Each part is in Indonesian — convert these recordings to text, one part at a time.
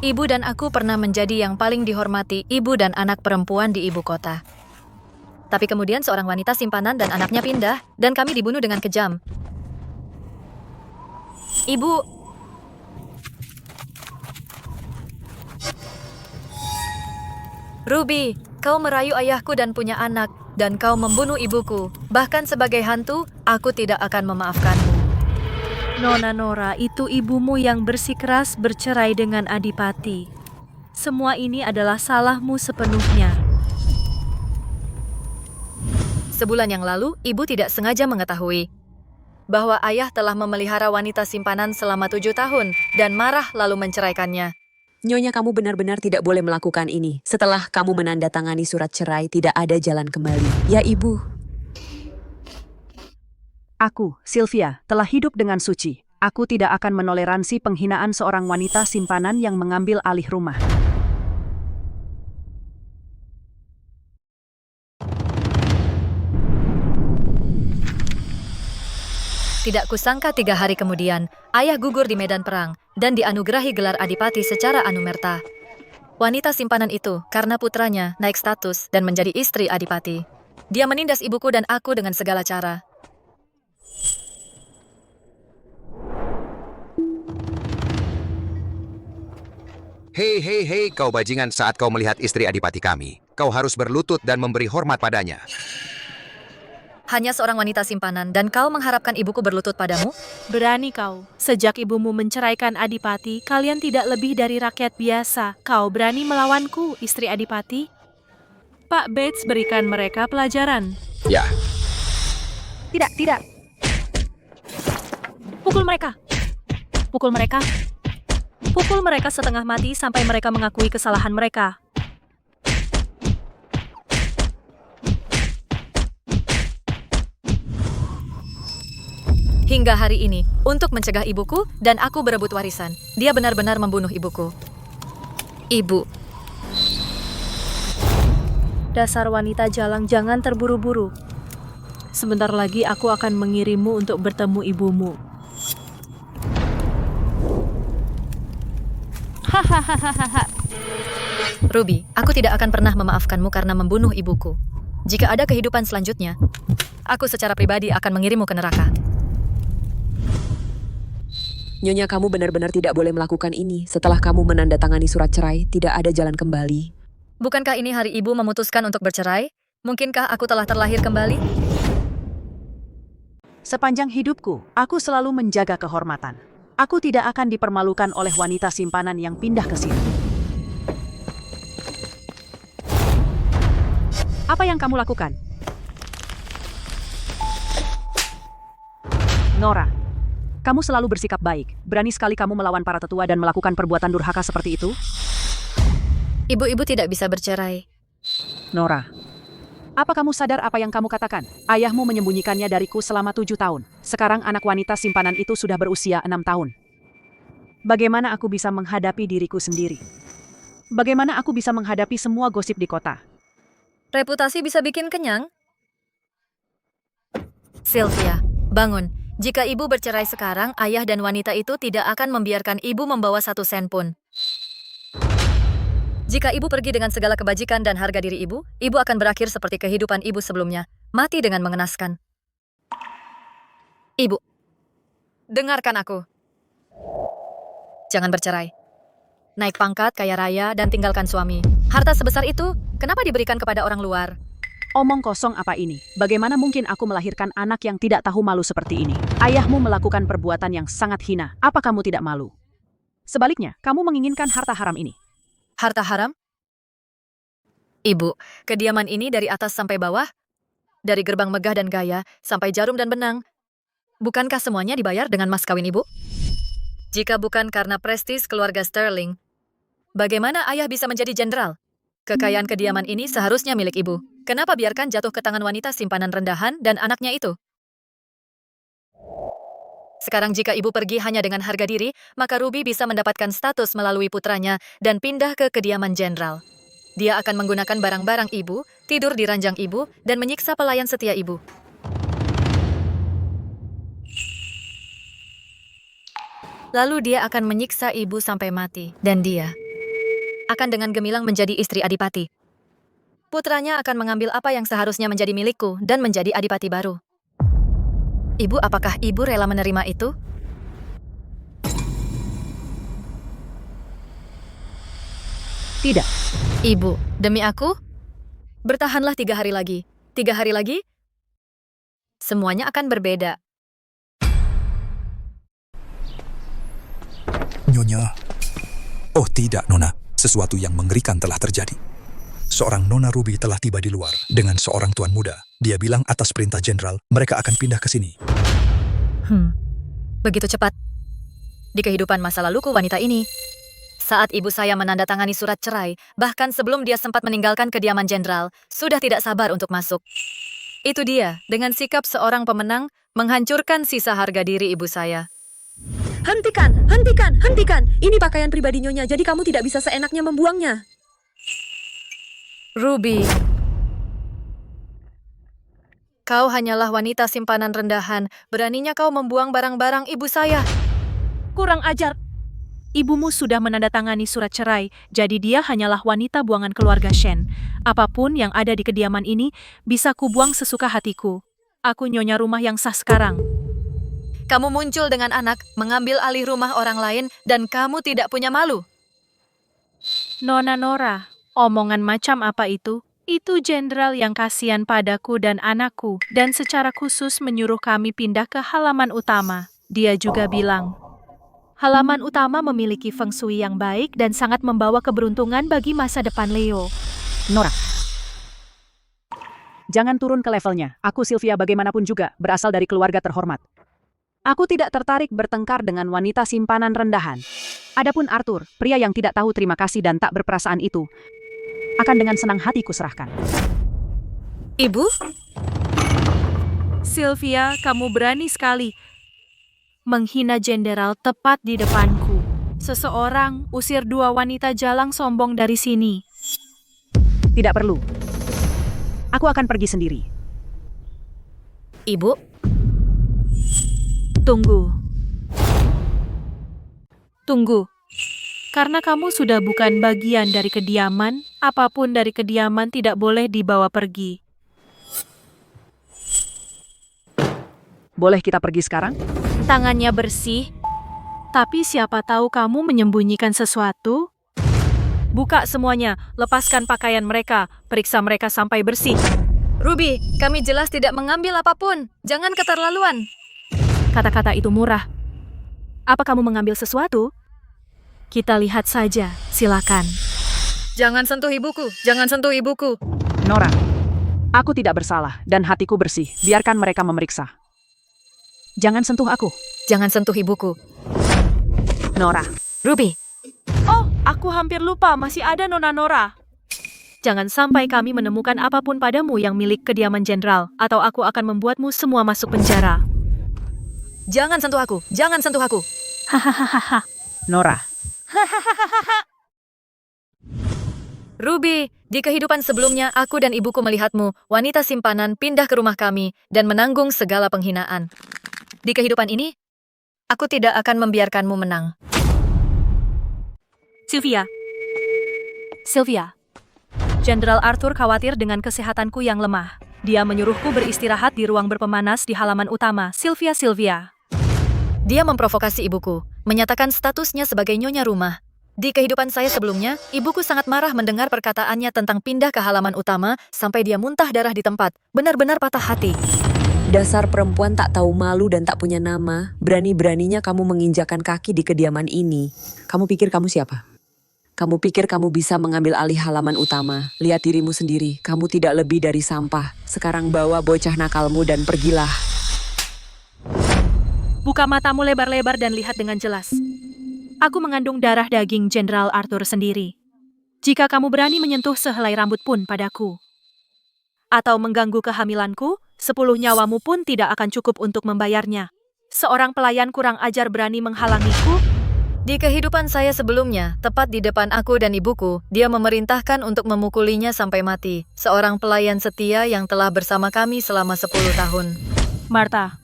Ibu dan aku pernah menjadi yang paling dihormati ibu dan anak perempuan di ibu kota. Tapi kemudian seorang wanita simpanan dan anaknya pindah, dan kami dibunuh dengan kejam. Ibu, Ruby, kau merayu ayahku dan punya anak, dan kau membunuh ibuku. Bahkan sebagai hantu, aku tidak akan memaafkanmu. Nona Nora, itu ibumu yang bersikeras bercerai dengan Adipati. Semua ini adalah salahmu sepenuhnya. Sebulan yang lalu, ibu tidak sengaja mengetahui bahwa ayah telah memelihara wanita simpanan selama 7 tahun dan marah lalu menceraikannya. Nyonya, kamu benar-benar tidak boleh melakukan ini. Setelah kamu menandatangani surat cerai, tidak ada jalan kembali. Ya, Ibu. Aku, Sylvia, telah hidup dengan suci. Aku tidak akan menoleransi penghinaan seorang wanita simpanan yang mengambil alih rumah. Tidak kusangka 3 hari kemudian, ayah gugur di medan perang dan dianugerahi gelar Adipati secara anumerta. Wanita simpanan itu, karena putranya, naik status dan menjadi istri Adipati. Dia menindas ibuku dan aku dengan segala cara. Hei, kau bajingan, saat kau melihat istri adipati kami, kau harus berlutut dan memberi hormat padanya. Hanya seorang wanita simpanan dan kau mengharapkan ibuku berlutut padamu? Berani kau. Sejak ibumu menceraikan Adipati, kalian tidak lebih dari rakyat biasa. Kau berani melawanku, istri Adipati? Pak Bates, berikan mereka pelajaran. Ya, Tidak. Pukul mereka. Pukul mereka. Pukul mereka setengah mati sampai mereka mengakui kesalahan mereka. Hingga hari ini, untuk mencegah ibuku dan aku berebut warisan, dia benar-benar membunuh ibuku. Ibu. Dasar wanita jalang, jangan terburu-buru. Sebentar lagi aku akan mengirimmu untuk bertemu ibumu. Hahaha. Ruby, aku tidak akan pernah memaafkanmu karena membunuh ibuku. Jika ada kehidupan selanjutnya, aku secara pribadi akan mengirimmu ke neraka. Nyonya, kamu benar-benar tidak boleh melakukan ini. Setelah kamu menandatangani surat cerai, tidak ada jalan kembali. Bukankah ini hari ibu memutuskan untuk bercerai? Mungkinkah aku telah terlahir kembali? Sepanjang hidupku, aku selalu menjaga kehormatan. Aku tidak akan dipermalukan oleh wanita simpanan yang pindah ke sini. Apa yang kamu lakukan? Nora, kamu selalu bersikap baik. Berani sekali kamu melawan para tetua dan melakukan perbuatan durhaka seperti itu? Ibu-ibu tidak bisa bercerai. Nora, apa kamu sadar apa yang kamu katakan? Ayahmu menyembunyikannya dariku selama 7 tahun. Sekarang anak wanita simpanan itu sudah berusia 6 tahun. Bagaimana aku bisa menghadapi diriku sendiri? Bagaimana aku bisa menghadapi semua gosip di kota? Reputasi bisa bikin kenyang? Sylvia, bangun. Jika ibu bercerai sekarang, ayah dan wanita itu tidak akan membiarkan ibu membawa 1 sen pun. Jika ibu pergi dengan segala kebajikan dan harga diri ibu akan berakhir seperti kehidupan ibu sebelumnya, mati dengan mengenaskan. Ibu, dengarkan aku. Jangan bercerai. Naik pangkat, kaya raya, dan tinggalkan suami. Harta sebesar itu, kenapa diberikan kepada orang luar? Omong kosong apa ini? Bagaimana mungkin aku melahirkan anak yang tidak tahu malu seperti ini? Ayahmu melakukan perbuatan yang sangat hina. Apa kamu tidak malu? Sebaliknya, kamu menginginkan harta haram ini. Harta haram? Ibu, kediaman ini dari atas sampai bawah, dari gerbang megah dan gaya, sampai jarum dan benang. Bukankah semuanya dibayar dengan mas kawin ibu? Jika bukan karena prestis keluarga Sterling, bagaimana ayah bisa menjadi jenderal? Kekayaan kediaman ini seharusnya milik ibu. Kenapa biarkan jatuh ke tangan wanita simpanan rendahan dan anaknya itu? Sekarang jika ibu pergi hanya dengan harga diri, maka Ruby bisa mendapatkan status melalui putranya dan pindah ke kediaman jenderal. Dia akan menggunakan barang-barang ibu, tidur di ranjang ibu, dan menyiksa pelayan setia ibu. Lalu dia akan menyiksa ibu sampai mati, dan dia akan dengan gemilang menjadi istri Adipati. Putranya akan mengambil apa yang seharusnya menjadi milikku dan menjadi Adipati baru. Ibu, apakah ibu rela menerima itu? Tidak. Ibu, demi aku, bertahanlah 3 hari lagi. 3 hari lagi, semuanya akan berbeda. Nyonya. Oh tidak, Nona. Sesuatu yang mengerikan telah terjadi. Seorang Nona Ruby telah tiba di luar dengan seorang tuan muda. Dia bilang atas perintah jenderal, mereka akan pindah ke sini. Begitu cepat. Di kehidupan masa laluku wanita ini, saat ibu saya menandatangani surat cerai, bahkan sebelum dia sempat meninggalkan kediaman jenderal, sudah tidak sabar untuk masuk. Itu dia, dengan sikap seorang pemenang, menghancurkan sisa harga diri ibu saya. Hentikan, hentikan, hentikan. Ini pakaian pribadi Nyonya, jadi kamu tidak bisa seenaknya membuangnya. Ruby, kau hanyalah wanita simpanan rendahan. Beraninya kau membuang barang-barang ibu saya. Kurang ajar. Ibumu sudah menandatangani surat cerai, jadi dia hanyalah wanita buangan keluarga Shen. Apapun yang ada di kediaman ini, bisa kubuang sesuka hatiku. Aku nyonya rumah yang sah sekarang. Kamu muncul dengan anak, mengambil alih rumah orang lain, dan kamu tidak punya malu. Nona Nora, omongan macam apa itu? Itu jenderal yang kasihan padaku dan anakku, dan secara khusus menyuruh kami pindah ke halaman utama. Dia juga bilang, halaman utama memiliki feng shui yang baik dan sangat membawa keberuntungan bagi masa depan Leo. Nora. Jangan turun ke levelnya. Aku Sylvia bagaimanapun juga berasal dari keluarga terhormat. Aku tidak tertarik bertengkar dengan wanita simpanan rendahan. Adapun Arthur, pria yang tidak tahu terima kasih dan tak berperasaan itu, akan dengan senang hati kuserahkan. Ibu? Sylvia, kamu berani sekali menghina jenderal tepat di depanku. Seseorang usir 2 wanita jalang sombong dari sini. Tidak perlu. Aku akan pergi sendiri. Ibu? Tunggu. Tunggu. Karena kamu sudah bukan bagian dari kediaman, apapun dari kediaman tidak boleh dibawa pergi. Boleh kita pergi sekarang? Tangannya bersih, tapi siapa tahu kamu menyembunyikan sesuatu? Buka semuanya, lepaskan pakaian mereka, periksa mereka sampai bersih. Ruby, kami jelas tidak mengambil apapun. Jangan keterlaluan. Kata-kata itu murah. Apa kamu mengambil sesuatu? Kita lihat saja, silakan. Jangan sentuh ibuku, jangan sentuh ibuku. Nora, aku tidak bersalah dan hatiku bersih. Biarkan mereka memeriksa. Jangan sentuh aku. Jangan sentuh ibuku. Nora. Ruby, Oh, aku hampir lupa masih ada Nona Nora. Jangan sampai kami menemukan apapun padamu yang milik kediaman jenderal, atau aku akan membuatmu semua masuk penjara. jangan sentuh aku, jangan sentuh aku. Hahaha. Nora. Ruby, di kehidupan sebelumnya aku dan ibuku melihatmu, wanita simpanan, pindah ke rumah kami dan menanggung segala penghinaan. Di kehidupan ini, aku tidak akan membiarkanmu menang. Sylvia. Jenderal Arthur khawatir dengan kesehatanku yang lemah. Dia menyuruhku beristirahat di ruang berpemanas di halaman utama. Sylvia. Dia memprovokasi ibuku, menyatakan statusnya sebagai nyonya rumah. Di kehidupan saya sebelumnya, ibuku sangat marah mendengar perkataannya tentang pindah ke halaman utama sampai dia muntah darah di tempat. Benar-benar patah hati. Dasar perempuan tak tahu malu dan tak punya nama. Berani-beraninya kamu menginjakan kaki di kediaman ini. Kamu pikir kamu siapa? Kamu pikir kamu bisa mengambil alih halaman utama. Lihat dirimu sendiri, kamu tidak lebih dari sampah. Sekarang bawa bocah nakalmu dan pergilah. Buka matamu lebar-lebar dan lihat dengan jelas. Aku mengandung darah daging Jenderal Arthur sendiri. Jika kamu berani menyentuh sehelai rambut pun padaku, atau mengganggu kehamilanku, 10 nyawamu pun tidak akan cukup untuk membayarnya. Seorang pelayan kurang ajar berani menghalangiku. Di kehidupan saya sebelumnya, tepat di depan aku dan ibuku, dia memerintahkan untuk memukulinya sampai mati. Seorang pelayan setia yang telah bersama kami selama 10 tahun. Martha,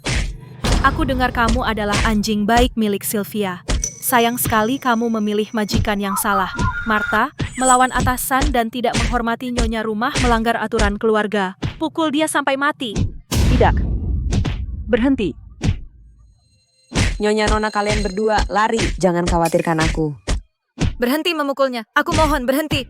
aku dengar kamu adalah anjing baik milik Sylvia. Sayang sekali kamu memilih majikan yang salah. Martha, melawan atasan dan tidak menghormati nyonya rumah melanggar aturan keluarga. Pukul dia sampai mati. Tidak. Berhenti. Nyonya Nona kalian berdua, lari. Jangan khawatirkan aku. Berhenti memukulnya. Aku mohon, berhenti.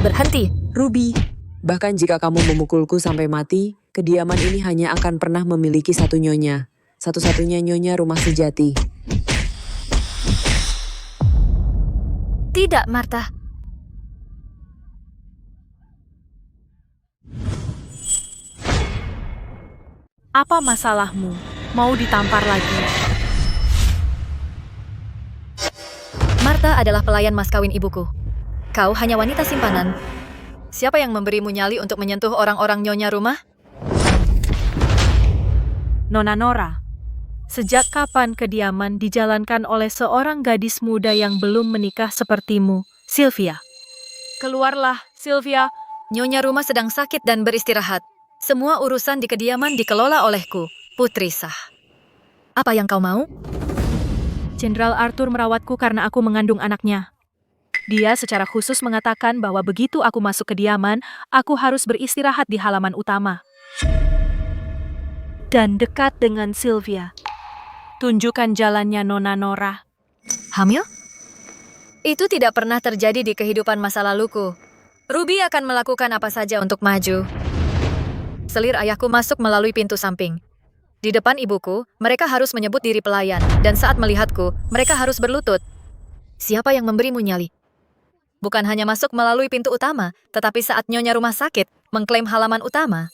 Berhenti. Ruby, bahkan jika kamu memukulku sampai mati, kediaman ini hanya akan pernah memiliki satu nyonya. Satu-satunya nyonya rumah sejati. Tidak, Martha. Apa masalahmu? Mau ditampar lagi? Martha adalah pelayan mas kawin ibuku. Kau hanya wanita simpanan. Siapa yang memberimu nyali untuk menyentuh orang-orang nyonya rumah? Nona Nora, sejak kapan kediaman dijalankan oleh seorang gadis muda yang belum menikah sepertimu, Sylvia? Keluarlah, Sylvia. Nyonya rumah sedang sakit dan beristirahat. Semua urusan di kediaman dikelola olehku, Putri Sah. Apa yang kau mau? Jenderal Arthur merawatku karena aku mengandung anaknya. Dia secara khusus mengatakan bahwa begitu aku masuk kediaman, aku harus beristirahat di halaman utama. Dan dekat dengan Sylvia. Tunjukkan jalannya, Nona Nora. Hamil? Itu tidak pernah terjadi di kehidupan masa laluku. Ruby akan melakukan apa saja untuk maju. Selir ayahku masuk melalui pintu samping. Di depan ibuku, mereka harus menyebut diri pelayan, dan saat melihatku, mereka harus berlutut. Siapa yang memberimu nyali? Bukan hanya masuk melalui pintu utama, tetapi saat nyonya rumah sakit, mengklaim halaman utama.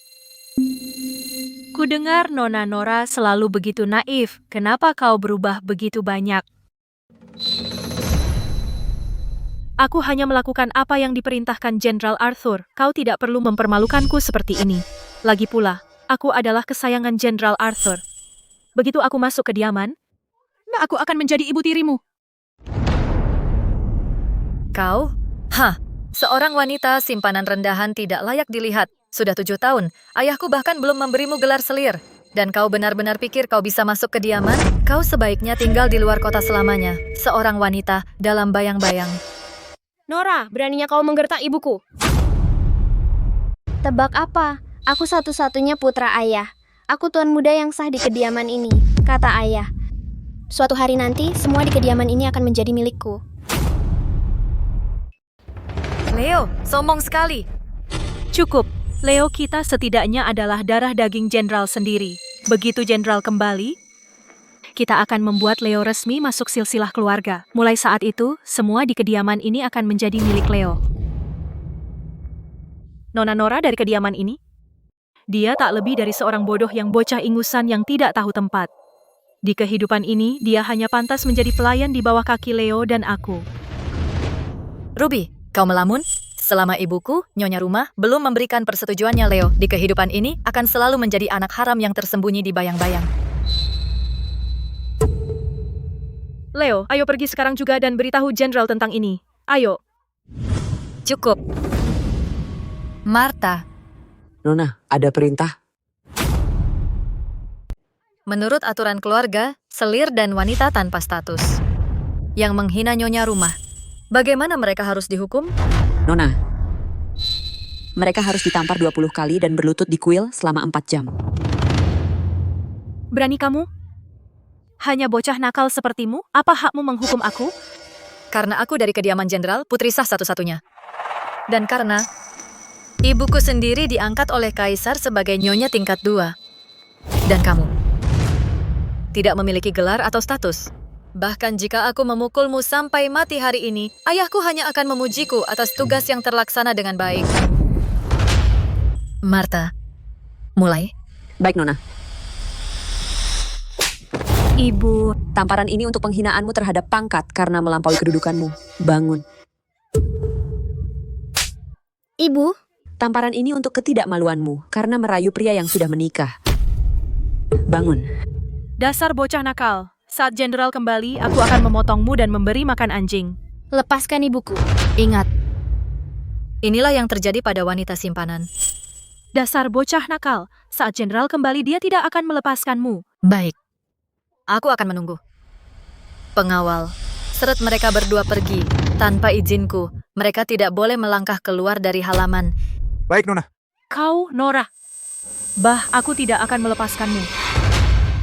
Kudengar Nona Nora selalu begitu naif. Kenapa kau berubah begitu banyak? Aku hanya melakukan apa yang diperintahkan Jenderal Arthur. Kau tidak perlu mempermalukanku seperti ini. Lagi pula, aku adalah kesayangan Jenderal Arthur. Begitu aku masuk ke kediaman, aku akan menjadi ibu tirimu. Kau? Hah, seorang wanita simpanan rendahan tidak layak dilihat. Sudah 7 tahun, ayahku bahkan belum memberimu gelar selir. Dan kau benar-benar pikir kau bisa masuk kediaman? Kau sebaiknya tinggal di luar kota selamanya. Seorang wanita dalam bayang-bayang. Nora, beraninya kau menggertak ibuku. Tebak apa? Aku satu-satunya putra ayah. Aku tuan muda yang sah di kediaman ini, kata ayah. Suatu hari nanti, semua di kediaman ini akan menjadi milikku. Leo, sombong sekali. Cukup, Leo kita setidaknya adalah darah daging jenderal sendiri. Begitu jenderal kembali, kita akan membuat Leo resmi masuk silsilah keluarga. Mulai saat itu, semua di kediaman ini akan menjadi milik Leo. Nona Nora dari kediaman ini? Dia tak lebih dari seorang bodoh yang bocah ingusan yang tidak tahu tempat. Di kehidupan ini, dia hanya pantas menjadi pelayan di bawah kaki Leo dan aku. Ruby, kau melamun? Selama ibuku, nyonya rumah, belum memberikan persetujuannya Leo di kehidupan ini akan selalu menjadi anak haram yang tersembunyi di bayang-bayang. Leo, ayo pergi sekarang juga dan beritahu jenderal tentang ini. Ayo. Cukup. Martha, Nona, ada perintah? menurut aturan keluarga, selir dan wanita tanpa status yang menghina nyonya rumah, bagaimana mereka harus dihukum? Nona, mereka harus ditampar 20 kali dan berlutut di kuil selama 4 jam. Berani kamu? Hanya bocah nakal sepertimu? Apa hakmu menghukum aku? Karena aku dari kediaman jenderal, putri sah satu-satunya. Dan karena ibuku sendiri diangkat oleh kaisar sebagai nyonya tingkat 2. Dan kamu tidak memiliki gelar atau status. Bahkan jika aku memukulmu sampai mati hari ini, ayahku hanya akan memujiku atas tugas yang terlaksana dengan baik. Martha, mulai. Baik, Nona. Ibu, Tamparan ini untuk penghinaanmu terhadap pangkat karena melampaui kedudukanmu. Bangun. Ibu, Tamparan ini untuk ketidakmaluanmu karena merayu pria yang sudah menikah. Bangun. dasar bocah nakal. Saat jenderal kembali, aku akan memotongmu dan memberi makan anjing. lepaskan ibuku. Ingat, inilah yang terjadi pada wanita simpanan. Dasar bocah nakal. Saat jenderal kembali, dia tidak akan melepaskanmu. Baik, aku akan menunggu. Pengawal, Seret mereka berdua pergi. Tanpa izinku, mereka tidak boleh melangkah keluar dari halaman. Baik, Nona. Kau, Nora. Bah, aku tidak akan melepaskanmu.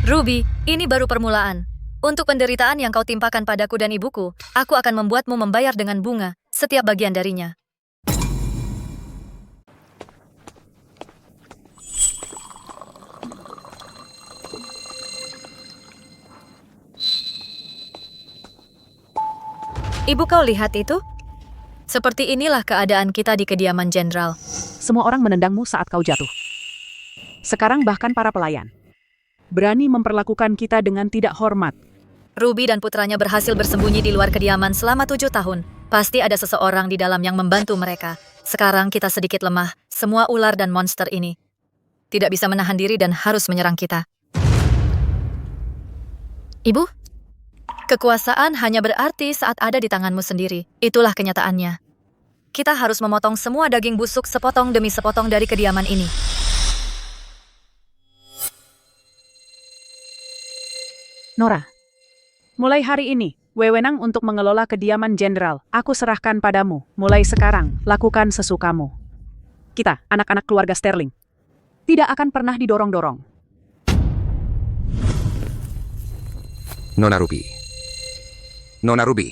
Ruby, ini baru permulaan. Untuk penderitaan yang kau timpakan padaku dan ibuku, aku akan membuatmu membayar dengan bunga setiap bagian darinya. Ibu, kau lihat itu? Seperti inilah keadaan kita di kediaman jenderal. Semua orang menendangmu saat kau jatuh. Sekarang bahkan para pelayan berani memperlakukan kita dengan tidak hormat. Ruby dan putranya berhasil bersembunyi di luar kediaman selama 7 tahun. Pasti ada seseorang di dalam yang membantu mereka. Sekarang kita sedikit lemah. Semua ular dan monster ini tidak bisa menahan diri dan harus menyerang kita. Ibu, kekuasaan hanya berarti saat ada di tanganmu sendiri. Itulah kenyataannya. Kita harus memotong semua daging busuk sepotong demi sepotong dari kediaman ini. Nora, mulai hari ini, wewenang untuk mengelola kediaman jenderal, aku serahkan padamu. Mulai sekarang, lakukan sesukamu. Kita, anak-anak keluarga Sterling, tidak akan pernah didorong-dorong. Nona Ruby. Nona Ruby.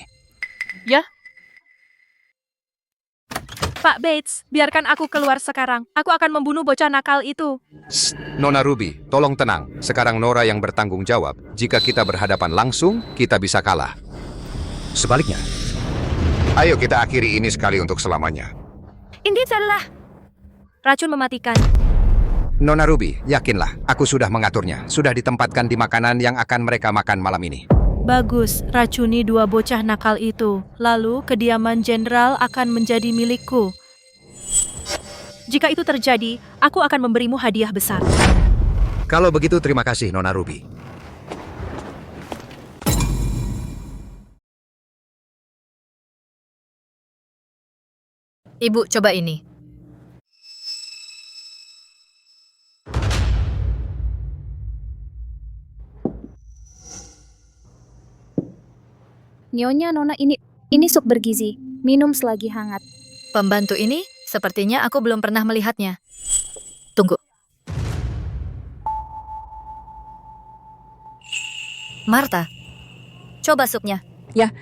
Ya? Pak Bates, biarkan aku keluar sekarang. Aku akan membunuh bocah nakal itu. Nona Ruby, tolong tenang. Sekarang Nora yang bertanggung jawab. Jika kita berhadapan langsung, kita bisa kalah. Sebaliknya, ayo kita akhiri ini sekali untuk selamanya. Ini salah. Racun mematikan. Nona Ruby, yakinlah, aku sudah mengaturnya. Sudah ditempatkan di makanan yang akan mereka makan malam ini. Bagus, racuni 2 bocah nakal itu. Lalu kediaman jenderal akan menjadi milikku. Jika itu terjadi, aku akan memberimu hadiah besar. Kalau begitu, terima kasih, Nona Ruby. Ibu, coba ini. Nyonya Nona, ini sup bergizi. Minum selagi hangat. Pembantu ini, sepertinya aku belum pernah melihatnya. Tunggu. Martha, coba supnya. Ya.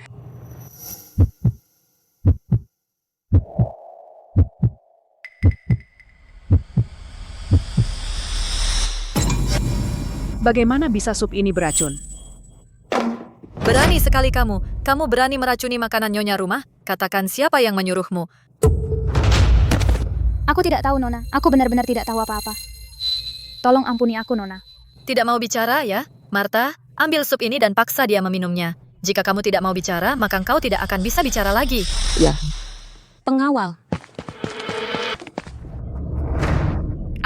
Bagaimana bisa sup ini beracun? Berani sekali kamu. Kamu berani meracuni makanan nyonya rumah? Katakan siapa yang menyuruhmu. Aku tidak tahu, Nona. Aku benar-benar tidak tahu apa-apa. Tolong ampuni aku, Nona. Tidak mau bicara ya? Martha, ambil sup ini dan paksa dia meminumnya. Jika kamu tidak mau bicara, maka engkau tidak akan bisa bicara lagi. Ya. Pengawal.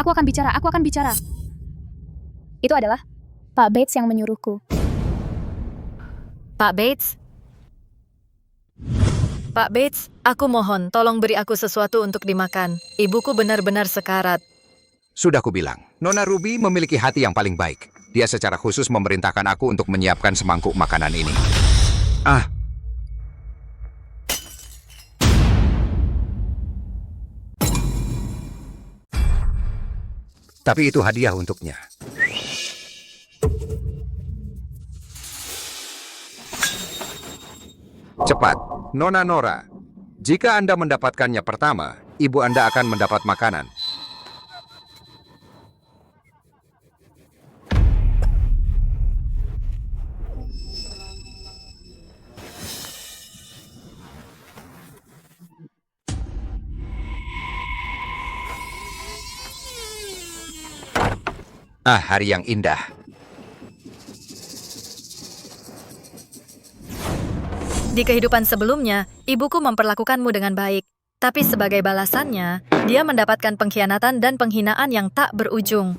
Aku akan bicara. Itu adalah Pak Bates yang menyuruhku. Pak Bates? Pak Bates, aku mohon, tolong beri aku sesuatu untuk dimakan. Ibuku benar-benar sekarat. Sudah kubilang, Nona Ruby memiliki hati yang paling baik. Dia secara khusus memerintahkan aku untuk menyiapkan semangkuk makanan ini. Tapi itu hadiah untuknya. Cepat, Nona Nora. Jika Anda mendapatkannya pertama, ibu Anda akan mendapat makanan. Hari yang indah. Di kehidupan sebelumnya, ibuku memperlakukanmu dengan baik. Tapi sebagai balasannya, dia mendapatkan pengkhianatan dan penghinaan yang tak berujung.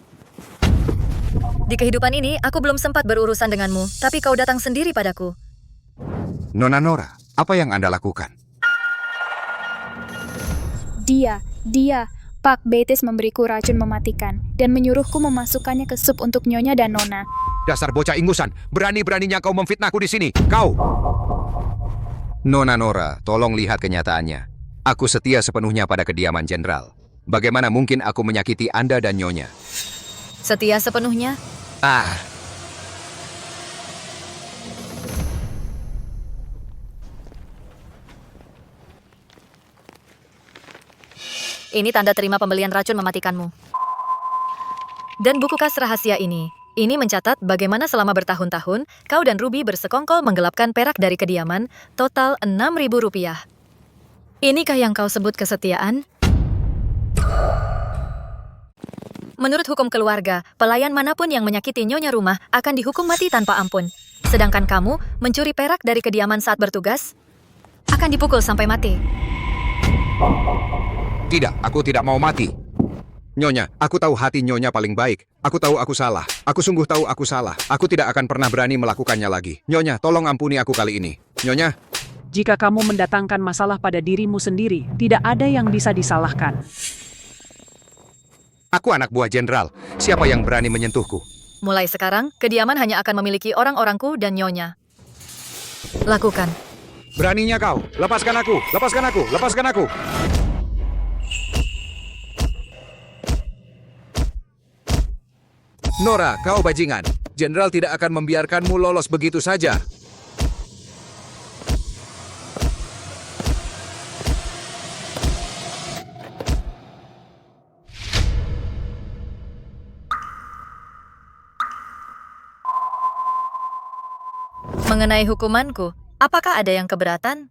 Di kehidupan ini, aku belum sempat berurusan denganmu, tapi kau datang sendiri padaku. Nona Nora, apa yang Anda lakukan? Dia, Pak Bates memberiku racun mematikan dan menyuruhku memasukkannya ke sup untuk Nyonya dan Nona. Dasar bocah ingusan, berani-beraninya kau memfitnahku di sini. Kau! Nona Nora, tolong lihat kenyataannya. Aku setia sepenuhnya pada kediaman jenderal. Bagaimana mungkin aku menyakiti Anda dan Nyonya? Setia sepenuhnya? Ah, Ini tanda terima pembelian racun mematikanmu. Dan buku kas rahasia ini mencatat bagaimana selama bertahun-tahun kau dan Ruby bersekongkol menggelapkan perak dari kediaman, total Rp6.000. Inikah yang kau sebut kesetiaan? Menurut hukum keluarga, pelayan manapun yang menyakiti nyonya rumah akan dihukum mati tanpa ampun. Sedangkan kamu mencuri perak dari kediaman saat bertugas, akan dipukul sampai mati. tidak, aku tidak mau mati. Nyonya, aku tahu hati Nyonya paling baik. Aku tahu aku salah. Aku sungguh tahu aku salah. Aku tidak akan pernah berani melakukannya lagi. Nyonya, tolong ampuni aku kali ini. Nyonya, Jika kamu mendatangkan masalah pada dirimu sendiri, tidak ada yang bisa disalahkan. aku anak buah jenderal. Siapa yang berani menyentuhku? Mulai sekarang, kediaman hanya akan memiliki orang-orangku dan nyonya. Lakukan. Beraninya kau. Lepaskan aku. Lepaskan aku. Lepaskan aku. Nora, kau bajingan. Jenderal tidak akan membiarkanmu lolos begitu saja. Mengenai hukumanku, apakah ada yang keberatan?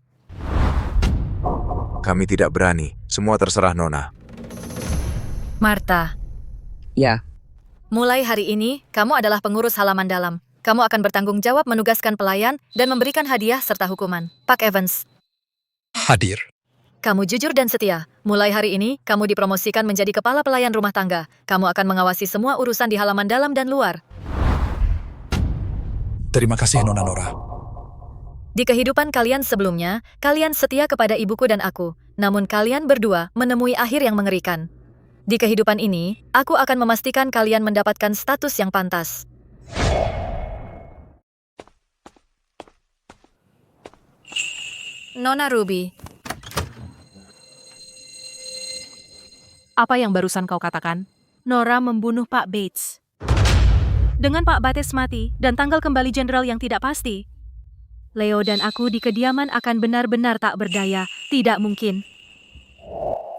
Kami tidak berani. Semua terserah Nona. Martha, Ya, mulai hari ini, kamu adalah pengurus halaman dalam. Kamu akan bertanggung jawab menugaskan pelayan dan memberikan hadiah serta hukuman. Pak Evans, Hadir. kamu jujur dan setia. Mulai hari ini, kamu dipromosikan menjadi kepala pelayan rumah tangga. Kamu akan mengawasi semua urusan di halaman dalam dan luar. Terima kasih Nona Nora. Di kehidupan kalian sebelumnya, kalian setia kepada ibuku dan aku. Namun kalian berdua menemui akhir yang mengerikan. Di kehidupan ini, aku akan memastikan kalian mendapatkan status yang pantas. Nona Ruby, Apa yang barusan kau katakan? Nora membunuh Pak Bates. Dengan Pak Bates mati dan tanggal kembali jenderal yang tidak pasti, Leo dan aku di kediaman akan benar-benar tak berdaya. Tidak mungkin.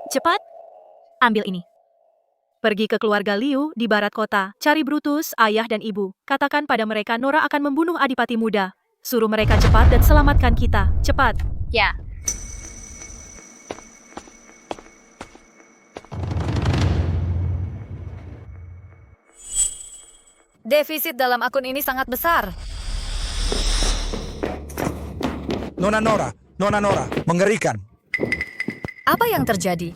Cepat, ambil ini. Pergi ke keluarga Liu di barat kota. Cari Brutus, ayah dan ibu. Katakan pada mereka Nora akan membunuh adipati muda. Suruh mereka cepat dan selamatkan kita. Cepat. Ya. defisit dalam akun ini sangat besar. Nona Nora, mengerikan. Apa yang terjadi?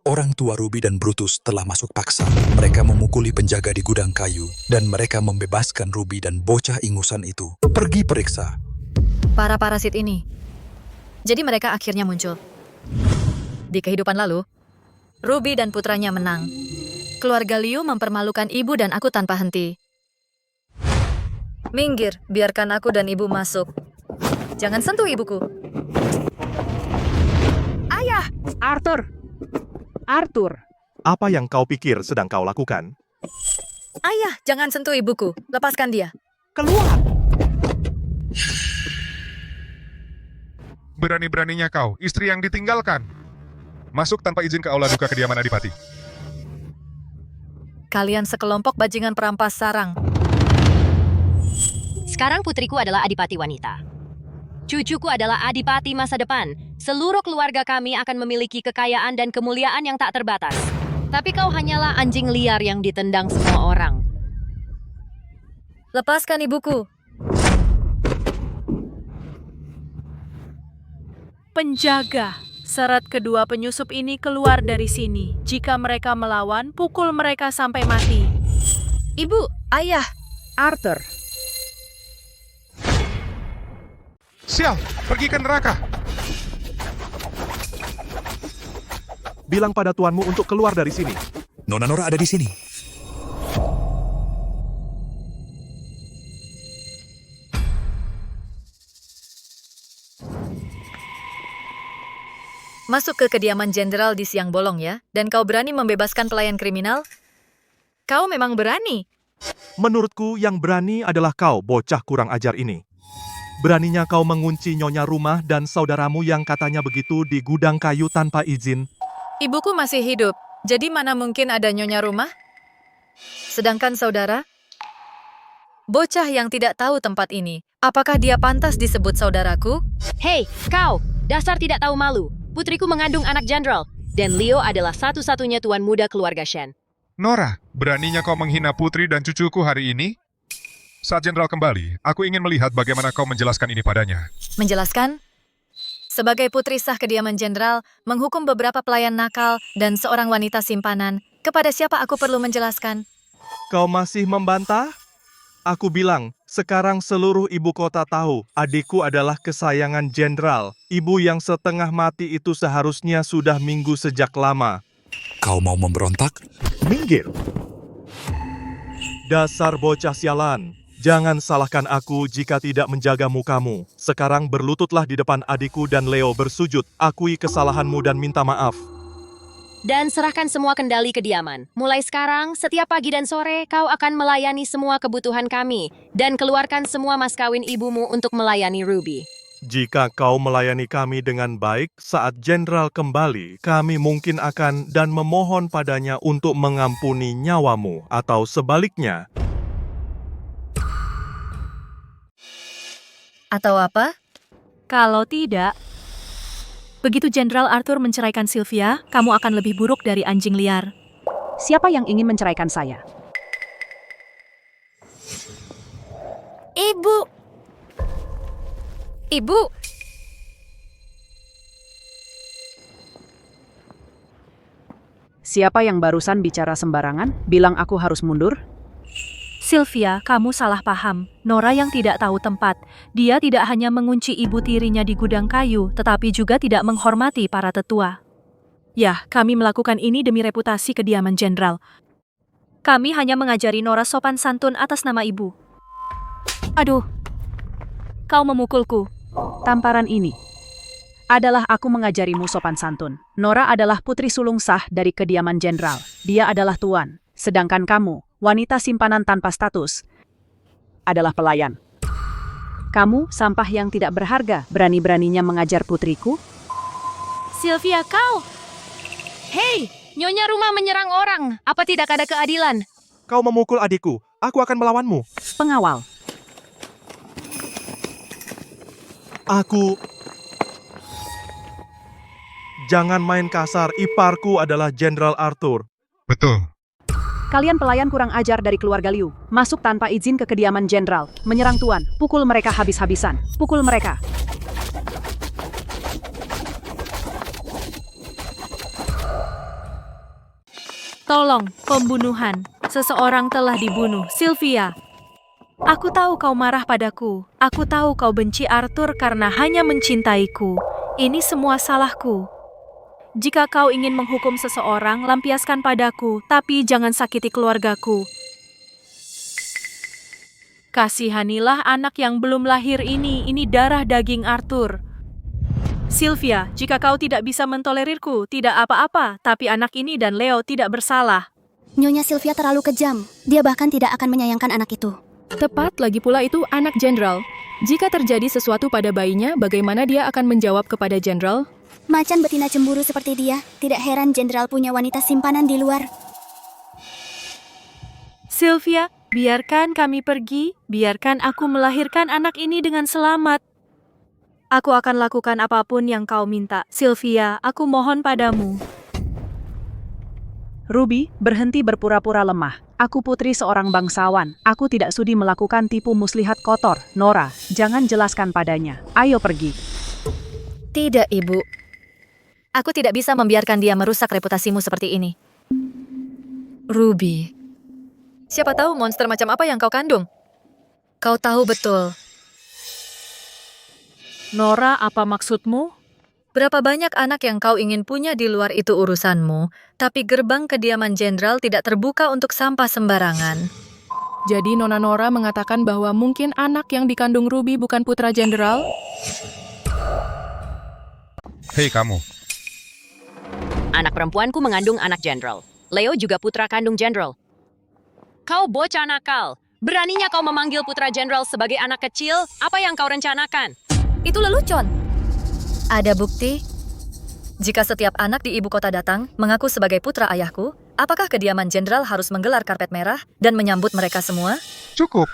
Orang tua Ruby dan Brutus telah masuk paksa. Mereka memukuli penjaga di gudang kayu, dan mereka membebaskan Ruby dan bocah ingusan itu. Pergi periksa. Para parasit ini. Jadi mereka akhirnya muncul. Di kehidupan lalu, Ruby dan putranya menang. Keluarga Liu mempermalukan ibu dan aku tanpa henti. Minggir, biarkan aku dan ibu masuk. Jangan sentuh ibuku. Ayah! Arthur, Apa yang kau pikir sedang kau lakukan? Ayah, jangan sentuh ibuku. Lepaskan dia. Keluar! Berani-beraninya kau, istri yang ditinggalkan. Masuk tanpa izin ke aula duka kediaman Adipati. Kalian sekelompok bajingan perampas sarang. Sekarang putriku adalah adipati wanita. Cucuku adalah adipati masa depan. Seluruh keluarga kami akan memiliki kekayaan dan kemuliaan yang tak terbatas. Tapi kau hanyalah anjing liar yang ditendang semua orang. Lepaskan ibuku. Penjaga, seret kedua penyusup ini keluar dari sini. Jika mereka melawan, pukul mereka sampai mati. Ibu, ayah. Arthur, Sial, pergi ke neraka. Bilang pada tuanmu untuk keluar dari sini. Nona Nora ada di sini. masuk ke kediaman jenderal di siang bolong ya, dan kau berani membebaskan pelayan kriminal? Kau memang berani. Menurutku yang berani adalah kau, bocah kurang ajar ini. Beraninya kau mengunci nyonya rumah dan saudaramu yang katanya begitu di gudang kayu tanpa izin. Ibuku masih hidup, jadi mana mungkin ada nyonya rumah? Sedangkan saudara? Bocah yang tidak tahu tempat ini, apakah dia pantas disebut saudaraku? Hei, kau! Dasar tidak tahu malu. Putriku mengandung anak jenderal, dan Leo adalah satu-satunya tuan muda keluarga Shen. Nora, beraninya kau menghina putri dan cucuku hari ini? Saat jenderal kembali, aku ingin melihat bagaimana kau menjelaskan ini padanya. Menjelaskan? Sebagai putri sah kediaman jenderal, menghukum beberapa pelayan nakal dan seorang wanita simpanan, kepada siapa aku perlu menjelaskan? Kau masih membantah? Aku bilang, sekarang seluruh ibu kota tahu adikku adalah kesayangan jenderal. Ibu yang setengah mati itu seharusnya sudah minggu sejak lama. Kau mau memberontak? Minggir! Dasar bocah sialan. Jangan salahkan aku jika tidak menjaga mukamu. Sekarang berlututlah di depan adikku dan Leo bersujud. Akui kesalahanmu dan minta maaf. Dan serahkan semua kendali kediaman. Mulai sekarang, setiap pagi dan sore, kau akan melayani semua kebutuhan kami. Dan keluarkan semua mas kawin ibumu untuk melayani Ruby. Jika kau melayani kami dengan baik, saat jenderal kembali, kami mungkin akan dan memohon padanya untuk mengampuni nyawamu. Atau sebaliknya. Atau apa? Kalau tidak, begitu Jenderal Arthur menceraikan Sylvia, kamu akan lebih buruk dari anjing liar. Siapa yang ingin menceraikan saya? Ibu! Ibu! Siapa yang barusan bicara sembarangan? Bilang aku harus mundur? Sylvia, kamu salah paham. Nora yang tidak tahu tempat. Dia tidak hanya mengunci ibu tirinya di gudang kayu, tetapi juga tidak menghormati para tetua. Ya, kami melakukan ini demi reputasi kediaman jenderal. Kami hanya mengajari Nora sopan santun atas nama ibu. Aduh, kau memukulku. Tamparan ini adalah aku mengajarimu sopan santun. Nora adalah putri sulung sah dari kediaman jenderal. Dia adalah tuan. Sedangkan kamu, wanita simpanan tanpa status, adalah pelayan. Kamu, sampah yang tidak berharga, berani-beraninya mengajar putriku? Sylvia, kau! Hei, nyonya rumah menyerang orang. Apa tidak ada keadilan? Kau memukul adikku, aku akan melawanmu. Pengawal. Aku... Jangan main kasar, iparku adalah Jenderal Arthur. Betul. Kalian pelayan kurang ajar dari keluarga Liu. Masuk tanpa izin ke kediaman jenderal. Menyerang tuan. Pukul mereka habis-habisan. Pukul mereka. Tolong, pembunuhan. Seseorang telah dibunuh. Sylvia. Aku tahu kau marah padaku. Aku tahu kau benci Arthur karena hanya mencintaiku. Ini semua salahku. Jika kau ingin menghukum seseorang, lampiaskan padaku, tapi jangan sakiti keluargaku. Kasihanilah anak yang belum lahir ini darah daging Arthur. Sylvia, jika kau tidak bisa mentolerirku, tidak apa-apa, tapi anak ini dan Leo tidak bersalah. Nyonya Sylvia terlalu kejam. Dia bahkan tidak akan menyayangkan anak itu. Tepat, lagi pula itu anak jenderal. Jika terjadi sesuatu pada bayinya, bagaimana dia akan menjawab kepada jenderal? Macan betina cemburu seperti dia. Tidak heran jenderal punya wanita simpanan di luar. Sylvia, biarkan kami pergi. Biarkan aku melahirkan anak ini dengan selamat. Aku akan lakukan apapun yang kau minta. Sylvia, aku mohon padamu. Ruby, berhenti berpura-pura lemah. Aku putri seorang bangsawan. Aku tidak sudi melakukan tipu muslihat kotor. Nora, jangan jelaskan padanya. Ayo pergi. Tidak, Ibu. Aku tidak bisa membiarkan dia merusak reputasimu seperti ini. Ruby. Siapa tahu monster macam apa yang kau kandung? Kau tahu betul. Nora, apa maksudmu? Berapa banyak anak yang kau ingin punya di luar itu urusanmu, tapi gerbang kediaman jenderal tidak terbuka untuk sampah sembarangan. Jadi Nona Nora mengatakan bahwa mungkin anak yang dikandung Ruby bukan putra jenderal? Hei kamu, Anak perempuanku mengandung anak jenderal. Leo juga putra kandung jenderal. Kau bocah nakal. Beraninya kau memanggil putra jenderal sebagai anak kecil? Apa yang kau rencanakan? Itu lelucon. Ada bukti? Jika setiap anak di ibu kota datang mengaku sebagai putra ayahku, apakah kediaman jenderal harus menggelar karpet merah dan menyambut mereka semua? Cukup.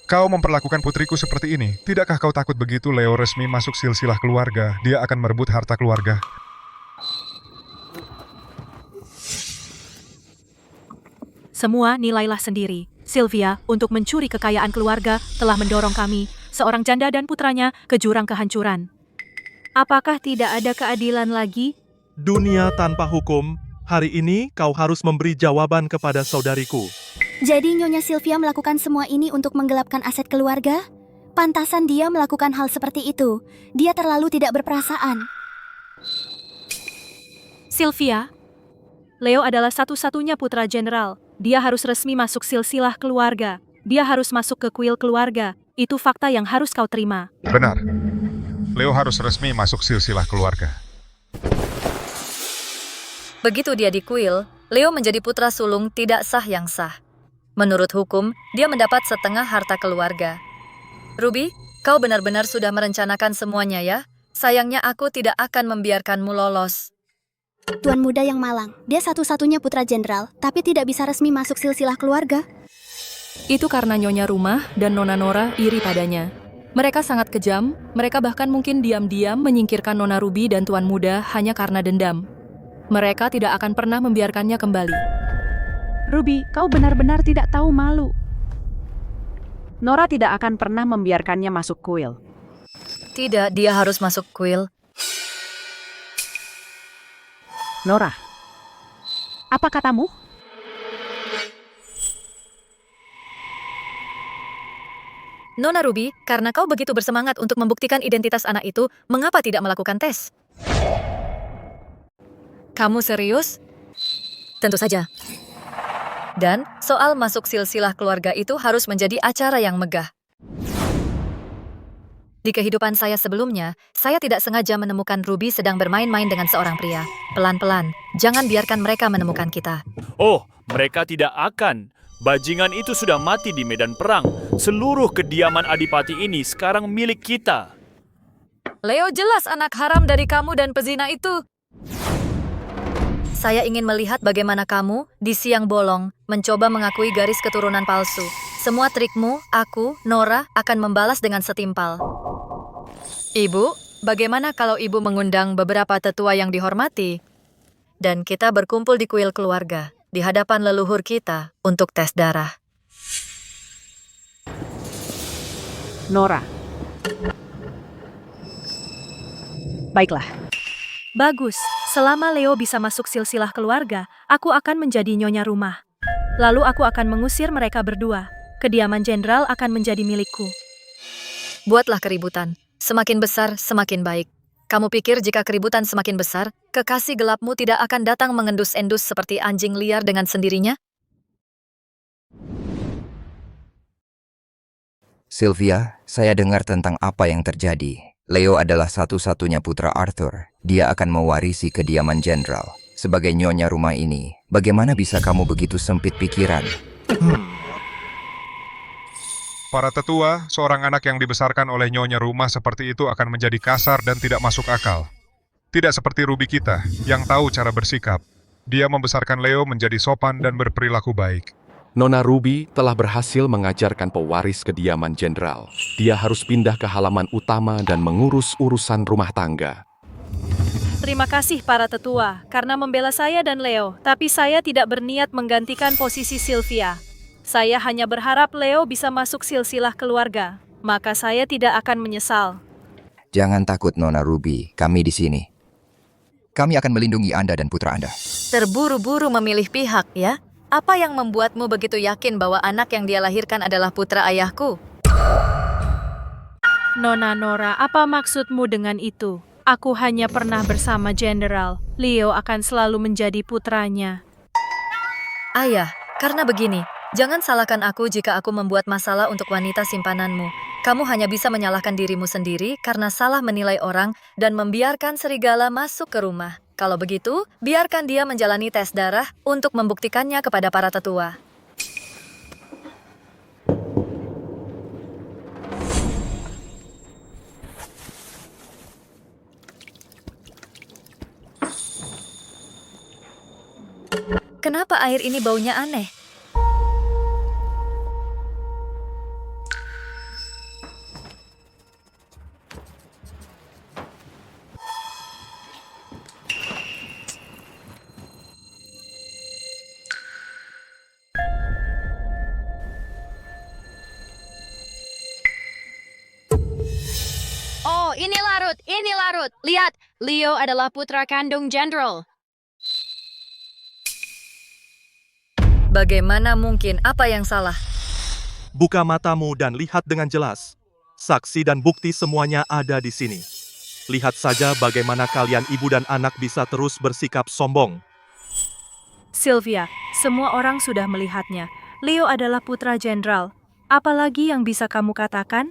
Kau memperlakukan putriku seperti ini. Tidakkah kau takut begitu Leo resmi masuk silsilah keluarga, dia akan merebut harta keluarga? Semua nilailah sendiri. Sylvia, untuk mencuri kekayaan keluarga, telah mendorong kami, seorang janda dan putranya, ke jurang kehancuran. Apakah tidak ada keadilan lagi? Dunia tanpa hukum, hari ini kau harus memberi jawaban kepada saudariku. Jadi Nyonya Sylvia melakukan semua ini untuk menggelapkan aset keluarga? Pantasan dia melakukan hal seperti itu. Dia terlalu tidak berperasaan. Sylvia, Leo adalah satu-satunya putra jenderal. Dia harus resmi masuk silsilah keluarga. Dia harus masuk ke kuil keluarga. Itu fakta yang harus kau terima. Benar. Leo harus resmi masuk silsilah keluarga. Begitu dia di kuil, Leo menjadi putra sulung tidak sah yang sah. Menurut hukum, dia mendapat setengah harta keluarga. Ruby, kau benar-benar sudah merencanakan semuanya ya? Sayangnya aku tidak akan membiarkanmu lolos. Tuan muda yang malang, dia satu-satunya putra jenderal, tapi tidak bisa resmi masuk silsilah keluarga. Itu karena Nyonya Rumah dan Nona Nora iri padanya. Mereka sangat kejam, mereka bahkan mungkin diam-diam menyingkirkan Nona Ruby dan Tuan Muda hanya karena dendam. Mereka tidak akan pernah membiarkannya kembali. Ruby, kau benar-benar tidak tahu malu. Nora tidak akan pernah membiarkannya masuk kuil. Tidak, dia harus masuk kuil. Nora, apa katamu? Nona Ruby, karena kau begitu bersemangat untuk membuktikan identitas anak itu, mengapa tidak melakukan tes? Kamu serius? Tentu saja. Dan soal masuk silsilah keluarga itu harus menjadi acara yang megah. Di kehidupan saya sebelumnya, saya tidak sengaja menemukan Ruby sedang bermain-main dengan seorang pria. Pelan-pelan, jangan biarkan mereka menemukan kita. Oh, mereka tidak akan. Bajingan itu sudah mati di medan perang. Seluruh kediaman Adipati ini sekarang milik kita. Leo jelas anak haram dari kamu dan pezina itu. Saya ingin melihat bagaimana kamu, di siang bolong, mencoba mengakui garis keturunan palsu. Semua trikmu, aku, Nora, akan membalas dengan setimpal. Ibu, bagaimana kalau ibu mengundang beberapa tetua yang dihormati? Dan kita berkumpul di kuil keluarga, di hadapan leluhur kita, untuk tes darah. Nora. Baiklah. Bagus, selama Leo bisa masuk silsilah keluarga, aku akan menjadi Nyonya Rumah. Lalu aku akan mengusir mereka berdua. Kediaman jenderal akan menjadi milikku. Buatlah keributan. Semakin besar, semakin baik. Kamu pikir jika keributan semakin besar, kekasih gelapmu tidak akan datang mengendus-endus seperti anjing liar dengan sendirinya? Sylvia, saya dengar tentang apa yang terjadi. Leo adalah satu-satunya putra Arthur. Dia akan mewarisi kediaman jenderal. Sebagai Nyonya Rumah ini, bagaimana bisa kamu begitu sempit pikiran? Para tetua, seorang anak yang dibesarkan oleh Nyonya Rumah seperti itu akan menjadi kasar dan tidak masuk akal. Tidak seperti Ruby kita, yang tahu cara bersikap. Dia membesarkan Leo menjadi sopan dan berperilaku baik. Nona Ruby telah berhasil mengajarkan pewaris kediaman jenderal. Dia harus pindah ke halaman utama dan mengurus urusan rumah tangga. Terima kasih para tetua, karena membela saya dan Leo, tapi saya tidak berniat menggantikan posisi Sylvia. Saya hanya berharap Leo bisa masuk silsilah keluarga, maka saya tidak akan menyesal. Jangan takut, Nona Ruby. Kami di sini. Kami akan melindungi Anda dan putra Anda. Terburu-buru memilih pihak, ya? Apa yang membuatmu begitu yakin bahwa anak yang dia lahirkan adalah putra ayahku? Nona Nora, apa maksudmu dengan itu? Aku hanya pernah bersama Jenderal. Leo akan selalu menjadi putranya. Ayah, karena begini, jangan salahkan aku jika aku membuat masalah untuk wanita simpananmu. Kamu hanya bisa menyalahkan dirimu sendiri karena salah menilai orang dan membiarkan serigala masuk ke rumah. Kalau begitu, biarkan dia menjalani tes darah untuk membuktikannya kepada para tetua. Kenapa air ini baunya aneh? Oh, inilah Ruth, inilah Ruth. Lihat, Leo adalah putra kandung Jenderal. Bagaimana mungkin? Apa yang salah? Buka matamu dan lihat dengan jelas. Saksi dan bukti semuanya ada di sini. Lihat saja bagaimana kalian ibu dan anak bisa terus bersikap sombong. Sylvia, semua orang sudah melihatnya. Leo adalah putra jenderal. Apalagi yang bisa kamu katakan?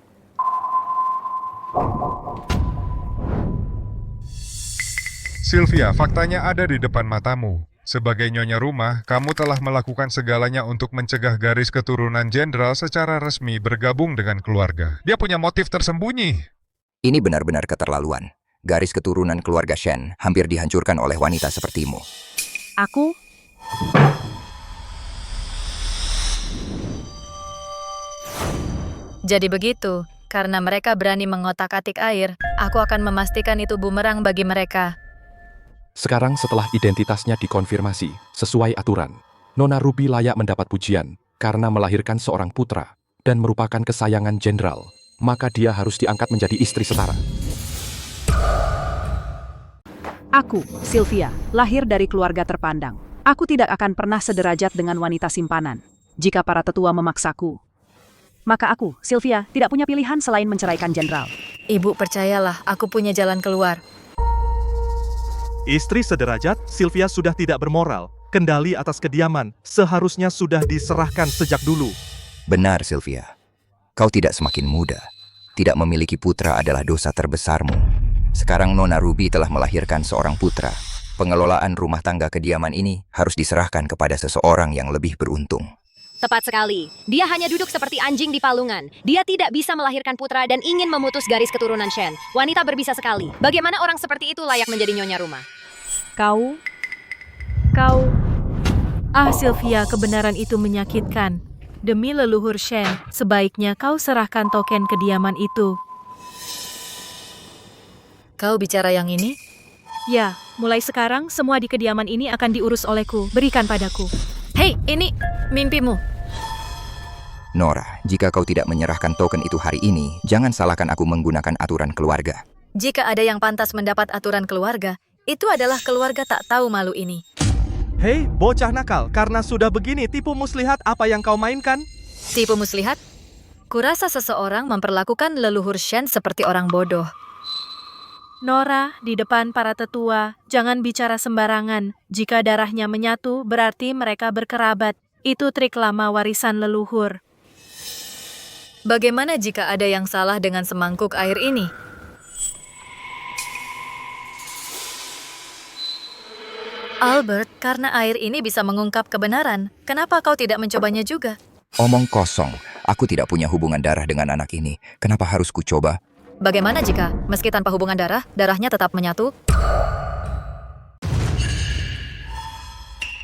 Sylvia, faktanya ada di depan matamu. Sebagai nyonya rumah, kamu telah melakukan segalanya untuk mencegah garis keturunan jenderal secara resmi bergabung dengan keluarga. Dia punya motif tersembunyi. Ini benar-benar keterlaluan. Garis keturunan keluarga Shen hampir dihancurkan oleh wanita sepertimu. Aku? Jadi begitu, karena mereka berani mengotak-atik air, aku akan memastikan itu bumerang bagi mereka. Sekarang setelah identitasnya dikonfirmasi, sesuai aturan, Nona Ruby layak mendapat pujian karena melahirkan seorang putra dan merupakan kesayangan jenderal, maka dia harus diangkat menjadi istri setara. Aku, Sylvia, lahir dari keluarga terpandang. Aku tidak akan pernah sederajat dengan wanita simpanan. Jika para tetua memaksaku, maka aku, Sylvia, tidak punya pilihan selain menceraikan jenderal. Ibu percayalah, aku punya jalan keluar. Istri sederajat, Sylvia sudah tidak bermoral. Kendali atas kediaman seharusnya sudah diserahkan sejak dulu. Benar, Sylvia. Kau tidak semakin muda. Tidak memiliki putra adalah dosa terbesarmu. Sekarang Nona Ruby telah melahirkan seorang putra. Pengelolaan rumah tangga kediaman ini harus diserahkan kepada seseorang yang lebih beruntung. Tepat sekali. Dia hanya duduk seperti anjing di palungan. Dia tidak bisa melahirkan putra dan ingin memutus garis keturunan Shen. Wanita berbisa sekali. Bagaimana orang seperti itu layak menjadi nyonya rumah? Kau? Ah, Sylvia, kebenaran itu menyakitkan. Demi leluhur Shen, sebaiknya kau serahkan token kediaman itu. Kau bicara yang ini? Ya, mulai sekarang semua di kediaman ini akan diurus olehku. Berikan padaku. Hei, ini mimpimu. Nora, jika kau tidak menyerahkan token itu hari ini, jangan salahkan aku menggunakan aturan keluarga. Jika ada yang pantas mendapat aturan keluarga, itu adalah keluarga tak tahu malu ini. Hei, bocah nakal, karena sudah begini tipu muslihat apa yang kau mainkan? Tipu muslihat? Kurasa seseorang memperlakukan leluhur Shen seperti orang bodoh. Nora, di depan para tetua, jangan bicara sembarangan. Jika darahnya menyatu, berarti mereka berkerabat. Itu trik lama warisan leluhur. Bagaimana jika ada yang salah dengan semangkuk air ini? Albert, karena air ini bisa mengungkap kebenaran, kenapa kau tidak mencobanya juga? Omong kosong, aku tidak punya hubungan darah dengan anak ini. Kenapa harus kucoba? Bagaimana jika, meski tanpa hubungan darah, darahnya tetap menyatu?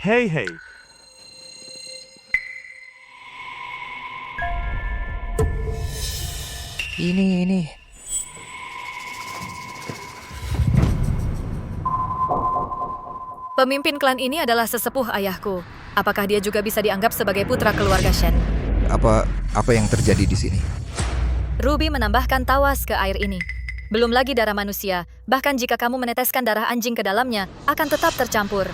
Hei. Ini. Pemimpin klan ini adalah sesepuh ayahku. Apakah dia juga bisa dianggap sebagai putra keluarga Shen? Apa yang terjadi di sini? Ruby menambahkan tawas ke air ini. Belum lagi darah manusia, bahkan jika kamu meneteskan darah anjing ke dalamnya, akan tetap tercampur.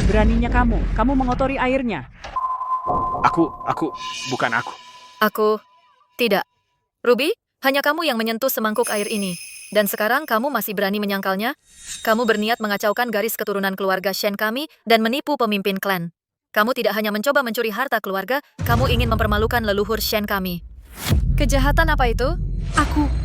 Beraninya kamu mengotori airnya. Bukan aku. Tidak. Ruby, hanya kamu yang menyentuh semangkuk air ini. Dan sekarang kamu masih berani menyangkalnya? Kamu berniat mengacaukan garis keturunan keluarga Shen kami dan menipu pemimpin klan. Kamu tidak hanya mencoba mencuri harta keluarga, kamu ingin mempermalukan leluhur Shen kami. Kejahatan apa itu?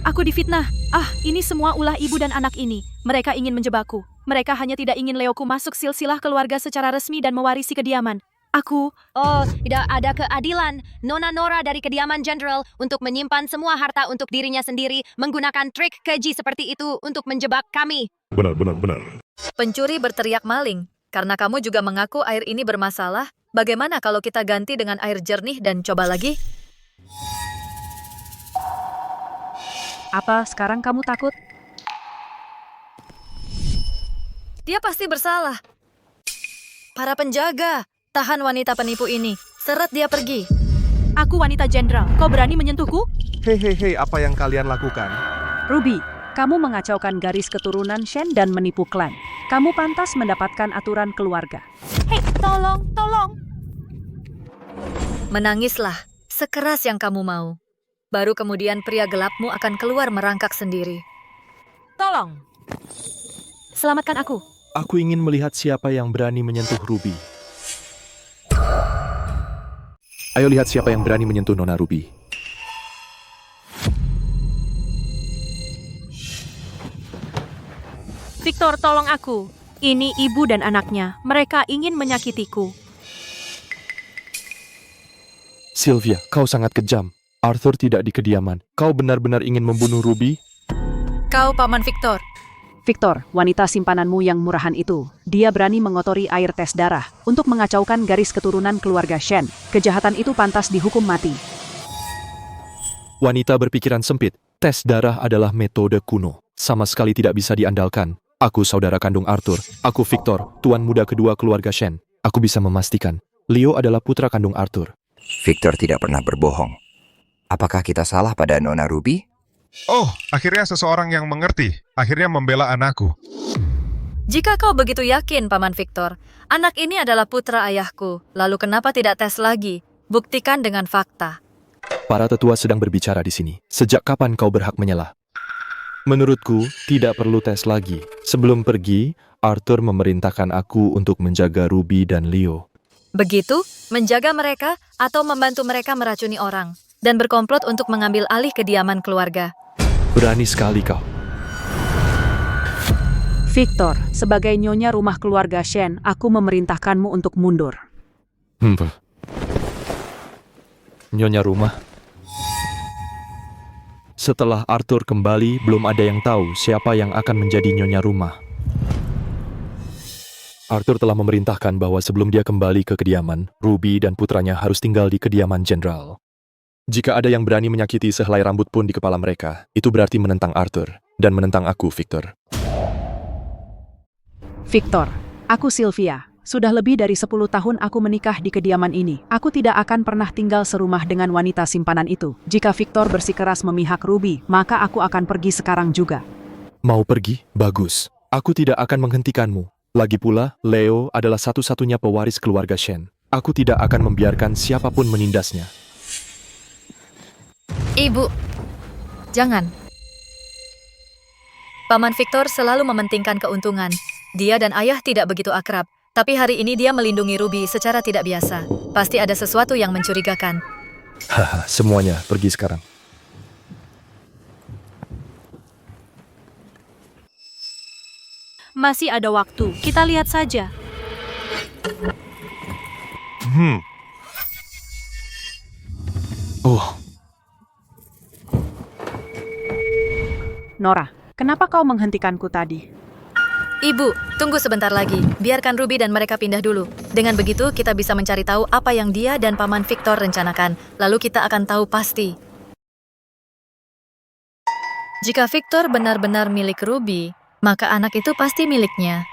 Aku difitnah. Ah, ini semua ulah ibu dan anak ini. Mereka ingin menjebakku. Mereka hanya tidak ingin Leoku masuk silsilah keluarga secara resmi dan mewarisi kediaman. Aku... Oh, tidak ada keadilan. Nona Nora dari kediaman jenderal untuk menyimpan semua harta untuk dirinya sendiri, menggunakan trik keji seperti itu untuk menjebak kami. Benar. Pencuri berteriak maling. Karena kamu juga mengaku air ini bermasalah, bagaimana kalau kita ganti dengan air jernih dan coba lagi? Apa sekarang kamu takut? Dia pasti bersalah. Para penjaga, tahan wanita penipu ini. Seret dia pergi. Aku wanita jenderal. Kau berani menyentuhku? Hei, apa yang kalian lakukan? Ruby, kamu mengacaukan garis keturunan Shen dan menipu klan. Kamu pantas mendapatkan aturan keluarga. Hei, tolong. Menangislah, sekeras yang kamu mau. Baru kemudian pria gelapmu akan keluar merangkak sendiri. Tolong. Selamatkan aku. Aku ingin melihat siapa yang berani menyentuh Ruby. Ayo lihat siapa yang berani menyentuh Nona Ruby. Victor, tolong aku. Ini ibu dan anaknya. Mereka ingin menyakitiku. Sylvia, kau sangat kejam. Arthur tidak di kediaman. Kau benar-benar ingin membunuh Ruby? Kau Paman Victor. Victor, wanita simpananmu yang murahan itu, dia berani mengotori air tes darah untuk mengacaukan garis keturunan keluarga Shen. Kejahatan itu pantas dihukum mati. Wanita berpikiran sempit. Tes darah adalah metode kuno. Sama sekali tidak bisa diandalkan. Aku saudara kandung Arthur. Aku Victor, tuan muda kedua keluarga Shen. Aku bisa memastikan, Leo adalah putra kandung Arthur. Victor tidak pernah berbohong. Apakah kita salah pada Nona Ruby? Oh, akhirnya seseorang yang mengerti. Akhirnya membela anakku. Jika kau begitu yakin, Paman Victor, anak ini adalah putra ayahku, lalu kenapa tidak tes lagi? Buktikan dengan fakta. Para tetua sedang berbicara di sini. Sejak kapan kau berhak menyelah? Menurutku, tidak perlu tes lagi. Sebelum pergi, Arthur memerintahkan aku untuk menjaga Ruby dan Leo. Begitu, menjaga mereka atau membantu mereka meracuni orang, dan berkomplot untuk mengambil alih kediaman keluarga. Berani sekali kau. Victor, sebagai nyonya rumah keluarga Shen, aku memerintahkanmu untuk mundur. Nyonya rumah. Setelah Arthur kembali, belum ada yang tahu siapa yang akan menjadi nyonya rumah. Arthur telah memerintahkan bahwa sebelum dia kembali ke kediaman, Ruby dan putranya harus tinggal di kediaman jenderal. Jika ada yang berani menyakiti sehelai rambut pun di kepala mereka, itu berarti menentang Arthur dan menentang aku, Victor. Victor, aku Sylvia. Sudah lebih dari 10 tahun aku menikah di kediaman ini. Aku tidak akan pernah tinggal serumah dengan wanita simpanan itu. Jika Victor bersikeras memihak Ruby, maka aku akan pergi sekarang juga. Mau pergi? Bagus. Aku tidak akan menghentikanmu. Lagi pula, Leo adalah satu-satunya pewaris keluarga Shen. Aku tidak akan membiarkan siapapun menindasnya. Ibu, jangan. Paman Victor selalu mementingkan keuntungan. Dia dan ayah tidak begitu akrab. Tapi hari ini dia melindungi Ruby secara tidak biasa. Pasti ada sesuatu yang mencurigakan. Haha, semuanya pergi sekarang. Masih ada waktu. Kita lihat saja. Nora, kenapa kau menghentikanku tadi? Ibu, tunggu sebentar lagi. Biarkan Ruby dan mereka pindah dulu. Dengan begitu, kita bisa mencari tahu apa yang dia dan Paman Victor rencanakan. Lalu kita akan tahu pasti. Jika Victor benar-benar milik Ruby, maka anak itu pasti miliknya.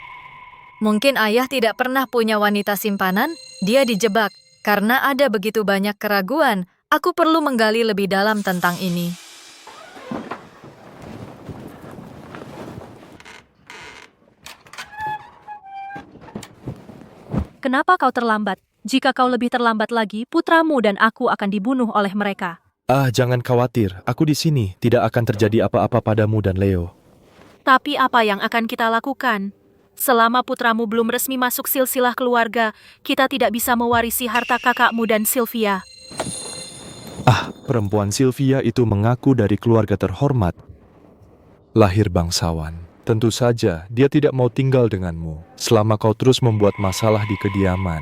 Mungkin ayah tidak pernah punya wanita simpanan, dia dijebak. Karena ada begitu banyak keraguan, aku perlu menggali lebih dalam tentang ini. Kenapa kau terlambat? Jika kau lebih terlambat lagi, putramu dan aku akan dibunuh oleh mereka. Jangan khawatir. Aku di sini. Tidak akan terjadi apa-apa padamu dan Leo. Tapi apa yang akan kita lakukan? Selama putramu belum resmi masuk silsilah keluarga, kita tidak bisa mewarisi harta kakakmu dan Sylvia. Perempuan Sylvia itu mengaku dari keluarga terhormat. Lahir bangsawan. Tentu saja dia tidak mau tinggal denganmu selama kau terus membuat masalah di kediaman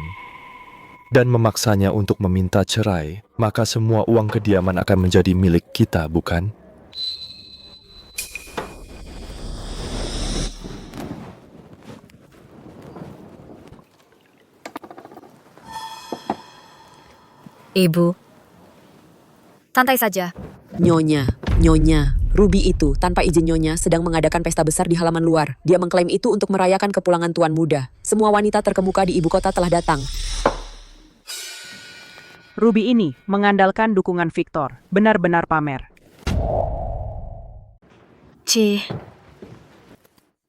dan memaksanya untuk meminta cerai, maka semua uang kediaman akan menjadi milik kita, bukan? Ibu. Santai saja. Nyonya, Ruby itu tanpa izin Nyonya sedang mengadakan pesta besar di halaman luar. Dia mengklaim itu untuk merayakan kepulangan Tuan Muda. Semua wanita terkemuka di ibu kota telah datang. Ruby ini mengandalkan dukungan Victor. Benar-benar pamer.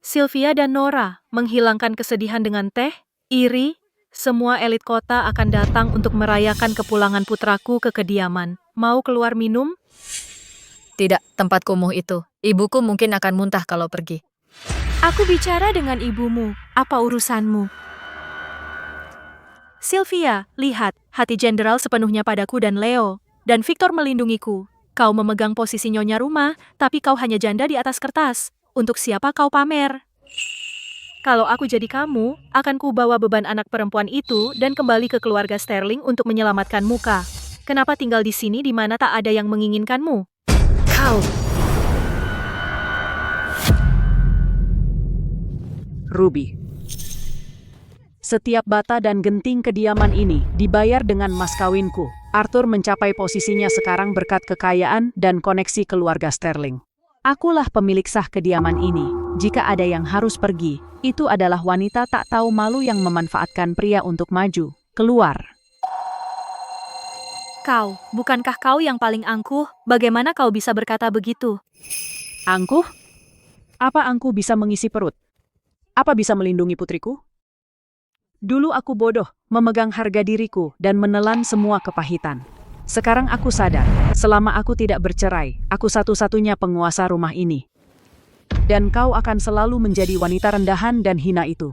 Sylvia dan Nora menghilangkan kesedihan dengan teh, iri. Semua elit kota akan datang untuk merayakan kepulangan putraku ke kediaman. Mau keluar minum? Tidak, tempat kumuh itu. Ibuku mungkin akan muntah kalau pergi. Aku bicara dengan ibumu. Apa urusanmu? Sylvia, lihat. Hati jenderal sepenuhnya padaku dan Leo. Dan Victor melindungiku. Kau memegang posisi nyonya rumah, tapi kau hanya janda di atas kertas. Untuk siapa kau pamer? Kalau aku jadi kamu, akan kubawa beban anak perempuan itu dan kembali ke keluarga Sterling untuk menyelamatkan muka. Kenapa tinggal di sini di mana tak ada yang menginginkanmu? Kau. Ruby. Setiap bata dan genting kediaman ini dibayar dengan mas kawinku. Arthur mencapai posisinya sekarang berkat kekayaan dan koneksi keluarga Sterling. Akulah pemilik sah kediaman ini. Jika ada yang harus pergi, itu adalah wanita tak tahu malu yang memanfaatkan pria untuk maju keluar. Kau, bukankah kau yang paling angkuh? Bagaimana kau bisa berkata begitu? Angkuh? Apa angkuh bisa mengisi perut? Apa bisa melindungi putriku? Dulu aku bodoh, memegang harga diriku dan menelan semua kepahitan. Sekarang aku sadar, selama aku tidak bercerai, aku satu-satunya penguasa rumah ini. Dan kau akan selalu menjadi wanita rendahan dan hina itu.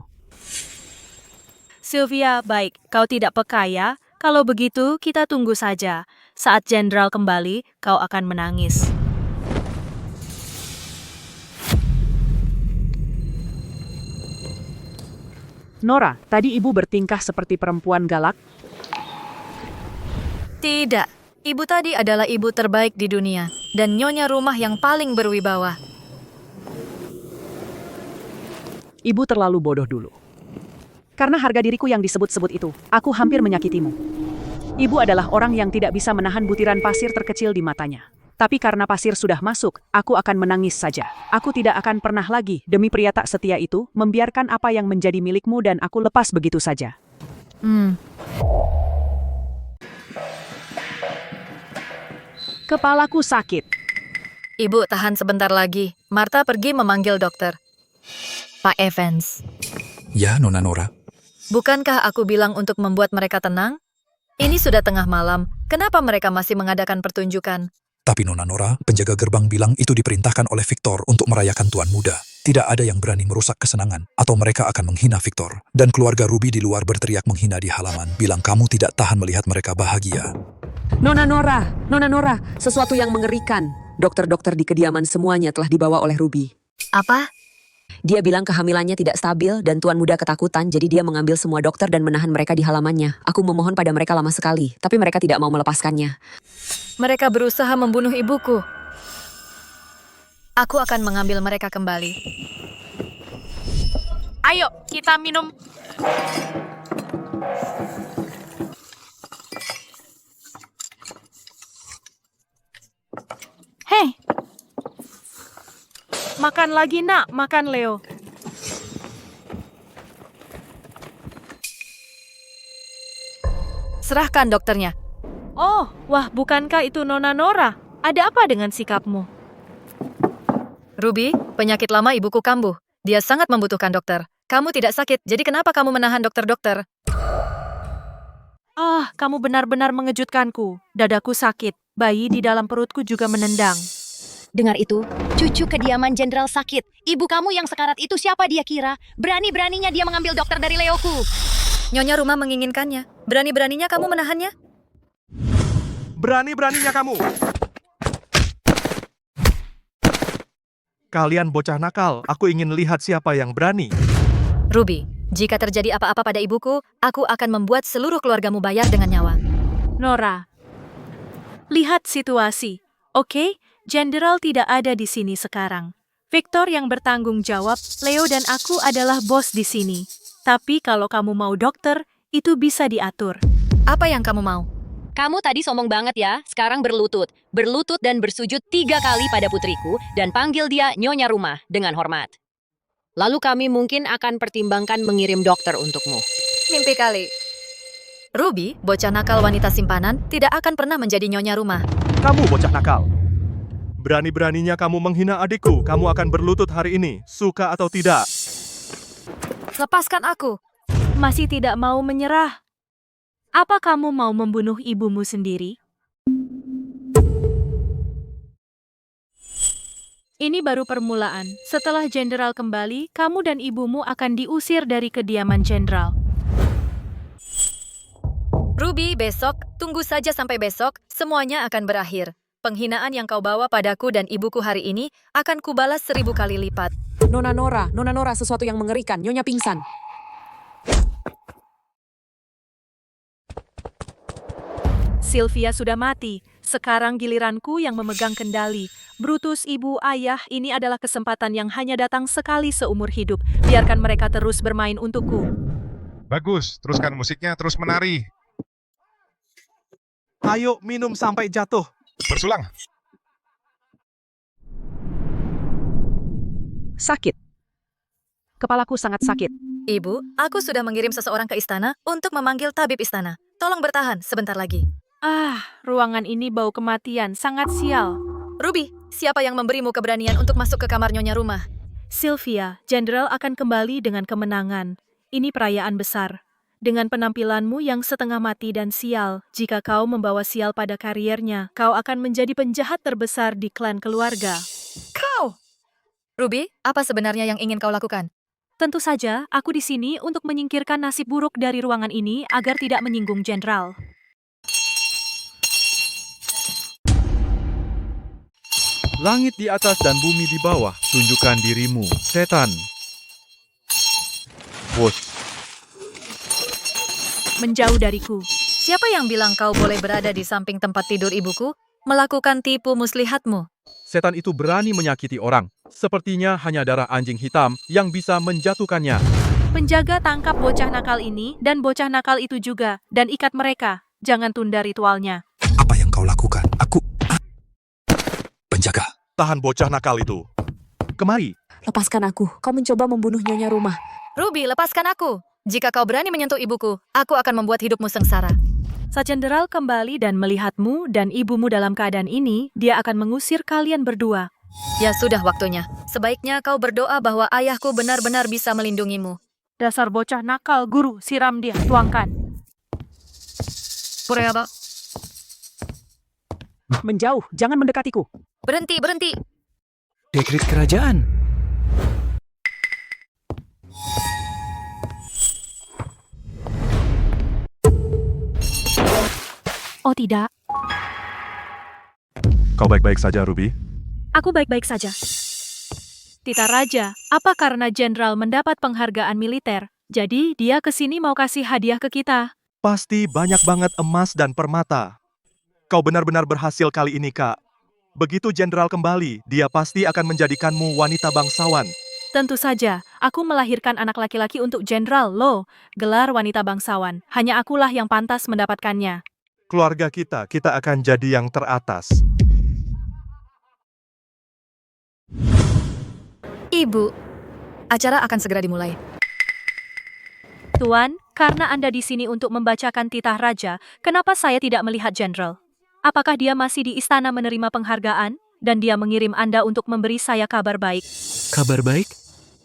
Sylvia, baik, kau tidak peka ya? Kalau begitu, kita tunggu saja. Saat jenderal kembali, kau akan menangis. Nora, tadi ibu bertingkah seperti perempuan galak. Tidak. Ibu tadi adalah ibu terbaik di dunia. Dan nyonya rumah yang paling berwibawa. Ibu terlalu bodoh dulu. Karena harga diriku yang disebut-sebut itu, aku hampir menyakitimu. Ibu adalah orang yang tidak bisa menahan butiran pasir terkecil di matanya. Tapi karena pasir sudah masuk, aku akan menangis saja. Aku tidak akan pernah lagi, demi pria tak setia itu, membiarkan apa yang menjadi milikmu dan aku lepas begitu saja. Kepalaku sakit. Ibu, tahan sebentar lagi. Martha pergi memanggil dokter. Pak Evans. Ya, Nona Nora. Bukankah aku bilang untuk membuat mereka tenang? Ini sudah tengah malam. Kenapa mereka masih mengadakan pertunjukan? Tapi Nona Nora, penjaga gerbang bilang itu diperintahkan oleh Victor untuk merayakan Tuan Muda. Tidak ada yang berani merusak kesenangan, atau mereka akan menghina Victor. Dan keluarga Ruby di luar berteriak menghina di halaman, bilang kamu tidak tahan melihat mereka bahagia. Nona Nora, sesuatu yang mengerikan. Dokter-dokter di kediaman semuanya telah dibawa oleh Ruby. Apa? Dia bilang kehamilannya tidak stabil dan Tuan Muda ketakutan, jadi dia mengambil semua dokter dan menahan mereka di halamannya. Aku memohon pada mereka lama sekali, tapi mereka tidak mau melepaskannya. Mereka berusaha membunuh ibuku. Aku akan mengambil mereka kembali. Ayo, kita minum. Hei! Makan lagi, nak. Makan, Leo. Serahkan dokternya. Oh, wah, bukankah itu Nona Nora? Ada apa dengan sikapmu? Ruby, penyakit lama ibuku kambuh. Dia sangat membutuhkan dokter. Kamu tidak sakit, jadi kenapa kamu menahan dokter-dokter? Ah, kamu benar-benar mengejutkanku. Dadaku sakit. Bayi di dalam perutku juga menendang. Dengar itu, cucu kediaman jenderal sakit. Ibu kamu yang sekarat itu siapa dia kira? Berani-beraninya dia mengambil dokter dari Leoku. Nyonya rumah menginginkannya. Berani-beraninya kamu menahannya? Berani-beraninya kamu. Kalian bocah nakal, aku ingin lihat siapa yang berani. Ruby, jika terjadi apa-apa pada ibuku, aku akan membuat seluruh keluargamu bayar dengan nyawa. Nora, lihat situasi. Oke, Jenderal tidak ada di sini sekarang. Victor yang bertanggung jawab, Leo dan aku adalah bos di sini. Tapi kalau kamu mau dokter, itu bisa diatur. Apa yang kamu mau? Kamu tadi sombong banget ya, sekarang berlutut. Berlutut dan bersujud 3 kali pada putriku dan panggil dia Nyonya Rumah dengan hormat. Lalu kami mungkin akan pertimbangkan mengirim dokter untukmu. Mimpi kali. Ruby, bocah nakal wanita simpanan, tidak akan pernah menjadi nyonya rumah. Kamu bocah nakal. Berani-beraninya kamu menghina adikku, kamu akan berlutut hari ini, suka atau tidak. Lepaskan aku. Masih tidak mau menyerah. Apa kamu mau membunuh ibumu sendiri? Ini baru permulaan. Setelah Jenderal kembali, kamu dan ibumu akan diusir dari kediaman Jenderal. Ruby, besok, tunggu saja sampai besok, semuanya akan berakhir. Penghinaan yang kau bawa padaku dan ibuku hari ini akan kubalas 1000 kali lipat. Nona Nora, sesuatu yang mengerikan. Nyonya pingsan. Sylvia sudah mati. Sekarang giliranku yang memegang kendali. Brutus, ibu, ayah, ini adalah kesempatan yang hanya datang sekali seumur hidup. Biarkan mereka terus bermain untukku. Bagus, teruskan musiknya, terus menari. Ayo minum sampai jatuh. Bersulang. Sakit. Kepalaku sangat sakit. Ibu, aku sudah mengirim seseorang ke istana untuk memanggil tabib istana. Tolong bertahan sebentar lagi. Ruangan ini bau kematian, sangat sial. Ruby, siapa yang memberimu keberanian untuk masuk ke kamar nyonya rumah? Sylvia, Jenderal akan kembali dengan kemenangan. Ini perayaan besar. Dengan penampilanmu yang setengah mati dan sial, jika kau membawa sial pada kariernya, kau akan menjadi penjahat terbesar di klan keluarga. Kau! Ruby, apa sebenarnya yang ingin kau lakukan? Tentu saja, aku di sini untuk menyingkirkan nasib buruk dari ruangan ini agar tidak menyinggung Jenderal. Langit di atas dan bumi di bawah, tunjukkan dirimu, setan. Wush. Menjauh dariku. Siapa yang bilang kau boleh berada di samping tempat tidur ibuku? Melakukan tipu muslihatmu. Setan itu berani menyakiti orang. Sepertinya hanya darah anjing hitam yang bisa menjatuhkannya. Penjaga tangkap bocah nakal ini dan bocah nakal itu juga, dan ikat mereka. Jangan tunda ritualnya. Apa yang kau lakukan? Penjaga. Tahan bocah nakal itu. Kemari. Lepaskan aku. Kau mencoba membunuh nyonya rumah. Ruby, lepaskan aku. Jika kau berani menyentuh ibuku, aku akan membuat hidupmu sengsara. Saat Jenderal kembali dan melihatmu dan ibumu dalam keadaan ini, dia akan mengusir kalian berdua. Ya sudah waktunya. Sebaiknya kau berdoa bahwa ayahku benar-benar bisa melindungimu. Dasar bocah nakal, guru, siram dia, tuangkan. Pureba. Menjauh, jangan mendekatiku. Berhenti, berhenti. Dekret kerajaan. Oh tidak. Kau baik-baik saja, Ruby? Aku baik-baik saja. Tita Raja, apa karena Jenderal mendapat penghargaan militer, jadi dia kesini mau kasih hadiah ke kita? Pasti banyak banget emas dan permata. Kau benar-benar berhasil kali ini, Kak. Begitu Jenderal kembali, dia pasti akan menjadikanmu wanita bangsawan. Tentu saja, aku melahirkan anak laki-laki untuk Jenderal, loh. Gelar wanita bangsawan, hanya akulah yang pantas mendapatkannya. Keluarga kita akan jadi yang teratas. Ibu, acara akan segera dimulai. Tuan, karena Anda di sini untuk membacakan titah raja, kenapa saya tidak melihat Jenderal? Apakah dia masih di istana menerima penghargaan, dan dia mengirim Anda untuk memberi saya kabar baik? Kabar baik?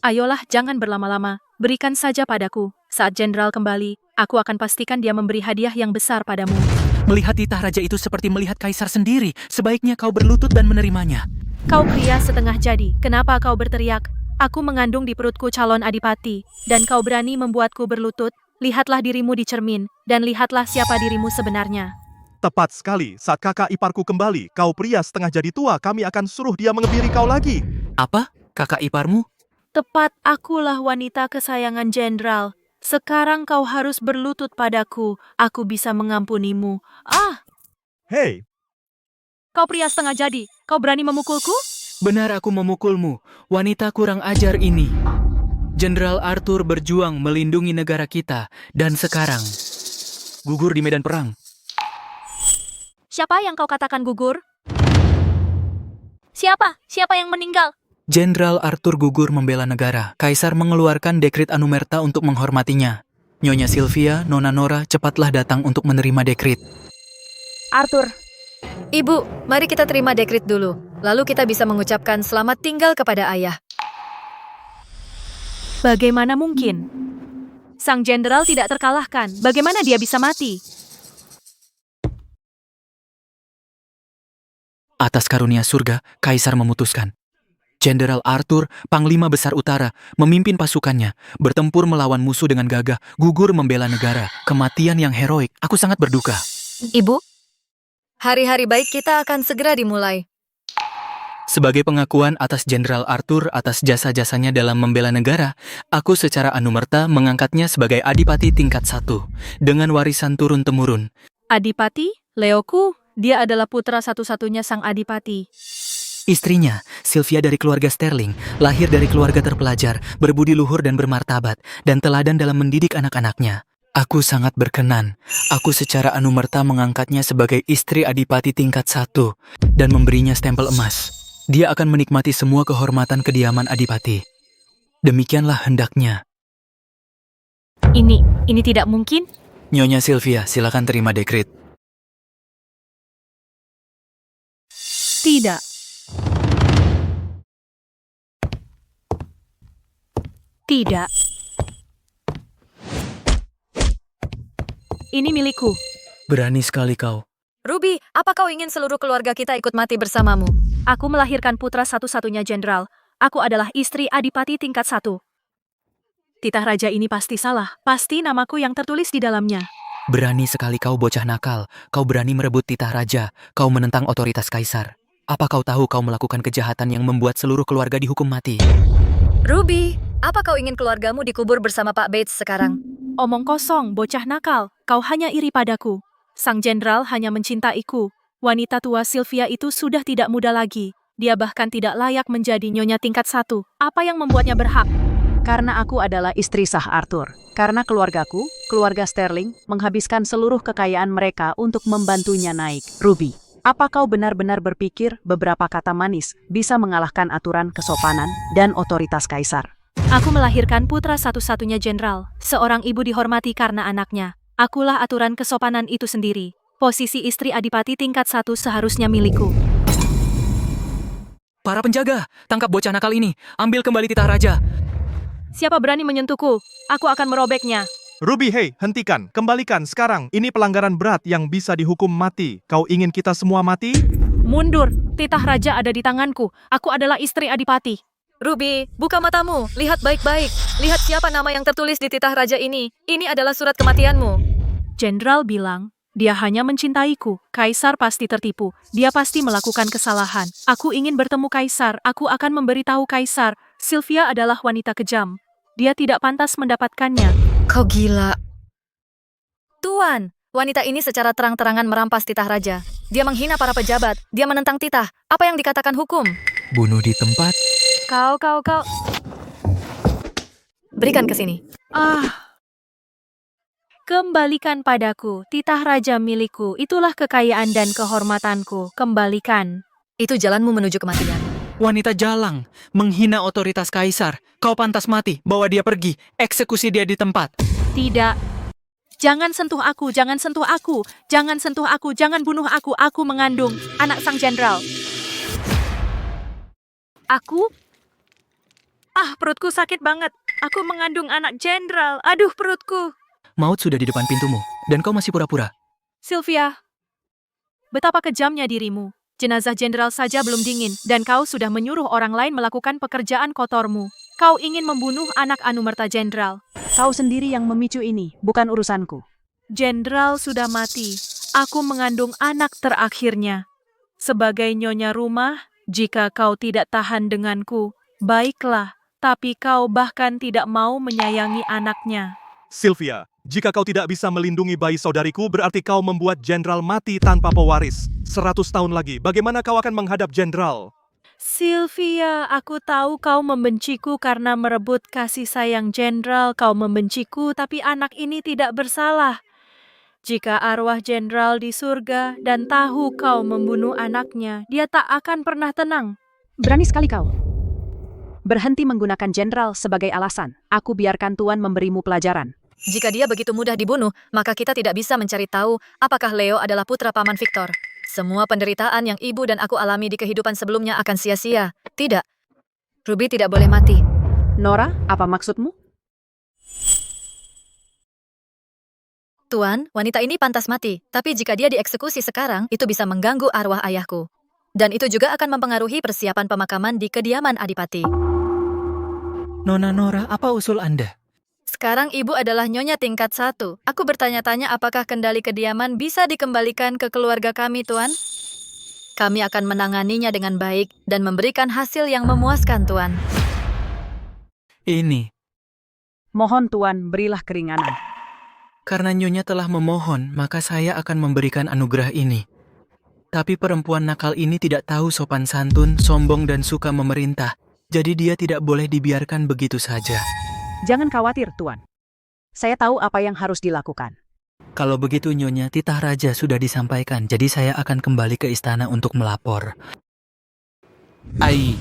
Ayolah, jangan berlama-lama. Berikan saja padaku. Saat Jenderal kembali, aku akan pastikan dia memberi hadiah yang besar padamu. Melihat titah raja itu seperti melihat kaisar sendiri. Sebaiknya kau berlutut dan menerimanya. Kau pria setengah jadi, kenapa kau berteriak? Aku mengandung di perutku calon adipati, dan kau berani membuatku berlutut? Lihatlah dirimu di cermin, dan lihatlah siapa dirimu sebenarnya. Tepat sekali, saat kakak iparku kembali, kau pria setengah jadi tua, kami akan suruh dia mengebiri kau lagi. Apa? Kakak iparmu? Tepat, akulah wanita kesayangan jenderal. Sekarang kau harus berlutut padaku. Aku bisa mengampunimu. Ah, Hei, kau pria setengah jadi. Kau berani memukulku? Benar aku memukulmu, wanita kurang ajar ini. Jenderal Arthur berjuang melindungi negara kita, dan sekarang gugur di medan perang. Siapa yang kau katakan gugur? Siapa? Siapa yang meninggal? Jenderal Arthur gugur membela negara. Kaisar mengeluarkan dekrit Anumerta untuk menghormatinya. Nyonya Sylvia, Nona Nora, cepatlah datang untuk menerima dekrit. Arthur. Ibu, mari kita terima dekrit dulu. Lalu kita bisa mengucapkan selamat tinggal kepada ayah. Bagaimana mungkin? Sang jenderal tidak terkalahkan. Bagaimana dia bisa mati? Atas karunia surga, Kaisar memutuskan. Jenderal Arthur, Panglima Besar Utara, memimpin pasukannya, bertempur melawan musuh dengan gagah, gugur membela negara. Kematian yang heroik, aku sangat berduka. Ibu, hari-hari baik kita akan segera dimulai. Sebagai pengakuan atas Jenderal Arthur atas jasa-jasanya dalam membela negara, aku secara anumerta mengangkatnya sebagai Adipati tingkat 1, dengan warisan turun-temurun. Adipati? Leoku, dia adalah putra satu-satunya sang adipati. Istrinya, Sylvia dari keluarga Sterling, lahir dari keluarga terpelajar, berbudi luhur dan bermartabat, dan teladan dalam mendidik anak-anaknya. Aku sangat berkenan. Aku secara anumerta mengangkatnya sebagai istri Adipati tingkat 1 dan memberinya stempel emas. Dia akan menikmati semua kehormatan kediaman Adipati. Demikianlah hendaknya. Ini tidak mungkin. Nyonya Sylvia, silakan terima dekrit. Tidak. Tidak. Ini milikku. Berani sekali kau. Ruby, apa kau ingin seluruh keluarga kita ikut mati bersamamu? Aku melahirkan putra satu-satunya jenderal. Aku adalah istri Adipati tingkat 1. Titah raja ini pasti salah. Pasti namaku yang tertulis di dalamnya. Berani sekali kau bocah nakal. Kau berani merebut titah raja. Kau menentang otoritas kaisar. Apa kau tahu kau melakukan kejahatan yang membuat seluruh keluarga dihukum mati? Ruby, apa kau ingin keluargamu dikubur bersama Pak Bates sekarang? Omong kosong, bocah nakal. Kau hanya iri padaku. Sang jenderal hanya mencintaiku. Wanita tua Sylvia itu sudah tidak muda lagi. Dia bahkan tidak layak menjadi nyonya tingkat 1. Apa yang membuatnya berhak? Karena aku adalah istri sah Arthur. Karena keluargaku, keluarga Sterling, menghabiskan seluruh kekayaan mereka untuk membantunya naik. Ruby, apa kau benar-benar berpikir beberapa kata manis bisa mengalahkan aturan kesopanan dan otoritas kaisar? Aku melahirkan putra satu-satunya jenderal. Seorang ibu dihormati karena anaknya. Akulah aturan kesopanan itu sendiri. Posisi istri Adipati tingkat 1 seharusnya milikku. Para penjaga, tangkap bocah nakal ini. Ambil kembali titah raja. Siapa berani menyentuhku? Aku akan merobeknya. Ruby, hei, hentikan. Kembalikan sekarang. Ini pelanggaran berat yang bisa dihukum mati. Kau ingin kita semua mati? Mundur. Titah raja ada di tanganku. Aku adalah istri Adipati. Ruby, buka matamu. Lihat baik-baik. Lihat siapa nama yang tertulis di titah raja ini. Ini adalah surat kematianmu. Jenderal bilang, dia hanya mencintaiku. Kaisar pasti tertipu. Dia pasti melakukan kesalahan. Aku ingin bertemu Kaisar. Aku akan memberitahu Kaisar. Sylvia adalah wanita kejam. Dia tidak pantas mendapatkannya. Kau gila. Tuan, wanita ini secara terang-terangan merampas titah raja. Dia menghina para pejabat. Dia menentang titah. Apa yang dikatakan hukum? Bunuh di tempat. Kau. Berikan ke sini. Kembalikan padaku, titah raja milikku. Itulah kekayaan dan kehormatanku. Kembalikan. Itu jalanmu menuju kematian. Wanita jalang, menghina otoritas kaisar. Kau pantas mati, bawa dia pergi. Eksekusi dia di tempat. Tidak. Jangan sentuh aku, jangan sentuh aku. Jangan sentuh aku, jangan bunuh aku. Aku mengandung anak sang jenderal. Aku? Perutku sakit banget. Aku mengandung anak jenderal. Aduh, perutku. Maut sudah di depan pintumu, dan kau masih pura-pura. Sylvia, betapa kejamnya dirimu. Jenazah jenderal saja belum dingin, dan kau sudah menyuruh orang lain melakukan pekerjaan kotormu. Kau ingin membunuh anak anumerta jenderal. Kau sendiri yang memicu ini, bukan urusanku. Jenderal sudah mati. Aku mengandung anak terakhirnya. Sebagai nyonya rumah, Jika kau tidak tahan denganku, baiklah, tapi kau bahkan tidak mau menyayangi anaknya. Sylvia, jika kau tidak bisa melindungi bayi saudariku, berarti kau membuat jenderal mati tanpa pewaris. 100 tahun lagi, bagaimana kau akan menghadap jenderal? Sylvia, aku tahu kau membenciku karena merebut kasih sayang jenderal. Kau membenciku, tapi anak ini tidak bersalah. Jika arwah jenderal di surga dan tahu kau membunuh anaknya, dia tak akan pernah tenang. Berani sekali kau. Berhenti menggunakan jenderal sebagai alasan. Aku biarkan Tuan memberimu pelajaran. Jika dia begitu mudah dibunuh, maka kita tidak bisa mencari tahu apakah Leo adalah putra Paman Victor. Semua penderitaan yang ibu dan aku alami di kehidupan sebelumnya akan sia-sia. Tidak. Ruby tidak boleh mati. Nora, apa maksudmu? Tuan, wanita ini pantas mati. Tapi jika dia dieksekusi sekarang, itu bisa mengganggu arwah ayahku. Dan itu juga akan mempengaruhi persiapan pemakaman di kediaman Adipati. Nona Nora, apa usul Anda? Sekarang ibu adalah nyonya tingkat 1. Aku bertanya-tanya apakah kendali kediaman bisa dikembalikan ke keluarga kami, Tuan? Kami akan menanganinya dengan baik dan memberikan hasil yang memuaskan, Tuan. Ini. Mohon Tuan, berilah keringanan. Karena Nyonya telah memohon, maka saya akan memberikan anugerah ini. Tapi perempuan nakal ini tidak tahu sopan santun, sombong dan suka memerintah. Jadi dia tidak boleh dibiarkan begitu saja. Jangan khawatir, Tuan. Saya tahu apa yang harus dilakukan. Kalau begitu Nyonya, titah raja sudah disampaikan, jadi saya akan kembali ke istana untuk melapor. Ai.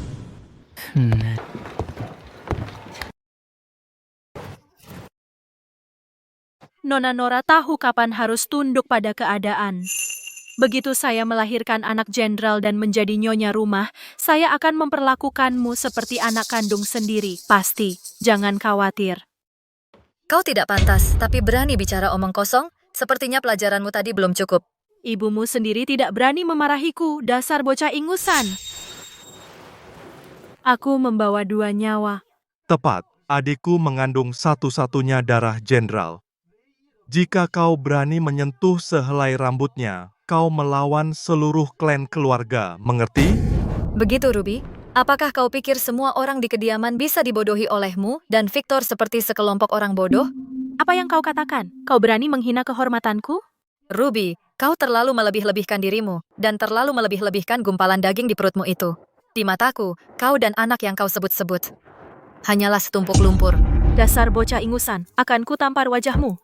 Nona Nora tahu kapan harus tunduk pada keadaan. Begitu saya melahirkan anak jenderal dan menjadi nyonya rumah, saya akan memperlakukanmu seperti anak kandung sendiri. Pasti, jangan khawatir. Kau tidak pantas, tapi berani bicara omong kosong? Sepertinya pelajaranmu tadi belum cukup. Ibumu sendiri tidak berani memarahiku, dasar bocah ingusan. Aku membawa 2 nyawa. Tepat, adikku mengandung satu-satunya darah jenderal. Jika kau berani menyentuh sehelai rambutnya, kau melawan seluruh klan keluarga, mengerti? Begitu, Ruby. Apakah kau pikir semua orang di kediaman bisa dibodohi olehmu dan Victor seperti sekelompok orang bodoh? Apa yang kau katakan? Kau berani menghina kehormatanku? Ruby, kau terlalu melebih-lebihkan dirimu dan terlalu melebih-lebihkan gumpalan daging di perutmu itu. Di mataku, kau dan anak yang kau sebut-sebut hanyalah setumpuk lumpur. Dasar bocah ingusan, akan ku tampar wajahmu.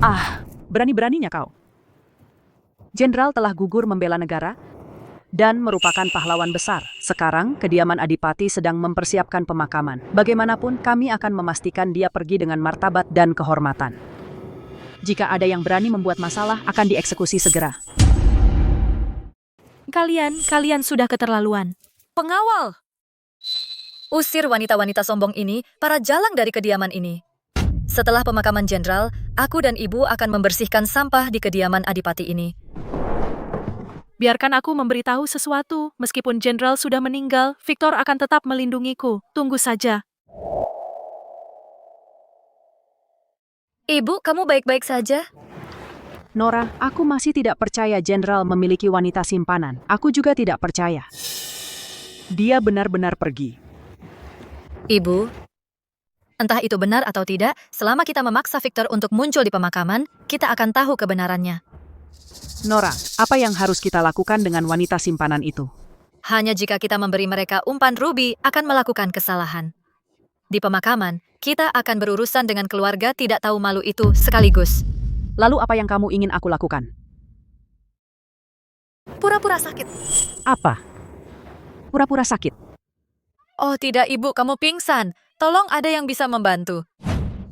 Ah, berani-beraninya kau. Jenderal telah gugur membela negara dan merupakan pahlawan besar. Sekarang, kediaman Adipati sedang mempersiapkan pemakaman. Bagaimanapun, kami akan memastikan dia pergi dengan martabat dan kehormatan. Jika ada yang berani membuat masalah, akan dieksekusi segera. Kalian sudah keterlaluan. Pengawal! Usir wanita-wanita sombong ini, para jalang dari kediaman ini. Setelah pemakaman jenderal, aku dan ibu akan membersihkan sampah di kediaman Adipati ini. Biarkan aku memberitahu sesuatu. Meskipun jenderal sudah meninggal, Victor akan tetap melindungiku. Tunggu saja. Ibu, kamu baik-baik saja? Nora, aku masih tidak percaya jenderal memiliki wanita simpanan. Aku juga tidak percaya. Dia benar-benar pergi. Ibu, entah itu benar atau tidak, selama kita memaksa Victor untuk muncul di pemakaman, kita akan tahu kebenarannya. Nora, apa yang harus kita lakukan dengan wanita simpanan itu? Hanya jika kita memberi mereka umpan Ruby akan melakukan kesalahan. Di pemakaman, kita akan berurusan dengan keluarga tidak tahu malu itu sekaligus. Lalu apa yang kamu ingin aku lakukan? Pura-pura sakit. Apa? Pura-pura sakit? Oh tidak, Ibu, kamu pingsan. Tolong ada yang bisa membantu.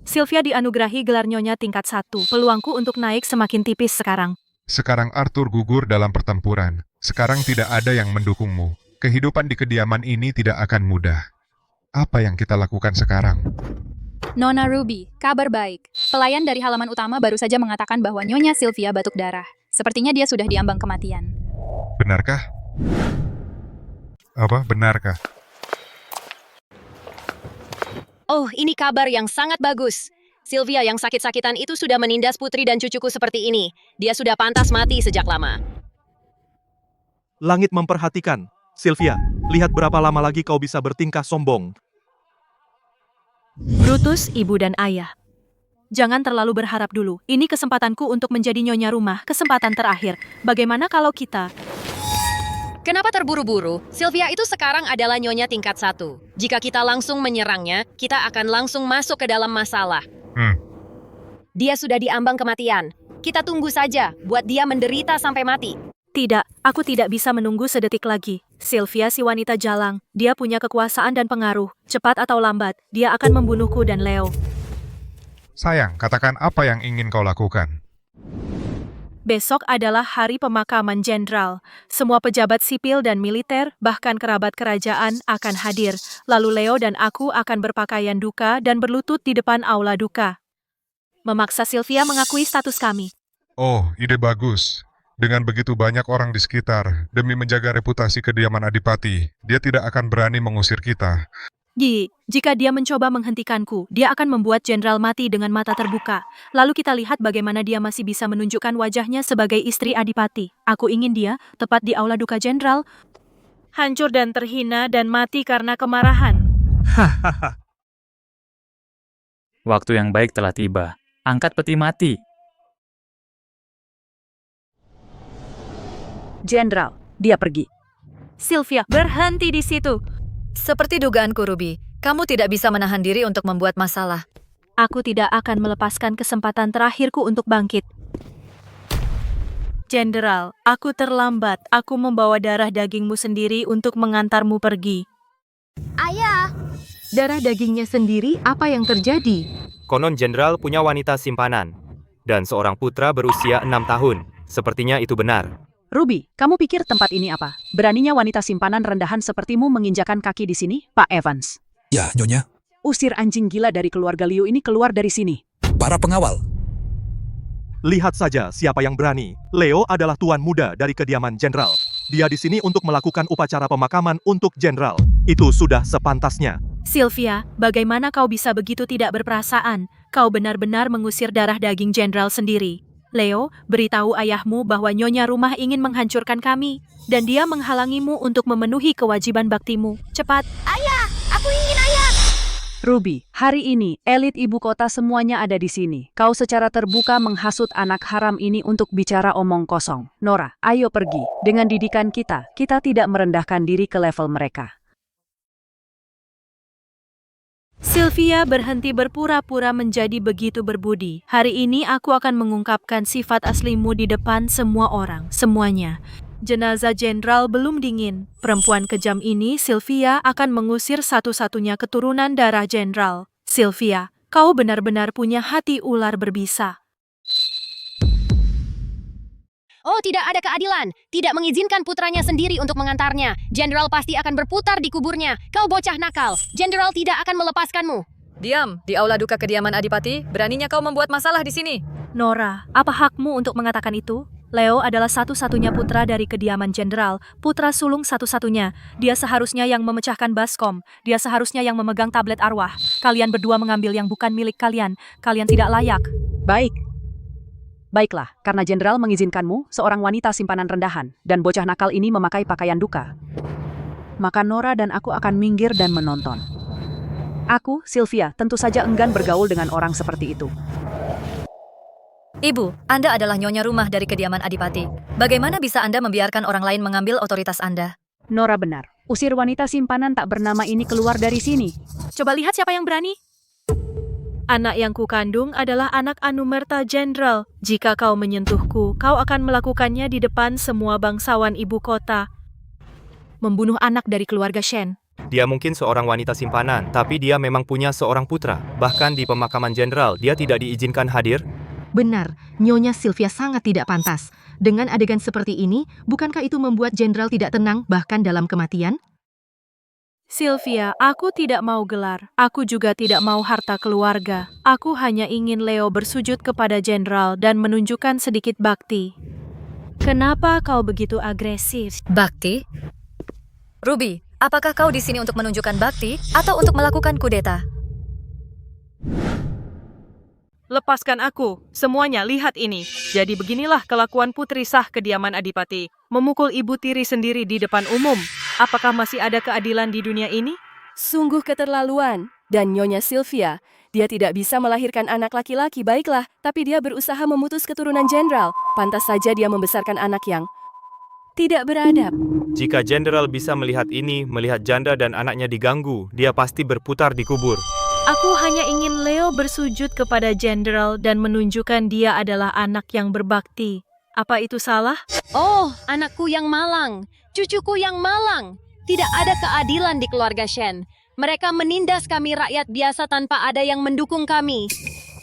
Sylvia dianugerahi gelar nyonya tingkat 1. Peluangku untuk naik semakin tipis sekarang. Sekarang Arthur gugur dalam pertempuran. Sekarang tidak ada yang mendukungmu. Kehidupan di kediaman ini tidak akan mudah. Apa yang kita lakukan sekarang? Nona Ruby, kabar baik. Pelayan dari halaman utama baru saja mengatakan bahwa Nyonya Sylvia batuk darah. Sepertinya dia sudah diambang kematian. Benarkah? Apa? Benarkah? Oh, ini kabar yang sangat bagus. Sylvia yang sakit-sakitan itu sudah menindas putri dan cucuku seperti ini. Dia sudah pantas mati sejak lama. Langit memperhatikan. Sylvia, lihat berapa lama lagi kau bisa bertingkah sombong. Brutus, ibu dan ayah. Jangan terlalu berharap dulu. Ini kesempatanku untuk menjadi nyonya rumah, kesempatan terakhir. Bagaimana kalau kita... Kenapa terburu-buru? Sylvia itu sekarang adalah nyonya tingkat 1. Jika kita langsung menyerangnya, kita akan langsung masuk ke dalam masalah. Dia sudah diambang kematian. Kita tunggu saja, buat dia menderita sampai mati. Tidak, aku tidak bisa menunggu sedetik lagi. Sylvia si wanita jalang, dia punya kekuasaan dan pengaruh. Cepat atau lambat, dia akan membunuhku dan Leo. Sayang, katakan apa yang ingin kau lakukan. Besok adalah hari pemakaman jenderal. Semua pejabat sipil dan militer, bahkan kerabat kerajaan akan hadir. Lalu Leo dan aku akan berpakaian duka dan berlutut di depan aula duka. Memaksa Sylvia mengakui status kami. Oh, ide bagus. Dengan begitu banyak orang di sekitar, demi menjaga reputasi kediaman Adipati, dia tidak akan berani mengusir kita. Jika dia mencoba menghentikanku, dia akan membuat jenderal mati dengan mata terbuka. Lalu kita lihat bagaimana dia masih bisa menunjukkan wajahnya sebagai istri Adipati. Aku ingin dia, tepat di aula duka jenderal, hancur dan terhina dan mati karena kemarahan. Waktu yang baik telah tiba. Angkat peti mati. Jenderal, dia pergi. Sylvia, berhenti di situ. Seperti dugaanku, Ruby, kamu tidak bisa menahan diri untuk membuat masalah. Aku tidak akan melepaskan kesempatan terakhirku untuk bangkit. Jenderal, aku terlambat. Aku membawa darah dagingmu sendiri untuk mengantarmu pergi. Ayah! Darah dagingnya sendiri, apa yang terjadi? Konon jenderal punya wanita simpanan. Dan seorang putra berusia 6 tahun. Sepertinya itu benar. Ruby, kamu pikir tempat ini apa? Beraninya wanita simpanan rendahan sepertimu menginjakan kaki di sini, Pak Evans? Ya, Nyonya. Usir anjing gila dari keluarga Liu ini keluar dari sini. Para pengawal. Lihat saja siapa yang berani. Leo adalah tuan muda dari kediaman jenderal. Dia di sini untuk melakukan upacara pemakaman untuk jenderal. Itu sudah sepantasnya. Sylvia, bagaimana kau bisa begitu tidak berperasaan? Kau benar-benar mengusir darah daging jenderal sendiri. Leo, beritahu ayahmu bahwa nyonya rumah ingin menghancurkan kami, dan dia menghalangimu untuk memenuhi kewajiban baktimu. Cepat. Ayah, aku ingin ayah. Ruby, hari ini, elit ibu kota semuanya ada di sini. Kau secara terbuka menghasut anak haram ini untuk bicara omong kosong. Nora, ayo pergi. Dengan didikan kita tidak merendahkan diri ke level mereka. Sylvia berhenti berpura-pura menjadi begitu berbudi. Hari ini aku akan mengungkapkan sifat aslimu di depan semua orang, semuanya. Jenazah jenderal belum dingin. Perempuan kejam ini, Sylvia, akan mengusir satu-satunya keturunan darah jenderal. Sylvia, kau benar-benar punya hati ular berbisa. Oh, tidak ada keadilan. Tidak mengizinkan putranya sendiri untuk mengantarnya. Jenderal pasti akan berputar di kuburnya. Kau bocah nakal. Jenderal tidak akan melepaskanmu. Diam, di aula duka kediaman Adipati, beraninya kau membuat masalah di sini. Nora, apa hakmu untuk mengatakan itu? Leo adalah satu-satunya putra dari kediaman jenderal, putra sulung satu-satunya. Dia seharusnya yang memecahkan baskom. Dia seharusnya yang memegang tablet arwah. Kalian berdua mengambil yang bukan milik kalian. Kalian tidak layak. Baiklah, karena jenderal mengizinkanmu, seorang wanita simpanan rendahan, dan bocah nakal ini memakai pakaian duka. Maka Nora dan aku akan minggir dan menonton. Aku, Sylvia, tentu saja enggan bergaul dengan orang seperti itu. Ibu, Anda adalah nyonya rumah dari kediaman Adipati. Bagaimana bisa Anda membiarkan orang lain mengambil otoritas Anda? Nora benar. Usir wanita simpanan tak bernama ini keluar dari sini. Coba lihat siapa yang berani. Anak yang kukandung adalah anak Anumerta Jenderal. Jika kau menyentuhku, kau akan melakukannya di depan semua bangsawan ibu kota. Membunuh anak dari keluarga Shen. Dia mungkin seorang wanita simpanan, tapi dia memang punya seorang putra. Bahkan di pemakaman jenderal, dia tidak diizinkan hadir. Benar, Nyonya Sylvia sangat tidak pantas. Dengan adegan seperti ini, bukankah itu membuat jenderal tidak tenang bahkan dalam kematian? Sylvia, aku tidak mau gelar. Aku juga tidak mau harta keluarga. Aku hanya ingin Leo bersujud kepada jenderal dan menunjukkan sedikit bakti. Kenapa kau begitu agresif? Bakti? Ruby, apakah kau di sini untuk menunjukkan bakti atau untuk melakukan kudeta? Lepaskan aku. Semuanya lihat ini. Jadi beginilah kelakuan putri sah kediaman Adipati. Memukul ibu tiri sendiri di depan umum. Apakah masih ada keadilan di dunia ini? Sungguh keterlaluan. Dan Nyonya Sylvia, dia tidak bisa melahirkan anak laki-laki, baiklah, tapi dia berusaha memutus keturunan jenderal. Pantas saja dia membesarkan anak yang tidak beradab. Jika jenderal bisa melihat ini, melihat janda dan anaknya diganggu, dia pasti berputar di kubur. Aku hanya ingin Leo bersujud kepada jenderal dan menunjukkan dia adalah anak yang berbakti. Apa itu salah? Oh, anakku yang malang, cucuku yang malang. Tidak ada keadilan di keluarga Shen. Mereka menindas kami rakyat biasa tanpa ada yang mendukung kami.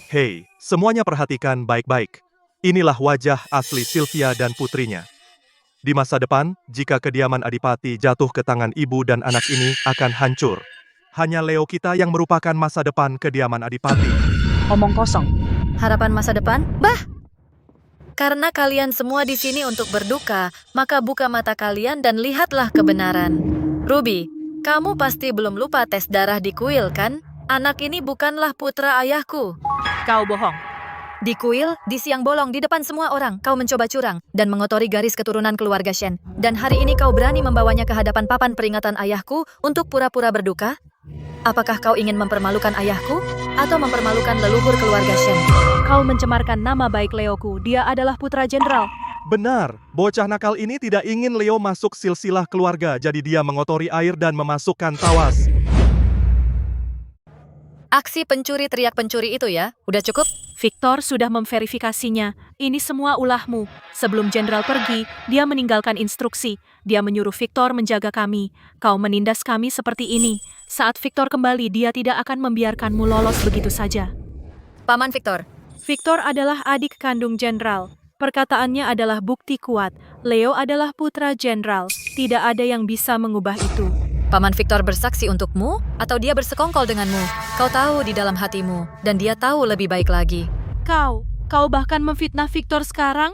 Hei, semuanya perhatikan baik-baik. Inilah wajah asli Sylvia dan putrinya. Di masa depan, jika kediaman Adipati jatuh ke tangan ibu dan anak ini akan hancur. Hanya Leo kita yang merupakan masa depan kediaman Adipati. Omong kosong. Harapan masa depan? Bah! Karena kalian semua di sini untuk berduka, maka buka mata kalian dan lihatlah kebenaran. Ruby, kamu pasti belum lupa tes darah di kuil, kan? Anak ini bukanlah putra ayahku. Kau bohong. Di kuil, di siang bolong, di depan semua orang, kau mencoba curang dan mengotori garis keturunan keluarga Shen. Dan hari ini kau berani membawanya ke hadapan papan peringatan ayahku untuk pura-pura berduka? Apakah kau ingin mempermalukan ayahku atau mempermalukan leluhur keluarga Shen? Kau mencemarkan nama baik Leoku. Dia adalah putra jenderal. Benar, bocah nakal ini tidak ingin Leo masuk silsilah keluarga, jadi dia mengotori air dan memasukkan tawas. Aksi pencuri teriak pencuri itu ya, udah cukup? Victor sudah memverifikasinya. Ini semua ulahmu. Sebelum jenderal pergi, dia meninggalkan instruksi. Dia menyuruh Victor menjaga kami. Kau menindas kami seperti ini. Saat Victor kembali, dia tidak akan membiarkanmu lolos begitu saja. Paman Victor. Victor adalah adik kandung jenderal. Perkataannya adalah bukti kuat. Leo adalah putra jenderal. Tidak ada yang bisa mengubah itu. Paman Victor bersaksi untukmu atau dia bersekongkol denganmu? Kau tahu di dalam hatimu dan dia tahu lebih baik lagi. Kau bahkan memfitnah Victor sekarang?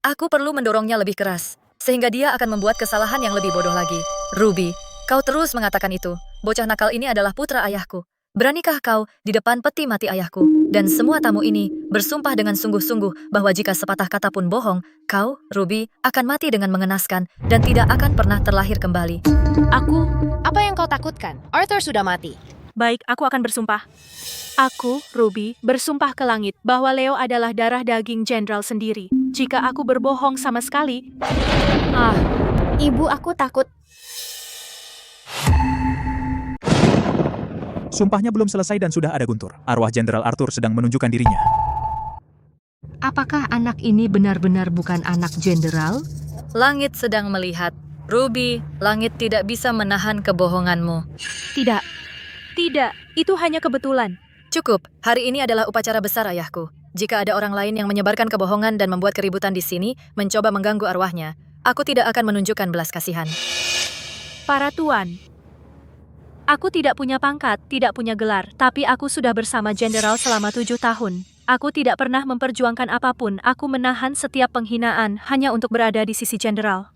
Aku perlu mendorongnya lebih keras, sehingga dia akan membuat kesalahan yang lebih bodoh lagi. Ruby, kau terus mengatakan itu. Bocah nakal ini adalah putra ayahku. Beranikah kau di depan peti mati ayahku dan semua tamu ini bersumpah dengan sungguh-sungguh bahwa jika sepatah kata pun bohong, kau, Ruby, akan mati dengan mengenaskan dan tidak akan pernah terlahir kembali. Aku? Apa yang kau takutkan? Arthur sudah mati. Baik, aku akan bersumpah. Aku, Ruby, bersumpah ke langit bahwa Leo adalah darah daging jenderal sendiri. Jika aku berbohong sama sekali... Ibu, aku takut. Sumpahnya belum selesai dan sudah ada guntur. Arwah Jenderal Arthur sedang menunjukkan dirinya. Apakah anak ini benar-benar bukan anak jenderal? Langit sedang melihat. Ruby, langit tidak bisa menahan kebohonganmu. Tidak, itu hanya kebetulan. Cukup, hari ini adalah upacara besar ayahku. Jika ada orang lain yang menyebarkan kebohongan dan membuat keributan di sini, mencoba mengganggu arwahnya, aku tidak akan menunjukkan belas kasihan. Para tuan, aku tidak punya pangkat, tidak punya gelar, tapi aku sudah bersama jenderal selama 7 tahun. Aku tidak pernah memperjuangkan apapun, aku menahan setiap penghinaan hanya untuk berada di sisi jenderal.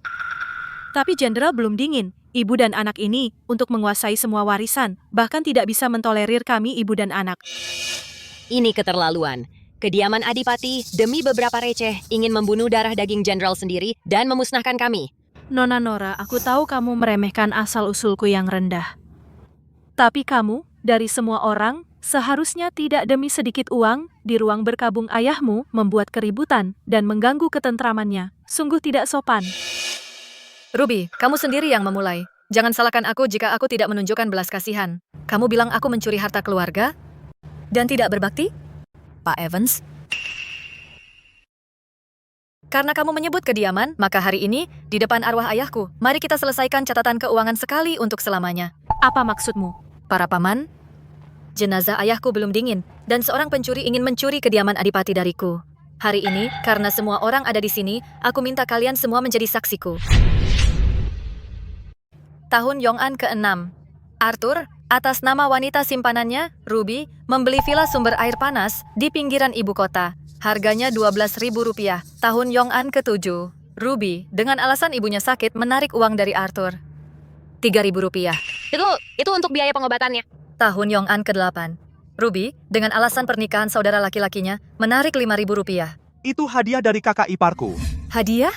Tapi jenderal belum dingin, ibu dan anak ini, untuk menguasai semua warisan, bahkan tidak bisa mentolerir kami ibu dan anak. Ini keterlaluan. Kediaman Adipati, demi beberapa receh, ingin membunuh darah daging jenderal sendiri dan memusnahkan kami. Nona Nora, aku tahu kamu meremehkan asal-usulku yang rendah. Tapi kamu, dari semua orang, seharusnya tidak demi sedikit uang, di ruang berkabung ayahmu, membuat keributan dan mengganggu ketentramannya. Sungguh tidak sopan. Ruby, kamu sendiri yang memulai. Jangan salahkan aku jika aku tidak menunjukkan belas kasihan. Kamu bilang aku mencuri harta keluarga dan tidak berbakti? Pak Evans? Karena kamu menyebut kediaman, maka hari ini, di depan arwah ayahku, mari kita selesaikan catatan keuangan sekali untuk selamanya. Apa maksudmu? Para paman, jenazah ayahku belum dingin, dan seorang pencuri ingin mencuri kediaman Adipati dariku. Hari ini, karena semua orang ada di sini, aku minta kalian semua menjadi saksiku. Tahun Yong'an ke-6. Arthur, atas nama wanita simpanannya, Ruby, membeli villa sumber air panas di pinggiran ibu kota. Harganya Rp12.000. Tahun Yong'an ke-7. Ruby, dengan alasan ibunya sakit, menarik uang dari Arthur. Rp3.000. Itu untuk biaya pengobatannya. Tahun Yong'an ke-8. Ruby, dengan alasan pernikahan saudara laki-lakinya, menarik Rp5.000. Itu hadiah dari kakak iparku. Hadiah?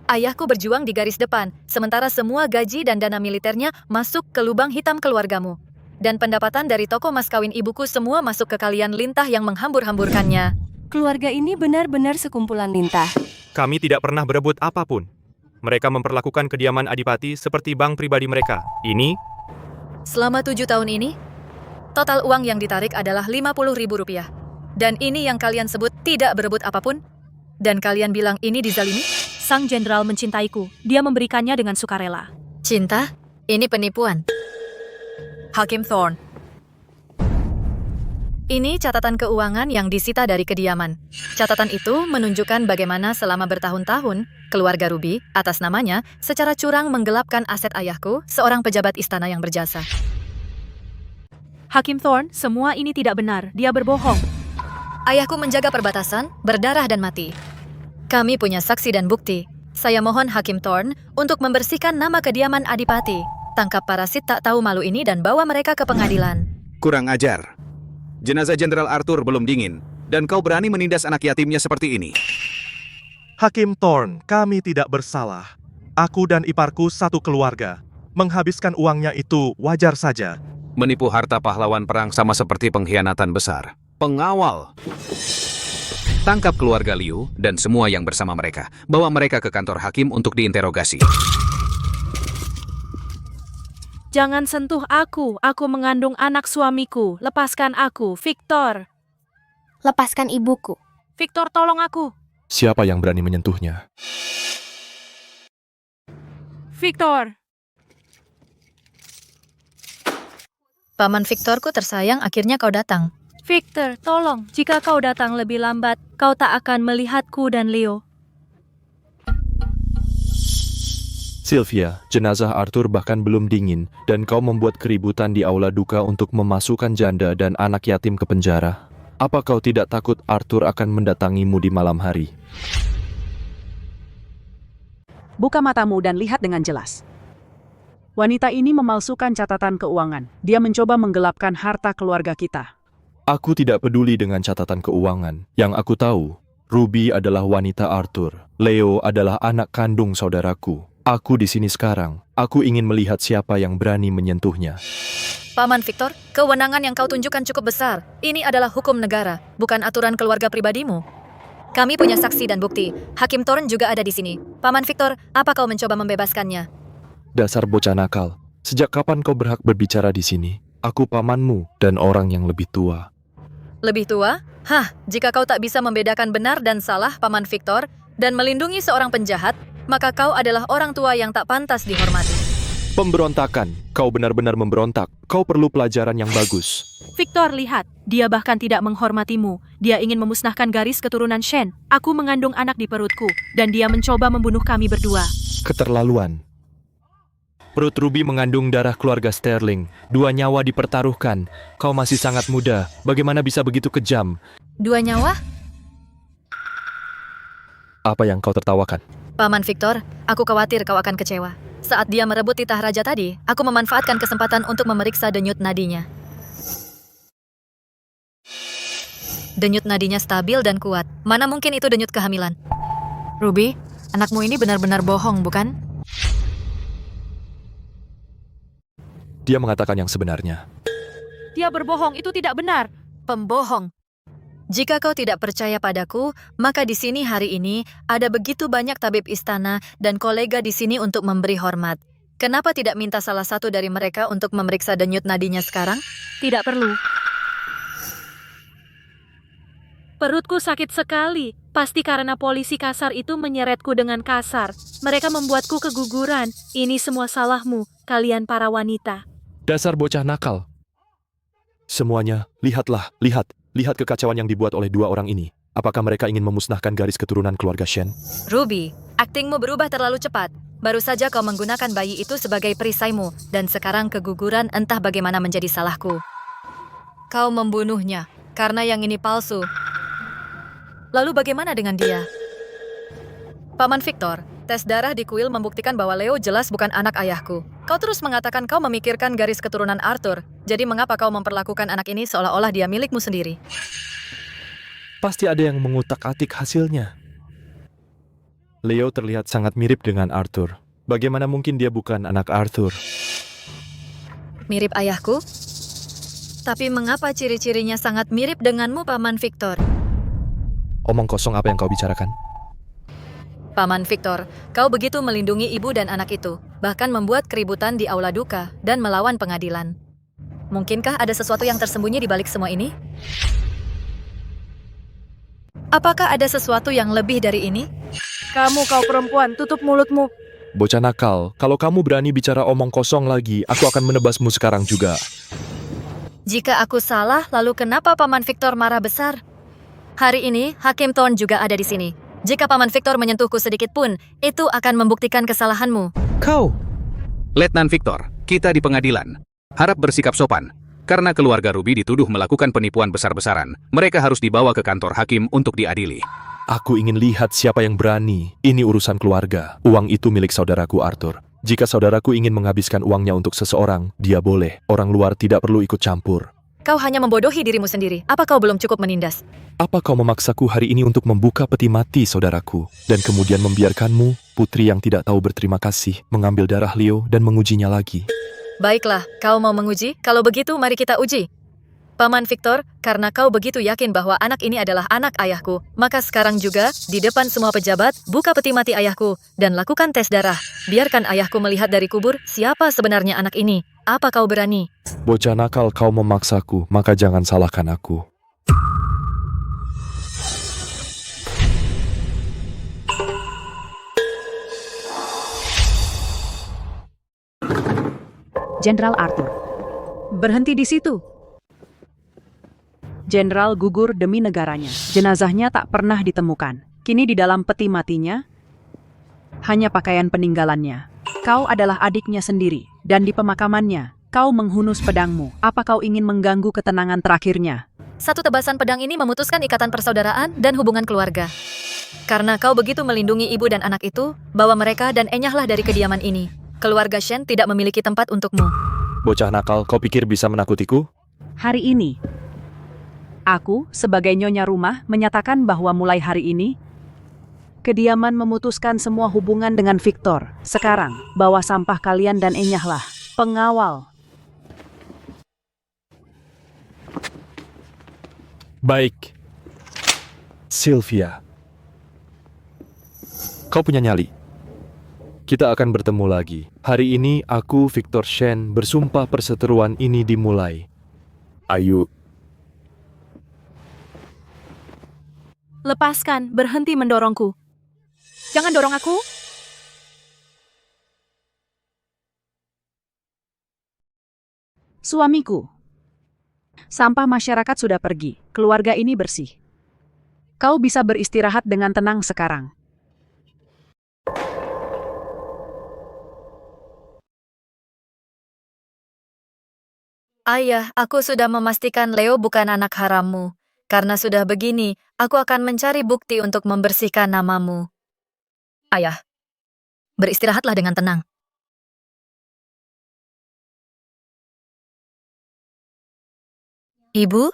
Ayahku berjuang di garis depan, sementara semua gaji dan dana militernya masuk ke lubang hitam keluargamu. Dan pendapatan dari toko mas kawin ibuku semua masuk ke kalian lintah yang menghambur-hamburkannya. Keluarga ini benar-benar sekumpulan lintah. Kami tidak pernah berebut apapun. Mereka memperlakukan kediaman Adipati seperti bank pribadi mereka. Ini Selama 7 tahun ini, total uang yang ditarik adalah Rp50.000. Dan ini yang kalian sebut tidak berebut apapun? Dan kalian bilang ini dizalimi? Sang jenderal mencintaiku. Dia memberikannya dengan sukarela. Cinta? Ini penipuan. Hakim Thorne. Ini catatan keuangan yang disita dari kediaman. Catatan itu menunjukkan bagaimana selama bertahun-tahun, keluarga Ruby, atas namanya, secara curang menggelapkan aset ayahku, seorang pejabat istana yang berjasa. Hakim Thorne, semua ini tidak benar. Dia berbohong. Ayahku menjaga perbatasan, berdarah dan mati. Kami punya saksi dan bukti. Saya mohon Hakim Thorne untuk membersihkan nama kediaman Adipati. Tangkap parasit tak tahu malu ini dan bawa mereka ke pengadilan. Kurang ajar. Jenazah Jenderal Arthur belum dingin, dan kau berani menindas anak yatimnya seperti ini. Hakim Thorne, kami tidak bersalah. Aku dan iparku satu keluarga. Menghabiskan uangnya itu wajar saja. Menipu harta pahlawan perang sama seperti pengkhianatan besar. Pengawal. Tangkap keluarga Liu dan semua yang bersama mereka. Bawa mereka ke kantor hakim untuk diinterogasi. Jangan sentuh aku. Aku mengandung anak suamiku. Lepaskan aku, Victor. Lepaskan ibuku. Victor, tolong aku. Siapa yang berani menyentuhnya? Victor. Paman Victorku tersayang, akhirnya kau datang. Victor, tolong. Jika kau datang lebih lambat, kau tak akan melihatku dan Leo. Sylvia, jenazah Arthur bahkan belum dingin, dan kau membuat keributan di aula duka untuk memasukkan janda dan anak yatim ke penjara. Apa kau tidak takut Arthur akan mendatangimu di malam hari? Buka matamu dan lihat dengan jelas. Wanita ini memalsukan catatan keuangan. Dia mencoba menggelapkan harta keluarga kita. Aku tidak peduli dengan catatan keuangan. Yang aku tahu, Ruby adalah wanita Arthur. Leo adalah anak kandung saudaraku. Aku di sini sekarang. Aku ingin melihat siapa yang berani menyentuhnya. Paman Victor, kewenangan yang kau tunjukkan cukup besar. Ini adalah hukum negara, bukan aturan keluarga pribadimu. Kami punya saksi dan bukti. Hakim Thorne juga ada di sini. Paman Victor, apa kau mencoba membebaskannya? Dasar bocah nakal. Sejak kapan kau berhak berbicara di sini? Aku pamanmu dan orang yang lebih tua. Lebih tua? Hah, jika kau tak bisa membedakan benar dan salah, Paman Victor, dan melindungi seorang penjahat, maka kau adalah orang tua yang tak pantas dihormati. Pemberontakan. Kau benar-benar memberontak. Kau perlu pelajaran yang bagus. Victor, lihat. Dia bahkan tidak menghormatimu. Dia ingin memusnahkan garis keturunan Shen. Aku mengandung anak di perutku, dan dia mencoba membunuh kami berdua. Keterlaluan. Perut Ruby mengandung darah keluarga Sterling. 2 nyawa dipertaruhkan. Kau masih sangat muda. Bagaimana bisa begitu kejam? 2 nyawa? Apa yang kau tertawakan? Paman Victor, aku khawatir kau akan kecewa. Saat dia merebut titah raja tadi, aku memanfaatkan kesempatan untuk memeriksa denyut nadinya. Denyut nadinya stabil dan kuat. Mana mungkin itu denyut kehamilan? Ruby, anakmu ini benar-benar bohong, bukan? Dia mengatakan yang sebenarnya. Dia berbohong, itu tidak benar. Pembohong. Jika kau tidak percaya padaku, maka di sini hari ini ada begitu banyak tabib istana dan kolega di sini untuk memberi hormat. Kenapa tidak minta salah satu dari mereka untuk memeriksa denyut nadinya sekarang? Tidak perlu. Perutku sakit sekali. Pasti karena polisi kasar itu menyeretku dengan kasar. Mereka membuatku keguguran. Ini semua salahmu, kalian para wanita. Dasar bocah nakal. Semuanya, lihatlah, lihat. Lihat kekacauan yang dibuat oleh 2 orang ini. Apakah mereka ingin memusnahkan garis keturunan keluarga Shen? Ruby, aktingmu berubah terlalu cepat. Baru saja kau menggunakan bayi itu sebagai perisaimu, dan sekarang keguguran entah bagaimana menjadi salahku. Kau membunuhnya, karena yang ini palsu. Lalu bagaimana dengan dia? Paman Victor, tes darah di kuil membuktikan bahwa Leo jelas bukan anak ayahku. Kau terus mengatakan kau memikirkan garis keturunan Arthur. Jadi mengapa kau memperlakukan anak ini seolah-olah dia milikmu sendiri? Pasti ada yang mengutak-atik hasilnya. Leo terlihat sangat mirip dengan Arthur. Bagaimana mungkin dia bukan anak Arthur? Mirip ayahku? Tapi mengapa ciri-cirinya sangat mirip denganmu, Paman Victor? Omong kosong apa yang kau bicarakan? Paman Victor, kau begitu melindungi ibu dan anak itu, bahkan membuat keributan di aula duka dan melawan pengadilan. Mungkinkah ada sesuatu yang tersembunyi di balik semua ini? Apakah ada sesuatu yang lebih dari ini? Kamu, kau perempuan, tutup mulutmu. Bocah nakal, kalau kamu berani bicara omong kosong lagi, aku akan menebasmu sekarang juga. Jika aku salah, lalu kenapa Paman Victor marah besar? Hari ini, Hakim Thorne juga ada di sini. Jika Paman Victor menyentuhku sedikit pun, itu akan membuktikan kesalahanmu. Kau! Letnan Victor, kita di pengadilan. Harap bersikap sopan. Karena keluarga Ruby dituduh melakukan penipuan besar-besaran, mereka harus dibawa ke kantor hakim untuk diadili. Aku ingin lihat siapa yang berani. Ini urusan keluarga. Uang itu milik saudaraku Arthur. Jika saudaraku ingin menghabiskan uangnya untuk seseorang, dia boleh. Orang luar tidak perlu ikut campur. Kau hanya membodohi dirimu sendiri. Apa kau belum cukup menindas? Apa kau memaksaku hari ini untuk membuka peti mati saudaraku, dan kemudian membiarkanmu, putri yang tidak tahu berterima kasih, mengambil darah Leo dan mengujinya lagi? Baiklah, kau mau menguji? Kalau begitu, mari kita uji. Paman Victor, karena kau begitu yakin bahwa anak ini adalah anak ayahku, maka sekarang juga, di depan semua pejabat, buka peti mati ayahku, dan lakukan tes darah. Biarkan ayahku melihat dari kubur siapa sebenarnya anak ini. Apa kau berani? Bocah nakal, kau memaksaku, maka jangan salahkan aku. Jenderal Arthur. Berhenti di situ. Jenderal gugur demi negaranya. Jenazahnya tak pernah ditemukan. Kini di dalam peti matinya, hanya pakaian peninggalannya. Kau adalah adiknya sendiri, dan di pemakamannya, kau menghunus pedangmu. Apa kau ingin mengganggu ketenangan terakhirnya? Satu tebasan pedang ini memutuskan ikatan persaudaraan dan hubungan keluarga. Karena kau begitu melindungi ibu dan anak itu, bawa mereka dan enyahlah dari kediaman ini. Keluarga Shen tidak memiliki tempat untukmu. Bocah nakal, kau pikir bisa menakutiku? Hari ini, aku sebagai nyonya rumah menyatakan bahwa mulai hari ini, kediaman memutuskan semua hubungan dengan Victor. Sekarang, bawa sampah kalian dan enyahlah. Pengawal. Baik. Sylvia. Kau punya nyali. Kita akan bertemu lagi. Hari ini aku, Victor Shen, bersumpah perseteruan ini dimulai. Ayo. Lepaskan, berhenti mendorongku. Jangan dorong aku. Suamiku. Sampah masyarakat sudah pergi. Keluarga ini bersih. Kau bisa beristirahat dengan tenang sekarang. Ayah, aku sudah memastikan Leo bukan anak harammu. Karena sudah begini, aku akan mencari bukti untuk membersihkan namamu. Ayah, beristirahatlah dengan tenang. Ibu?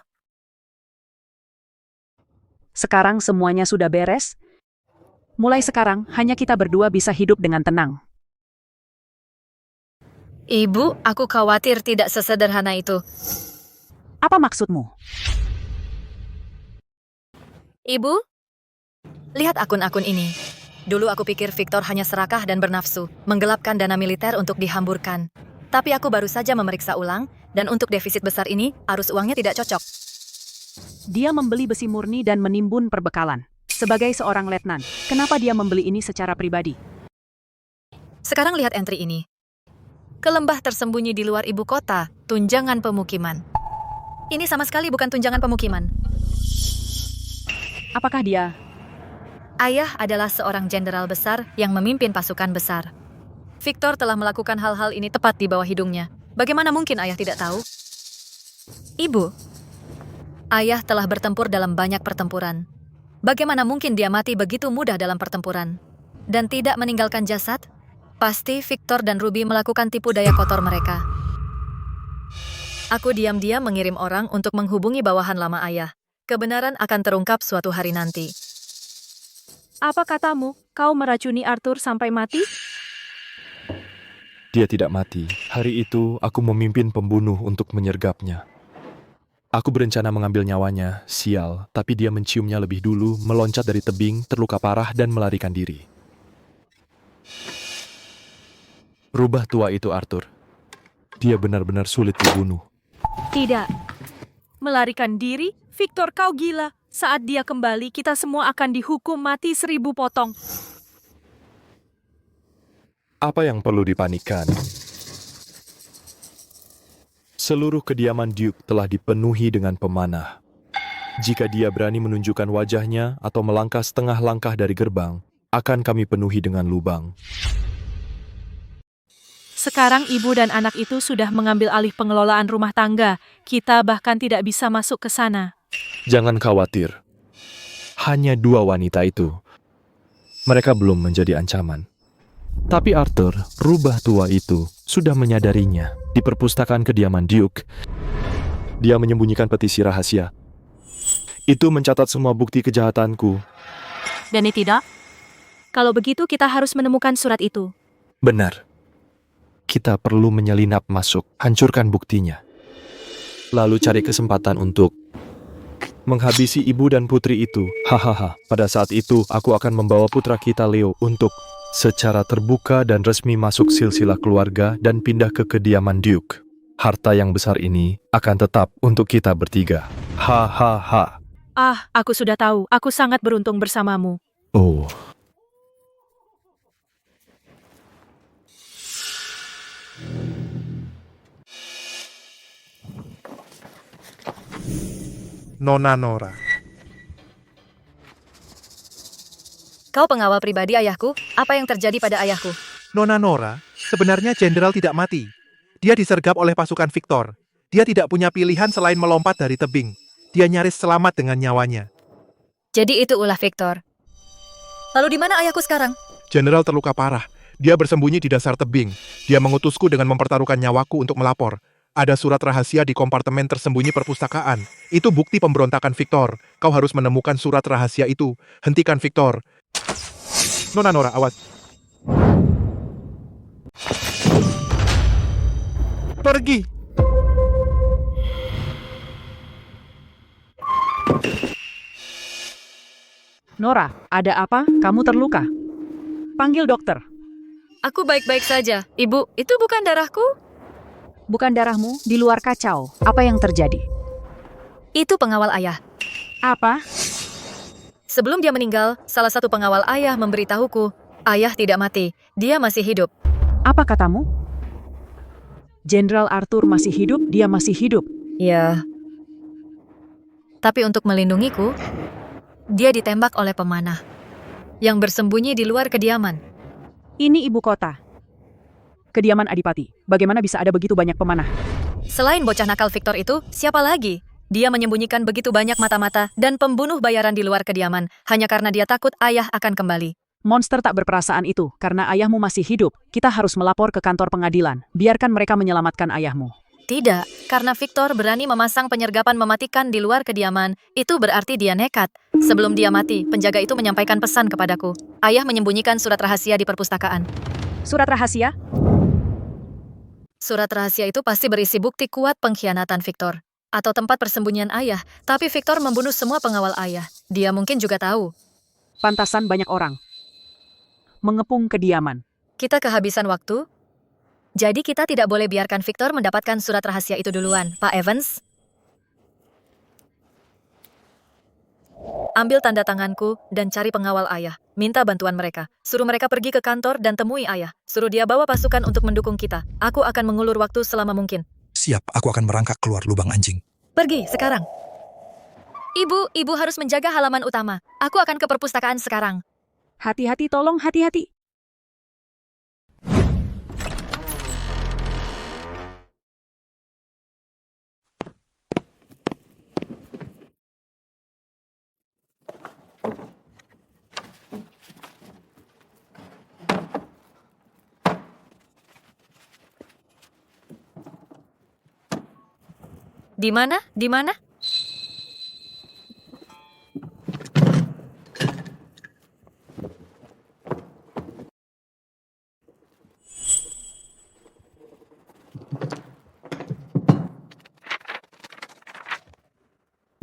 Sekarang semuanya sudah beres. Mulai sekarang, hanya kita berdua bisa hidup dengan tenang. Ibu, aku khawatir tidak sesederhana itu. Apa maksudmu? Ibu, lihat akun-akun ini. Dulu aku pikir Victor hanya serakah dan bernafsu, menggelapkan dana militer untuk dihamburkan. Tapi aku baru saja memeriksa ulang, dan untuk defisit besar ini, arus uangnya tidak cocok. Dia membeli besi murni dan menimbun perbekalan. Sebagai seorang letnan, kenapa dia membeli ini secara pribadi? Sekarang lihat entry ini. Ke lembah tersembunyi di luar ibu kota, tunjangan pemukiman. Ini sama sekali bukan tunjangan pemukiman. Apakah dia? Ayah adalah seorang jenderal besar yang memimpin pasukan besar. Victor telah melakukan hal-hal ini tepat di bawah hidungnya. Bagaimana mungkin ayah tidak tahu? Ibu, ayah telah bertempur dalam banyak pertempuran. Bagaimana mungkin dia mati begitu mudah dalam pertempuran? Dan tidak meninggalkan jasad? Pasti Victor dan Ruby melakukan tipu daya kotor mereka. Aku diam-diam mengirim orang untuk menghubungi bawahan lama ayah. Kebenaran akan terungkap suatu hari nanti. Apa katamu? Kau meracuni Arthur sampai mati? Dia tidak mati. Hari itu, aku memimpin pembunuh untuk menyergapnya. Aku berencana mengambil nyawanya, sial, tapi dia menciumnya lebih dulu, meloncat dari tebing, terluka parah, dan melarikan diri. Rubah tua itu Arthur. Dia benar-benar sulit dibunuh. Tidak. Melarikan diri? Victor, kau gila. Saat dia kembali, kita semua akan dihukum mati 1000 potong. Apa yang perlu dipanikkan? Seluruh kediaman Duke telah dipenuhi dengan pemanah. Jika dia berani menunjukkan wajahnya atau melangkah setengah langkah dari gerbang, akan kami penuhi dengan lubang. Sekarang ibu dan anak itu sudah mengambil alih pengelolaan rumah tangga. Kita bahkan tidak bisa masuk ke sana. Jangan khawatir. Hanya 2 wanita itu. Mereka belum menjadi ancaman. Tapi Arthur, rubah tua itu, sudah menyadarinya. Di perpustakaan kediaman Duke, dia menyembunyikan petisi rahasia. Itu mencatat semua bukti kejahatanku. Dan tidak? Kalau begitu kita harus menemukan surat itu. Benar. Kita perlu menyelinap masuk, hancurkan buktinya. Lalu cari kesempatan untuk menghabisi ibu dan putri itu. Hahaha, pada saat itu aku akan membawa putra kita Leo untuk secara terbuka dan resmi masuk silsilah keluarga dan pindah ke kediaman Duke. Harta yang besar ini akan tetap untuk kita bertiga. Hahaha. Ah, aku sudah tahu. Aku sangat beruntung bersamamu. Oh. Nona Nora. Kau pengawal pribadi ayahku? Apa yang terjadi pada ayahku? Nona Nora, sebenarnya Jenderal tidak mati. Dia disergap oleh pasukan Victor. Dia tidak punya pilihan selain melompat dari tebing. Dia nyaris selamat dengan nyawanya. Jadi itu ulah Victor. Lalu di mana ayahku sekarang? Jenderal terluka parah. Dia bersembunyi di dasar tebing. Dia mengutusku dengan mempertaruhkan nyawaku untuk melapor. Ada surat rahasia di kompartemen tersembunyi perpustakaan. Itu bukti pemberontakan Victor. Kau harus menemukan surat rahasia itu. Hentikan Victor. Nona Nora, awas. Pergi. Nora, ada apa? Kamu terluka? Panggil dokter. Aku baik-baik saja. Ibu, itu bukan darahku? Bukan darahmu, di luar kacau. Apa yang terjadi? Itu pengawal ayah. Apa? Sebelum dia meninggal, salah satu pengawal ayah memberitahuku, ayah tidak mati, dia masih hidup. Apa katamu? Jenderal Arthur masih hidup, dia masih hidup. Ya. Tapi untuk melindungiku, dia ditembak oleh pemanah yang bersembunyi di luar kediaman. Ini ibu kota. Kediaman Adipati. Bagaimana bisa ada begitu banyak pemanah? Selain bocah nakal Victor itu, siapa lagi? Dia menyembunyikan begitu banyak mata-mata dan pembunuh bayaran di luar kediaman hanya karena dia takut ayah akan kembali. Monster tak berperasaan itu, karena ayahmu masih hidup. Kita harus melapor ke kantor pengadilan. Biarkan mereka menyelamatkan ayahmu. Tidak, karena Victor berani memasang penyergapan mematikan di luar kediaman, itu berarti dia nekat. Sebelum dia mati, penjaga itu menyampaikan pesan kepadaku. Ayah menyembunyikan surat rahasia di perpustakaan. Surat rahasia? Surat rahasia itu pasti berisi bukti kuat pengkhianatan Victor. Atau tempat persembunyian ayah, tapi Victor membunuh semua pengawal ayah. Dia mungkin juga tahu. Pantasan banyak orang mengepung kediaman. Kita kehabisan waktu, jadi kita tidak boleh biarkan Victor mendapatkan surat rahasia itu duluan, Pak Evans. Ambil tanda tanganku dan cari pengawal ayah. Minta bantuan mereka. Suruh mereka pergi ke kantor dan temui ayah. Suruh dia bawa pasukan untuk mendukung kita. Aku akan mengulur waktu selama mungkin. Siap, aku akan merangkak keluar lubang anjing. Pergi, sekarang. Ibu harus menjaga halaman utama. Aku akan ke perpustakaan sekarang. Hati-hati, tolong hati-hati. Di mana? Di mana?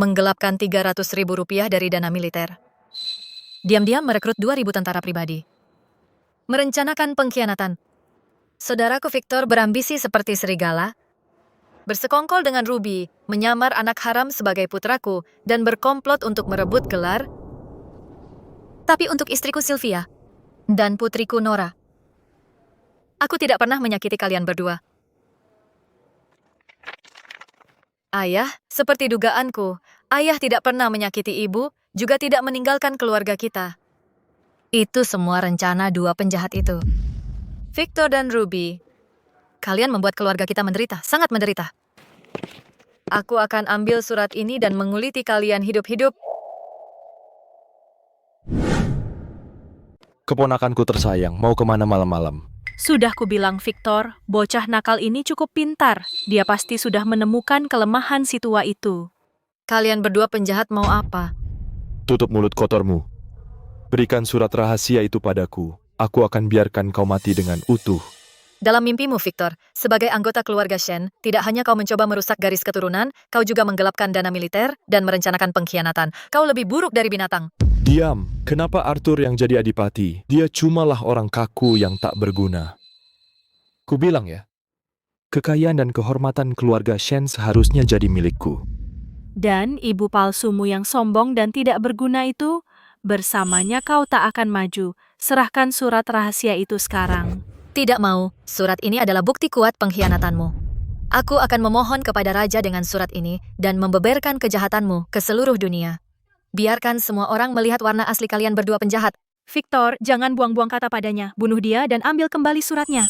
menggelapkan 300.000 rupiah dari dana militer. Diam-diam merekrut 2.000 tentara pribadi. Merencanakan pengkhianatan. Saudaraku Victor berambisi seperti serigala, bersekongkol dengan Ruby, menyamar anak haram sebagai putraku, dan berkomplot untuk merebut gelar. Tapi untuk istriku Sylvia dan putriku Nora, aku tidak pernah menyakiti kalian berdua. Ayah, seperti dugaanku, ayah tidak pernah menyakiti ibu, juga tidak meninggalkan keluarga kita. Itu semua rencana dua penjahat itu. Victor dan Ruby, kalian membuat keluarga kita menderita, sangat menderita. Aku akan ambil surat ini dan menguliti kalian hidup-hidup. Keponakanku tersayang, mau kemana malam-malam? Sudah kubilang Victor, bocah nakal ini cukup pintar. Dia pasti sudah menemukan kelemahan si tua itu. Kalian berdua penjahat mau apa? Tutup mulut kotormu. Berikan surat rahasia itu padaku. Aku akan biarkan kau mati dengan utuh. Dalam mimpimu, Victor, sebagai anggota keluarga Shen, tidak hanya kau mencoba merusak garis keturunan, kau juga menggelapkan dana militer dan merencanakan pengkhianatan. Kau lebih buruk dari binatang. Diam, kenapa Arthur yang jadi adipati? Dia cumalah orang kaku yang tak berguna. Kubilang ya, kekayaan dan kehormatan keluarga Shen seharusnya jadi milikku. Dan ibu palsumu yang sombong dan tidak berguna itu, bersamanya kau tak akan maju. Serahkan surat rahasia itu sekarang. Tidak mau, surat ini adalah bukti kuat pengkhianatanmu. Aku akan memohon kepada raja dengan surat ini dan membeberkan kejahatanmu ke seluruh dunia. Biarkan semua orang melihat warna asli kalian berdua penjahat. Victor, jangan buang-buang kata padanya. Bunuh dia dan ambil kembali suratnya.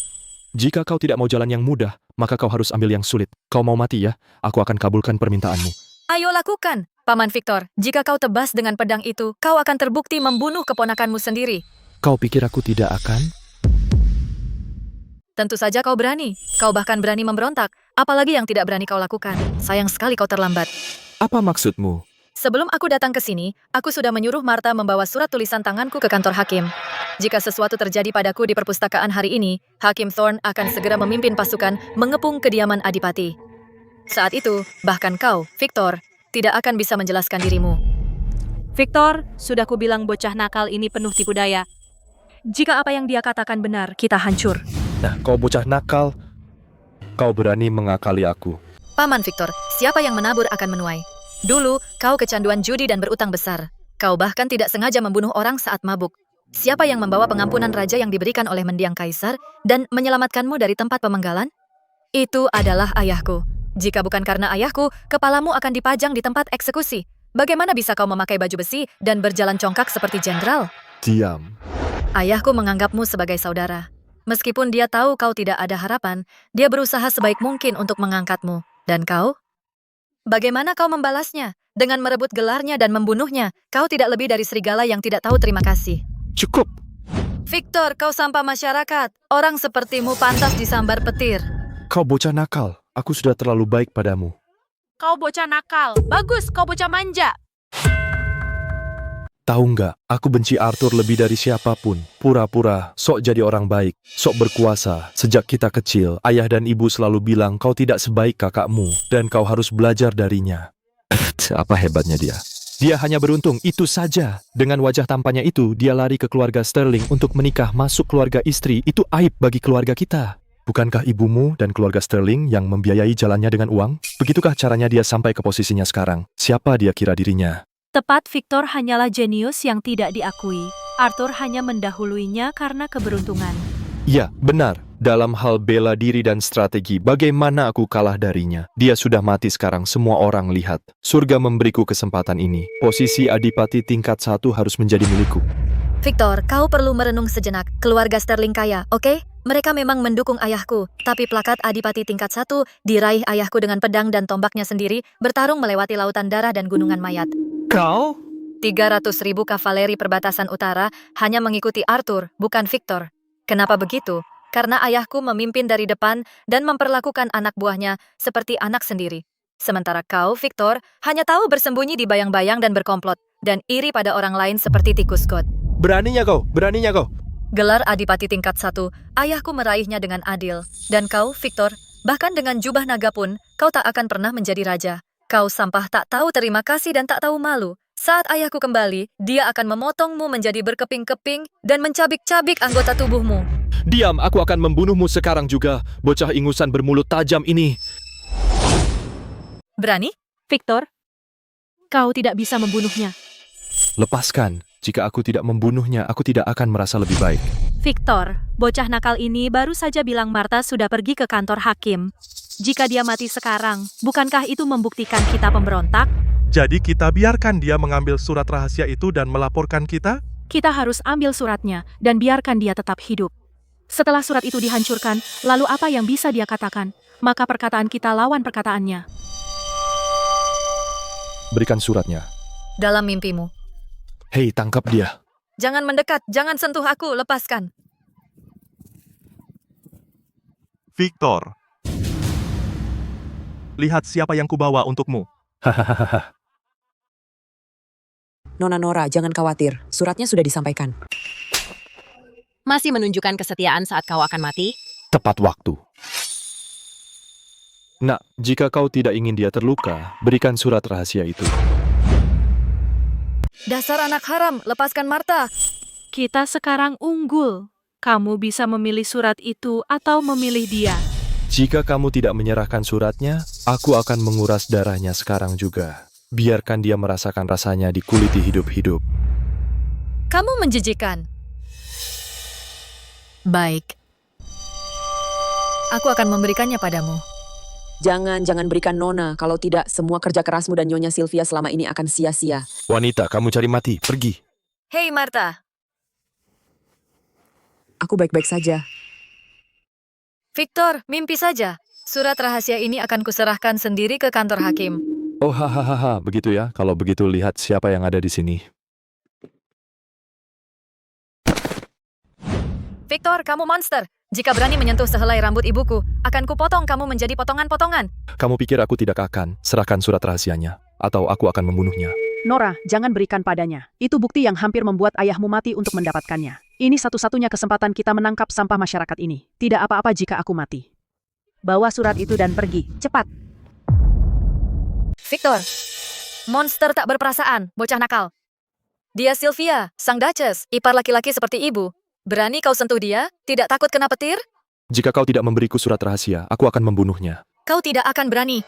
Jika kau tidak mau jalan yang mudah, maka kau harus ambil yang sulit. Kau mau mati ya? Aku akan kabulkan permintaanmu. Ayo lakukan, Paman Victor. Jika kau tebas dengan pedang itu, kau akan terbukti membunuh keponakanmu sendiri. Kau pikir aku tidak akan? Tentu saja kau berani. Kau bahkan berani memberontak. Apalagi yang tidak berani kau lakukan. Sayang sekali kau terlambat. Apa maksudmu? Sebelum aku datang ke sini, aku sudah menyuruh Martha membawa surat tulisan tanganku ke kantor hakim. Jika sesuatu terjadi padaku di perpustakaan hari ini, Hakim Thorne akan segera memimpin pasukan mengepung kediaman Adipati. Saat itu, bahkan kau, Victor, tidak akan bisa menjelaskan dirimu. Victor, sudah kubilang bocah nakal ini penuh tipu daya. Jika apa yang dia katakan benar, kita hancur. Nah, kau bocah nakal, kau berani mengakali aku. Paman Victor, siapa yang menabur akan menuai. Dulu, kau kecanduan judi dan berutang besar. Kau bahkan tidak sengaja membunuh orang saat mabuk. Siapa yang membawa pengampunan raja yang diberikan oleh mendiang kaisar dan menyelamatkanmu dari tempat pemenggalan? Itu adalah ayahku. Jika bukan karena ayahku, kepalamu akan dipajang di tempat eksekusi. Bagaimana bisa kau memakai baju besi dan berjalan congkak seperti jenderal? Diam. Ayahku menganggapmu sebagai saudara. Meskipun dia tahu kau tidak ada harapan, dia berusaha sebaik mungkin untuk mengangkatmu. Dan kau? Bagaimana kau membalasnya? Dengan merebut gelarnya dan membunuhnya, kau tidak lebih dari serigala yang tidak tahu terima kasih. Cukup! Victor, kau sampah masyarakat. Orang sepertimu pantas disambar petir. Kau bocah nakal. Aku sudah terlalu baik padamu. Kau bocah nakal. Bagus, kau bocah manja. Tahu nggak, aku benci Arthur lebih dari siapapun. Pura-pura, sok jadi orang baik, sok berkuasa. Sejak kita kecil, ayah dan ibu selalu bilang kau tidak sebaik kakakmu, dan kau harus belajar darinya. Apa hebatnya dia? Dia hanya beruntung, itu saja. Dengan wajah tampannya itu, dia lari ke keluarga Sterling untuk menikah masuk keluarga istri. Itu aib bagi keluarga kita. Bukankah ibumu dan keluarga Sterling yang membiayai jalannya dengan uang? Begitukah caranya dia sampai ke posisinya sekarang? Siapa dia kira dirinya? Tepat, Victor hanyalah jenius yang tidak diakui. Arthur hanya mendahuluinya karena keberuntungan. Ya, benar. Dalam hal bela diri dan strategi, bagaimana aku kalah darinya? Dia sudah mati sekarang, semua orang lihat. Surga memberiku kesempatan ini. Posisi Adipati tingkat 1 harus menjadi milikku. Victor, kau perlu merenung sejenak. Keluarga Sterling kaya, oke? Mereka memang mendukung ayahku, tapi plakat Adipati tingkat 1 diraih ayahku dengan pedang dan tombaknya sendiri, bertarung melewati lautan darah dan gunungan mayat. Kau? 300.000 kavaleri perbatasan utara hanya mengikuti Arthur, bukan Victor. Kenapa begitu? Karena ayahku memimpin dari depan dan memperlakukan anak buahnya seperti anak sendiri. Sementara kau, Victor, hanya tahu bersembunyi di bayang-bayang dan berkomplot, dan iri pada orang lain seperti tikus got. Beraninya kau, beraninya kau. Gelar Adipati tingkat 1, ayahku meraihnya dengan adil. Dan kau, Victor, bahkan dengan jubah naga pun, kau tak akan pernah menjadi raja. Kau sampah tak tahu terima kasih dan tak tahu malu. Saat ayahku kembali, dia akan memotongmu menjadi berkeping-keping dan mencabik-cabik anggota tubuhmu. Diam, aku akan membunuhmu sekarang juga, bocah ingusan bermulut tajam ini. Berani? Victor, kau tidak bisa membunuhnya. Lepaskan, jika aku tidak membunuhnya, aku tidak akan merasa lebih baik. Victor, bocah nakal ini baru saja bilang Martha sudah pergi ke kantor hakim. Jika dia mati sekarang, bukankah itu membuktikan kita pemberontak? Jadi kita biarkan dia mengambil surat rahasia itu dan melaporkan kita? Kita harus ambil suratnya dan biarkan dia tetap hidup. Setelah surat itu dihancurkan, lalu apa yang bisa dia katakan? Maka perkataan kita lawan perkataannya. Berikan suratnya. Dalam mimpimu. Hei, tangkap dia. Jangan mendekat, jangan sentuh aku, lepaskan. Victor. Lihat siapa yang kubawa untukmu. Hahaha. Nona Nora, jangan khawatir. Suratnya sudah disampaikan. Masih menunjukkan kesetiaan saat kau akan mati? Tepat waktu. Nak, jika kau tidak ingin dia terluka, berikan surat rahasia itu. Dasar anak haram, lepaskan Martha. Kita sekarang unggul. Kamu bisa memilih surat itu atau memilih dia. Jika kamu tidak menyerahkan suratnya, aku akan menguras darahnya sekarang juga. Biarkan dia merasakan rasanya dikuliti hidup-hidup. Kamu menjijikan. Baik. Aku akan memberikannya padamu. Jangan berikan Nona. Kalau tidak, semua kerja kerasmu dan Nyonya Sylvia selama ini akan sia-sia. Wanita, kamu cari mati. Pergi. Hei Martha. Aku baik-baik saja. Victor, mimpi saja. Surat rahasia ini akan kuserahkan sendiri ke kantor hakim. Oh hahaha, begitu ya. Kalau begitu lihat siapa yang ada di sini. Victor, kamu monster. Jika berani menyentuh sehelai rambut ibuku, akan kupotong kamu menjadi potongan-potongan. Kamu pikir aku tidak akan serahkan surat rahasianya? Atau aku akan membunuhnya? Nora, jangan berikan padanya. Itu bukti yang hampir membuat ayahmu mati untuk mendapatkannya. Ini satu-satunya kesempatan kita menangkap sampah masyarakat ini. Tidak apa-apa jika aku mati. Bawa surat itu dan pergi. Cepat. Victor, monster tak berperasaan, bocah nakal. Dia Sylvia, sang Duchess, ipar laki-laki seperti ibu. Berani kau sentuh dia? Tidak takut kena petir? Jika kau tidak memberiku surat rahasia, aku akan membunuhnya. Kau tidak akan berani.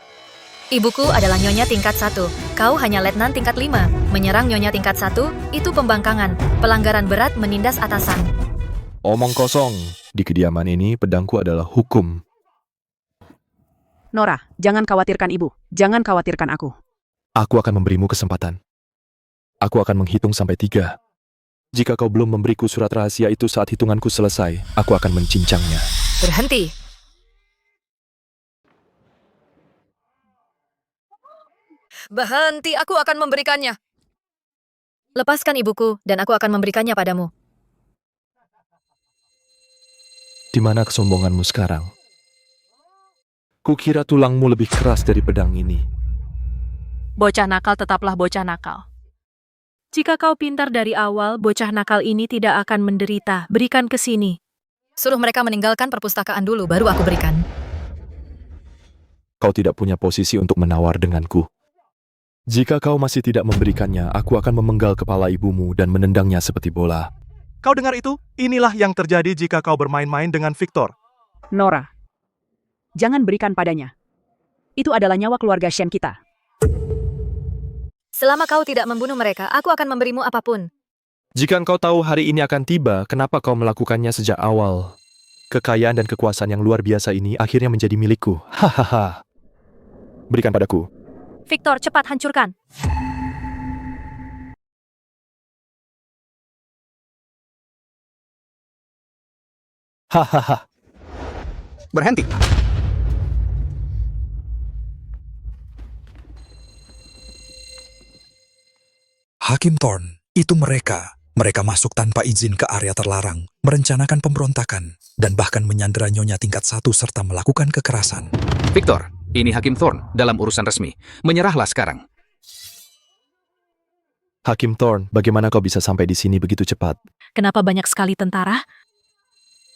Ibuku adalah Nyonya tingkat 1. Kau hanya letnan tingkat 5. Menyerang Nyonya tingkat 1, itu pembangkangan. Pelanggaran berat menindas atasan. Omong kosong. Di kediaman ini, pedangku adalah hukum. Nora, jangan khawatirkan ibu. Jangan khawatirkan aku. Aku akan memberimu kesempatan. Aku akan menghitung sampai 3. Jika kau belum memberiku surat rahasia itu saat hitunganku selesai, aku akan mencincangnya. Berhenti. Berhenti, aku akan memberikannya. Lepaskan ibuku, dan aku akan memberikannya padamu. Di mana kesombonganmu sekarang? Kukira tulangmu lebih keras dari pedang ini. Bocah nakal tetaplah bocah nakal. Jika kau pintar dari awal, bocah nakal ini tidak akan menderita. Berikan ke sini. Suruh mereka meninggalkan perpustakaan dulu, baru aku berikan. Kau tidak punya posisi untuk menawar denganku. Jika kau masih tidak memberikannya, aku akan memenggal kepala ibumu dan menendangnya seperti bola. Kau dengar itu? Inilah yang terjadi jika kau bermain-main dengan Victor. Nora, jangan berikan padanya. Itu adalah nyawa keluarga Shen kita. Selama kau tidak membunuh mereka, aku akan memberimu apapun. Jika engkau tahu hari ini akan tiba, kenapa kau melakukannya sejak awal? Kekayaan dan kekuasaan yang luar biasa ini akhirnya menjadi milikku. Hahaha. Berikan padaku. Victor, cepat hancurkan. Hahaha. Berhenti. Hakim Thorne, itu mereka. Mereka masuk tanpa izin ke area terlarang, merencanakan pemberontakan, dan bahkan menyandera Nyonya tingkat 1 serta melakukan kekerasan. Victor, ini Hakim Thorne dalam urusan resmi. Menyerahlah sekarang. Hakim Thorne, bagaimana kau bisa sampai di sini begitu cepat? Kenapa banyak sekali tentara?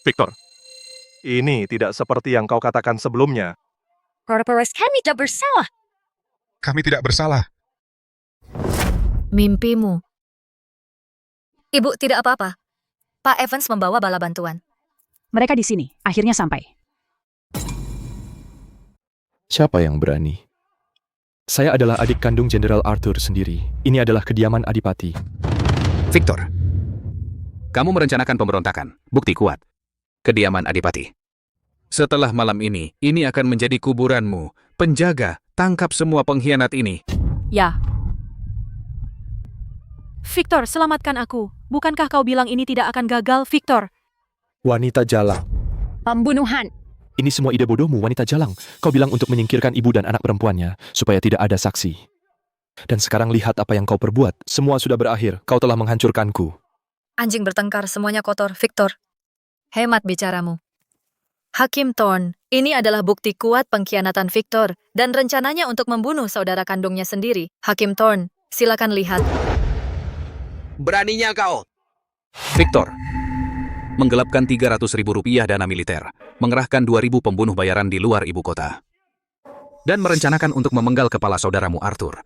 Victor, ini tidak seperti yang kau katakan sebelumnya. Korporas kami tak bersalah. Kami tidak bersalah. Mimpimu. Ibu, tidak apa-apa. Pak Evans membawa bala bantuan. Mereka di sini, akhirnya sampai. Siapa yang berani? Saya adalah adik kandung Jenderal Arthur sendiri. Ini adalah kediaman Adipati. Victor, kamu merencanakan pemberontakan. Bukti kuat. Kediaman Adipati. Setelah malam ini akan menjadi kuburanmu. Penjaga, tangkap semua pengkhianat ini. Ya. Victor, selamatkan aku. Bukankah kau bilang ini tidak akan gagal, Victor? Wanita jalang. Pembunuhan. Ini semua ide bodohmu, wanita jalang. Kau bilang untuk menyingkirkan ibu dan anak perempuannya, supaya tidak ada saksi. Dan sekarang lihat apa yang kau perbuat. Semua sudah berakhir. Kau telah menghancurkanku. Anjing bertengkar, semuanya kotor. Victor, hemat bicaramu. Hakim Thorne, ini adalah bukti kuat pengkhianatan Victor dan rencananya untuk membunuh saudara kandungnya sendiri. Hakim Thorne, silakan lihat. Beraninya kau. Victor, menggelapkan Rp300.000 dana militer, mengerahkan 2.000 pembunuh bayaran di luar ibu kota, dan merencanakan untuk memenggal kepala saudaramu Arthur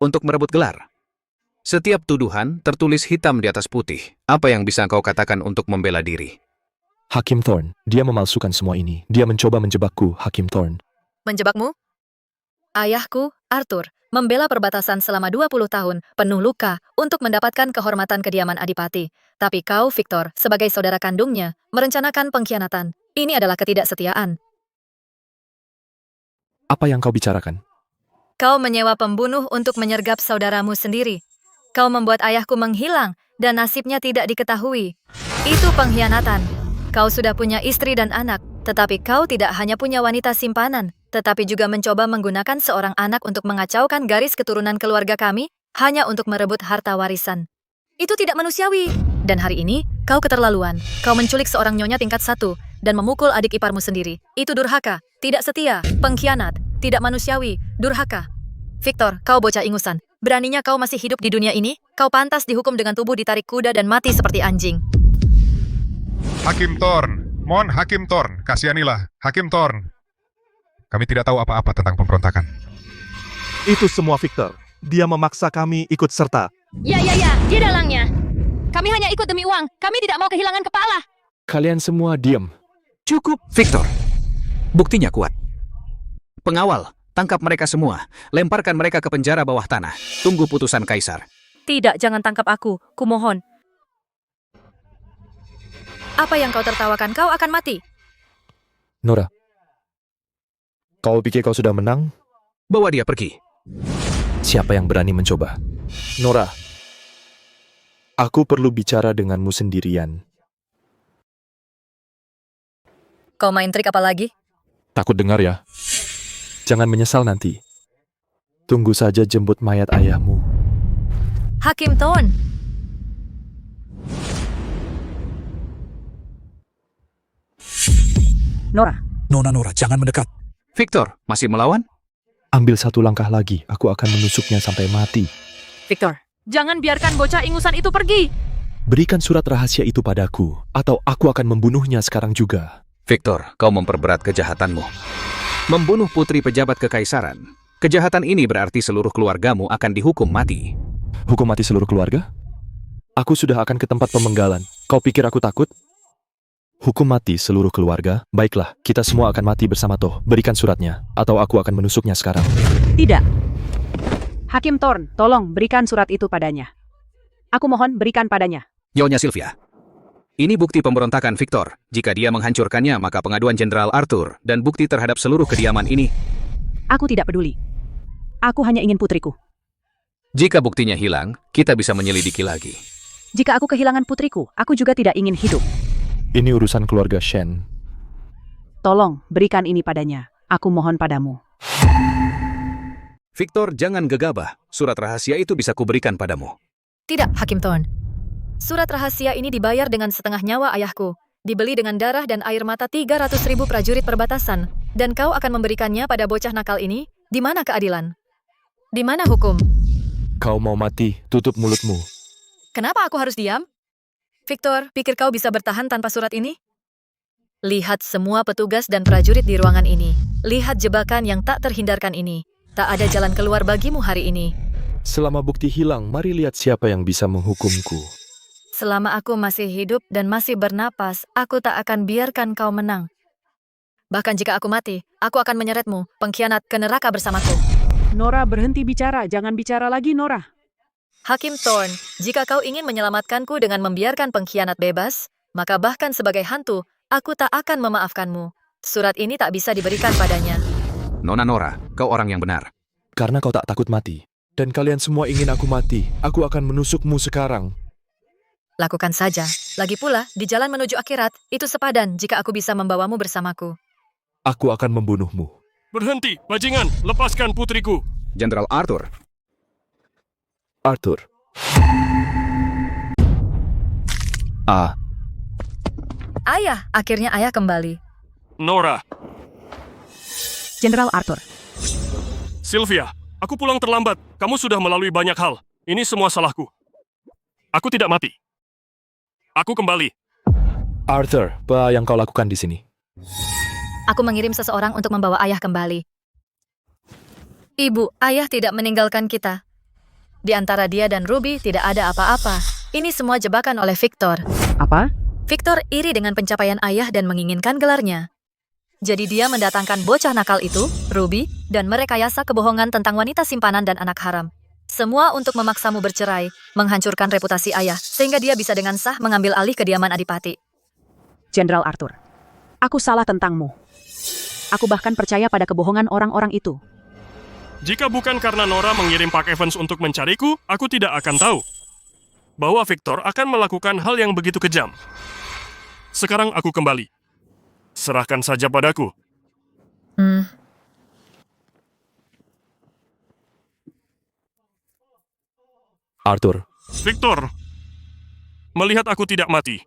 untuk merebut gelar. Setiap tuduhan tertulis hitam di atas putih. Apa yang bisa kau katakan untuk membela diri? Hakim Thorne, dia memalsukan semua ini. Dia mencoba menjebakku, Hakim Thorne. Menjebakmu? Ayahku, Arthur, membela perbatasan selama 20 tahun, penuh luka, untuk mendapatkan kehormatan kediaman Adipati. Tapi kau, Victor, sebagai saudara kandungnya, merencanakan pengkhianatan. Ini adalah ketidaksetiaan. Apa yang kau bicarakan? Kau menyewa pembunuh untuk menyergap saudaramu sendiri. Kau membuat ayahku menghilang, dan nasibnya tidak diketahui. Itu pengkhianatan. Kau sudah punya istri dan anak, tetapi kau tidak hanya punya wanita simpanan, tetapi juga mencoba menggunakan seorang anak untuk mengacaukan garis keturunan keluarga kami, hanya untuk merebut harta warisan. Itu tidak manusiawi. Dan hari ini, kau keterlaluan. Kau menculik seorang nyonya tingkat 1 dan memukul adik iparmu sendiri. Itu durhaka, tidak setia, pengkhianat, tidak manusiawi, durhaka. Victor, kau bocah ingusan. Beraninya kau masih hidup di dunia ini? Kau pantas dihukum dengan tubuh ditarik kuda dan mati seperti anjing. Hakim Thorne, mohon Hakim Thorne, kasihanilah. Hakim Thorne. Kami tidak tahu apa-apa tentang pemberontakan. Itu semua Victor. Dia memaksa kami ikut serta. Ya, dia dalangnya. Kami hanya ikut demi uang. Kami tidak mau kehilangan kepala. Kalian semua diam. Cukup, Victor. Buktinya kuat. Pengawal, tangkap mereka semua. Lemparkan mereka ke penjara bawah tanah. Tunggu putusan Kaisar. Tidak, jangan tangkap aku. Kumohon. Apa yang kau tertawakan? Kau akan mati. Nora, kau pikir kau sudah menang? Bawa dia pergi. Siapa yang berani mencoba? Nora, aku perlu bicara denganmu sendirian. Kau main trik apa lagi? Takut dengar ya? Jangan menyesal nanti. Tunggu saja jemput mayat ayahmu. Hakim Thorne. Nora. Nora, jangan mendekat. Victor, masih melawan? Ambil satu langkah lagi, aku akan menusuknya sampai mati. Victor, jangan biarkan bocah ingusan itu pergi. Berikan surat rahasia itu padaku, atau aku akan membunuhnya sekarang juga. Victor, kau memperberat kejahatanmu. Membunuh putri pejabat kekaisaran. Kejahatan ini berarti seluruh keluargamu akan dihukum mati. Hukum mati seluruh keluarga? Aku sudah akan ke tempat pemenggalan. Kau pikir aku takut? Hukum mati seluruh keluarga? Baiklah, kita semua akan mati bersama toh. Berikan suratnya, atau aku akan menusuknya sekarang. Tidak. Hakim Thorne, tolong berikan surat itu padanya. Aku mohon berikan padanya. Nyonya Sylvia. Ini bukti pemberontakan Victor. Jika dia menghancurkannya, maka pengaduan Jenderal Arthur dan bukti terhadap seluruh kediaman ini. Aku tidak peduli. Aku hanya ingin putriku. Jika buktinya hilang, kita bisa menyelidiki lagi. Jika aku kehilangan putriku, aku juga tidak ingin hidup. Ini urusan keluarga Shen. Tolong, berikan ini padanya. Aku mohon padamu. Victor, jangan gegabah. Surat rahasia itu bisa kuberikan padamu. Tidak, Hakim Thorne. Surat rahasia ini dibayar dengan setengah nyawa ayahku. Dibeli dengan darah dan air mata 300.000 prajurit perbatasan. Dan kau akan memberikannya pada bocah nakal ini? Di mana keadilan? Di mana hukum? Kau mau mati, tutup mulutmu. Kenapa aku harus diam? Victor, pikir kau bisa bertahan tanpa surat ini? Lihat semua petugas dan prajurit di ruangan ini. Lihat jebakan yang tak terhindarkan ini. Tak ada jalan keluar bagimu hari ini. Selama bukti hilang, mari lihat siapa yang bisa menghukumku. Selama aku masih hidup dan masih bernapas, aku tak akan biarkan kau menang. Bahkan jika aku mati, aku akan menyeretmu, pengkhianat, ke neraka bersamaku. Nora, berhenti bicara. Jangan bicara lagi, Nora. Hakim Thorne, jika kau ingin menyelamatkanku dengan membiarkan pengkhianat bebas, maka bahkan sebagai hantu, aku tak akan memaafkanmu. Surat ini tak bisa diberikan padanya. Nona Nora, kau orang yang benar. Karena kau tak takut mati. Dan kalian semua ingin aku mati. Aku akan menusukmu sekarang. Lakukan saja. Lagi pula, di jalan menuju akhirat, itu sepadan jika aku bisa membawamu bersamaku. Aku akan membunuhmu. Berhenti, bajingan. Lepaskan putriku. Jenderal Arthur. Arthur. Ayah, akhirnya ayah kembali. Nora. Jenderal Arthur. Sylvia, aku pulang terlambat. Kamu sudah melalui banyak hal. Ini semua salahku. Aku tidak mati. Aku kembali. Arthur, apa yang kau lakukan di sini? Aku mengirim seseorang untuk membawa ayah kembali. Ibu, ayah tidak meninggalkan kita. Di antara dia dan Ruby tidak ada apa-apa. Ini semua jebakan oleh Victor. Apa? Victor iri dengan pencapaian ayah dan menginginkan gelarnya. Jadi dia mendatangkan bocah nakal itu, Ruby, dan merekayasa kebohongan tentang wanita simpanan dan anak haram. Semua untuk memaksamu bercerai, menghancurkan reputasi ayah, sehingga dia bisa dengan sah mengambil alih kediaman Adipati. Jenderal Arthur, aku salah tentangmu. Aku bahkan percaya pada kebohongan orang-orang itu. Jika bukan karena Nora mengirim Pak Evans untuk mencariku, aku tidak akan tahu bahwa Victor akan melakukan hal yang begitu kejam. Sekarang aku kembali. Serahkan saja padaku. Arthur. Victor, melihat aku tidak mati,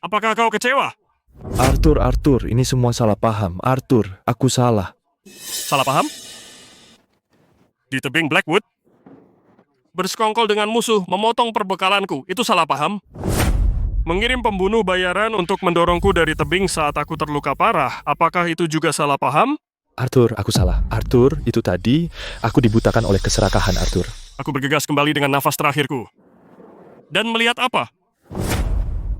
apakah kau kecewa? Arthur, ini semua salah paham. Arthur, aku salah. Salah paham? Di tebing Blackwood? Bersekongkol dengan musuh, memotong perbekalanku, itu salah paham? Mengirim pembunuh bayaran untuk mendorongku dari tebing saat aku terluka parah, apakah itu juga salah paham? Arthur, aku salah. Arthur, itu tadi aku dibutakan oleh keserakahan, Arthur. Aku bergegas kembali dengan nafas terakhirku. Dan melihat apa?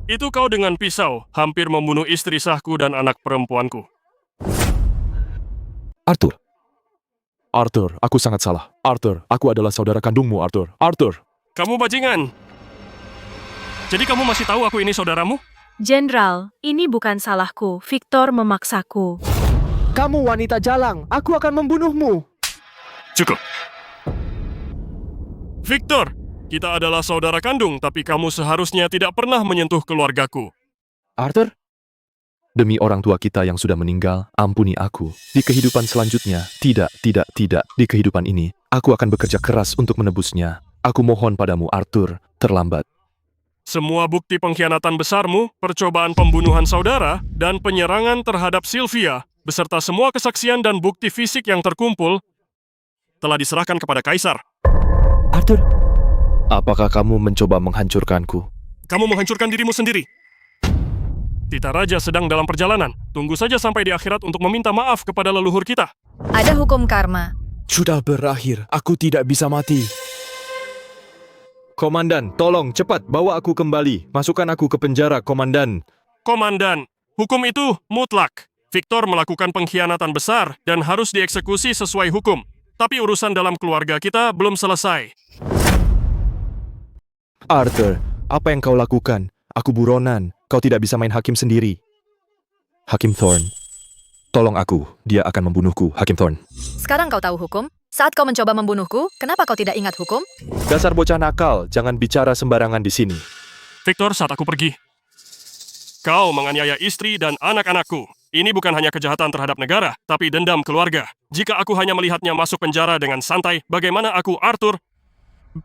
Itu kau dengan pisau, hampir membunuh istri sahku dan anak perempuanku. Arthur, aku sangat salah. Arthur, aku adalah saudara kandungmu, Arthur. Arthur! Kamu bajingan! Jadi kamu masih tahu aku ini saudaramu? Jenderal, ini bukan salahku. Victor memaksaku. Kamu wanita jalang. Aku akan membunuhmu. Cukup. Victor, kita adalah saudara kandung, tapi kamu seharusnya tidak pernah menyentuh keluargaku. Arthur? Demi orang tua kita yang sudah meninggal, ampuni aku. Di kehidupan selanjutnya, tidak. Di kehidupan ini, aku akan bekerja keras untuk menebusnya. Aku mohon padamu, Arthur, terlambat. Semua bukti pengkhianatan besarmu, percobaan pembunuhan saudara, dan penyerangan terhadap Sylvia, beserta semua kesaksian dan bukti fisik yang terkumpul, telah diserahkan kepada Kaisar. Arthur, apakah kamu mencoba menghancurkanku? Kamu menghancurkan dirimu sendiri. Tita Raja sedang dalam perjalanan. Tunggu saja sampai di akhirat untuk meminta maaf kepada leluhur kita. Ada hukum karma. Sudah berakhir, aku tidak bisa mati. Komandan, tolong cepat bawa aku kembali. Masukkan aku ke penjara, Komandan. Komandan, hukum itu mutlak. Victor melakukan pengkhianatan besar dan harus dieksekusi sesuai hukum. Tapi urusan dalam keluarga kita belum selesai. Arthur, apa yang kau lakukan? Aku buronan. Kau tidak bisa main hakim sendiri. Hakim Thorne, tolong aku. Dia akan membunuhku, Hakim Thorne. Sekarang kau tahu hukum? Saat kau mencoba membunuhku, kenapa kau tidak ingat hukum? Dasar bocah nakal, jangan bicara sembarangan di sini. Victor, saat aku pergi, kau menganiaya istri dan anak-anakku. Ini bukan hanya kejahatan terhadap negara, tapi dendam keluarga. Jika aku hanya melihatnya masuk penjara dengan santai, bagaimana aku, Arthur,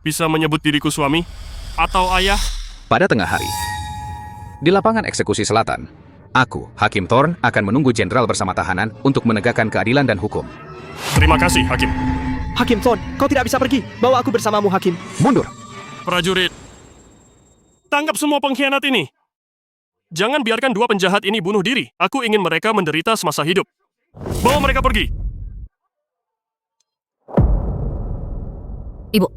bisa menyebut diriku suami atau ayah? Pada tengah hari, di lapangan eksekusi selatan, aku, Hakim Thorne, akan menunggu jenderal bersama tahanan untuk menegakkan keadilan dan hukum. Terima kasih, Hakim. Hakim Thorne, kau tidak bisa pergi. Bawa aku bersamamu, Hakim. Mundur. Prajurit, tangkap semua pengkhianat ini. Jangan biarkan dua penjahat ini bunuh diri. Aku ingin mereka menderita semasa hidup. Bawa mereka pergi. Ibu.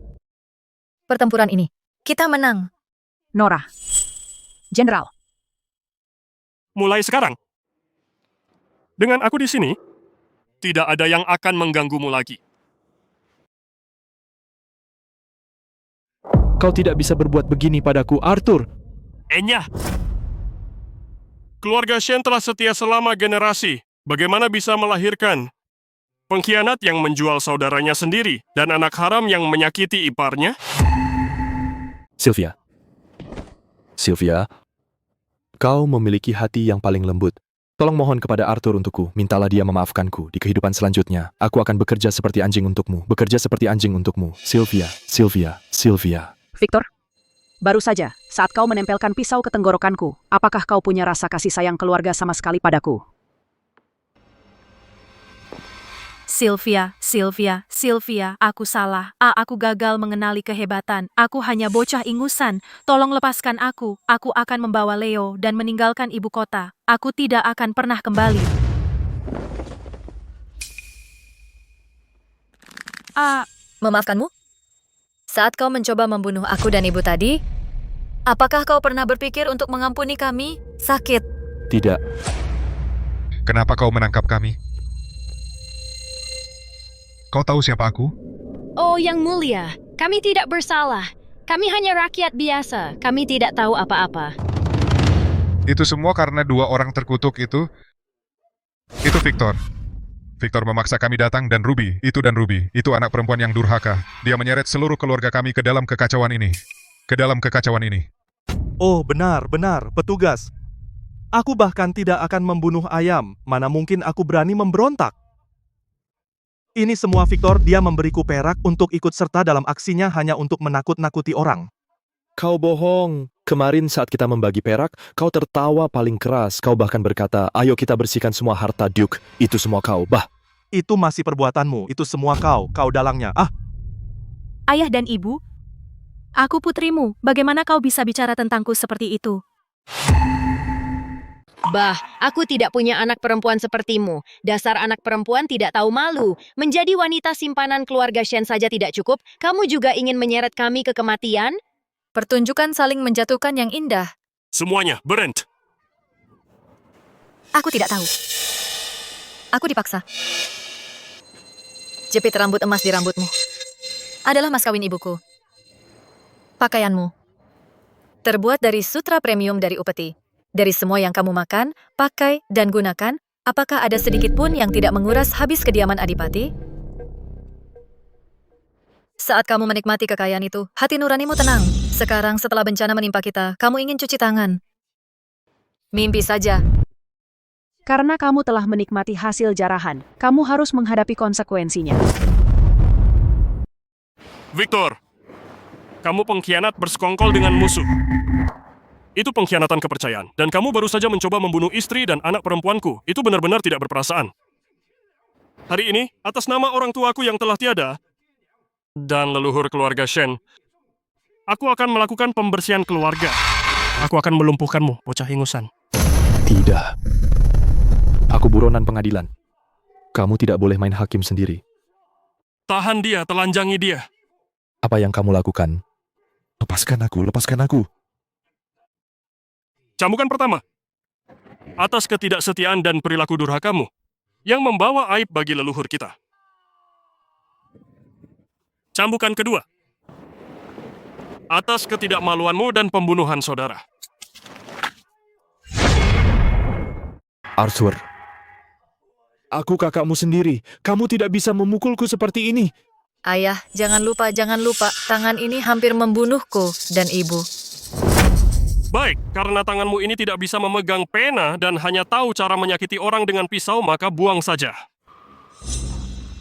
Pertempuran ini, kita menang. Nora. Jenderal. Mulai sekarang. Dengan aku di sini, tidak ada yang akan mengganggumu lagi. Kau tidak bisa berbuat begini padaku, Arthur. Enya. Keluarga Shen telah setia selama generasi. Bagaimana bisa melahirkan pengkhianat yang menjual saudaranya sendiri dan anak haram yang menyakiti iparnya? Sylvia. Sylvia, kau memiliki hati yang paling lembut. Tolong mohon kepada Arthur untukku, mintalah dia memaafkanku di kehidupan selanjutnya. Aku akan bekerja seperti anjing untukmu, bekerja seperti anjing untukmu. Sylvia, Sylvia, Sylvia. Victor, baru saja saat kau menempelkan pisau ke tenggorokanku, apakah kau punya rasa kasih sayang keluarga sama sekali padaku? Sylvia, Sylvia, Sylvia, aku salah. Aku gagal mengenali kehebatan. Aku hanya bocah ingusan. Tolong lepaskan aku. Aku akan membawa Leo dan meninggalkan ibu kota. Aku tidak akan pernah kembali. Memaafkanmu? Saat kau mencoba membunuh aku dan ibu tadi, apakah kau pernah berpikir untuk mengampuni kami? Sakit. Tidak. Kenapa kau menangkap kami? Kau tahu siapa aku? Oh, Yang Mulia, kami tidak bersalah. Kami hanya rakyat biasa. Kami tidak tahu apa-apa. Itu semua karena dua orang terkutuk itu. Itu Victor. Victor memaksa kami datang dan Ruby, itu anak perempuan yang durhaka. Dia menyeret seluruh keluarga kami ke dalam kekacauan ini. Oh, benar, petugas. Aku bahkan tidak akan membunuh ayam. Mana mungkin aku berani memberontak. Ini semua Victor, dia memberiku perak untuk ikut serta dalam aksinya hanya untuk menakut-nakuti orang. Kau bohong. Kemarin saat kita membagi perak, kau tertawa paling keras. Kau bahkan berkata, ayo kita bersihkan semua harta Duke. Itu semua kau, bah. Itu masih perbuatanmu, itu semua kau dalangnya. Ayah dan ibu, aku putrimu. Bagaimana kau bisa bicara tentangku seperti itu? Bah, aku tidak punya anak perempuan sepertimu. Dasar anak perempuan tidak tahu malu. Menjadi wanita simpanan keluarga Shen saja tidak cukup. Kamu juga ingin menyeret kami ke kematian? Pertunjukan saling menjatuhkan yang indah. Semuanya, berhenti. Aku tidak tahu. Aku dipaksa. Jepit rambut emas di rambutmu adalah mas kawin ibuku. Pakaianmu terbuat dari sutra premium dari upeti. Dari semua yang kamu makan, pakai, dan gunakan, apakah ada sedikit pun yang tidak menguras habis kediaman Adipati? Saat kamu menikmati kekayaan itu, hati nuranimu tenang. Sekarang setelah bencana menimpa kita, kamu ingin cuci tangan. Mimpi saja. Karena kamu telah menikmati hasil jarahan, kamu harus menghadapi konsekuensinya. Victor, kamu pengkhianat bersekongkol dengan musuh. Itu pengkhianatan kepercayaan, dan kamu baru saja mencoba membunuh istri dan anak perempuanku. Itu benar-benar tidak berperasaan. Hari ini, atas nama orang tuaku yang telah tiada, dan leluhur keluarga Shen, aku akan melakukan pembersihan keluarga. Aku akan melumpuhkanmu, bocah ingusan. Tidak. Aku buronan pengadilan. Kamu tidak boleh main hakim sendiri. Tahan dia, telanjangi dia. Apa yang kamu lakukan? Lepaskan aku. Cambukan pertama. Atas ketidaksetiaan dan perilaku durhakamu, yang membawa aib bagi leluhur kita. Cambukan kedua. Atas ketidakmaluanmu dan pembunuhan saudara. Arthur. Aku kakakmu sendiri. Kamu tidak bisa memukulku seperti ini. Ayah, jangan lupa. Tangan ini hampir membunuhku dan ibu. Baik, karena tanganmu ini tidak bisa memegang pena dan hanya tahu cara menyakiti orang dengan pisau, maka buang saja.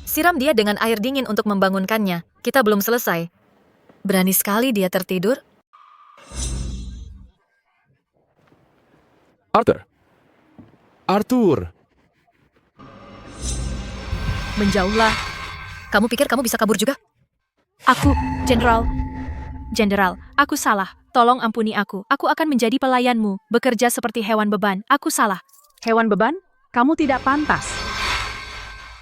Siram dia dengan air dingin untuk membangunkannya. Kita belum selesai. Berani sekali dia tertidur. Arthur. Menjauhlah. Kamu pikir kamu bisa kabur juga? Aku, Jenderal, aku salah. Tolong ampuni aku. Aku akan menjadi pelayanmu, bekerja seperti hewan beban. Aku salah. Hewan beban? Kamu tidak pantas.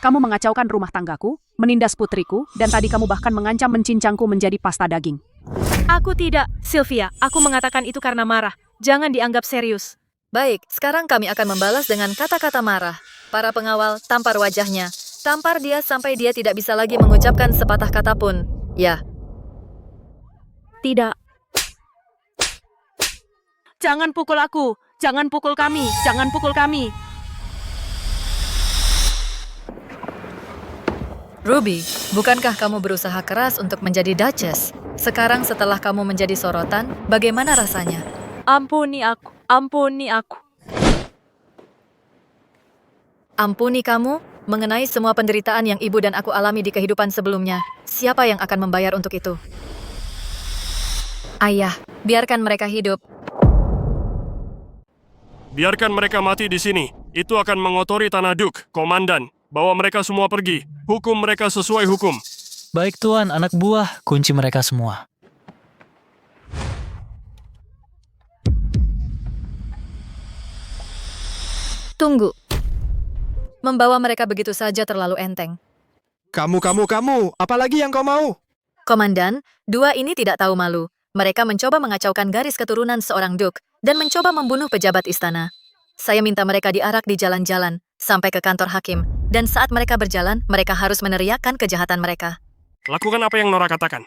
Kamu mengacaukan rumah tanggaku, menindas putriku, dan tadi kamu bahkan mengancam mencincangku menjadi pasta daging. Aku tidak, Sylvia. Aku mengatakan itu karena marah. Jangan dianggap serius. Baik, sekarang kami akan membalas dengan kata-kata marah. Para pengawal, tampar wajahnya. Tampar dia sampai dia tidak bisa lagi mengucapkan sepatah kata pun. Ya. Tidak. Jangan pukul aku. Jangan pukul kami. Jangan pukul kami. Ruby, bukankah kamu berusaha keras untuk menjadi Duchess? Sekarang setelah kamu menjadi sorotan, bagaimana rasanya? Ampuni aku. Ampuni aku. Ampuni kamu mengenai semua penderitaan yang ibu dan aku alami di kehidupan sebelumnya. Siapa yang akan membayar untuk itu? Ayah, biarkan mereka hidup. Biarkan mereka mati di sini. Itu akan mengotori tanah Duke, Komandan. Bawa mereka semua pergi. Hukum mereka sesuai hukum. Baik Tuan, anak buah, kunci mereka semua. Tunggu. Membawa mereka begitu saja terlalu enteng. Kamu, apalagi yang kau mau? Komandan, dua ini tidak tahu malu. Mereka mencoba mengacaukan garis keturunan seorang Duke dan mencoba membunuh pejabat istana. Saya minta mereka diarak di jalan-jalan sampai ke kantor hakim. Dan saat mereka berjalan, mereka harus meneriakkan kejahatan mereka. Lakukan apa yang Nora katakan.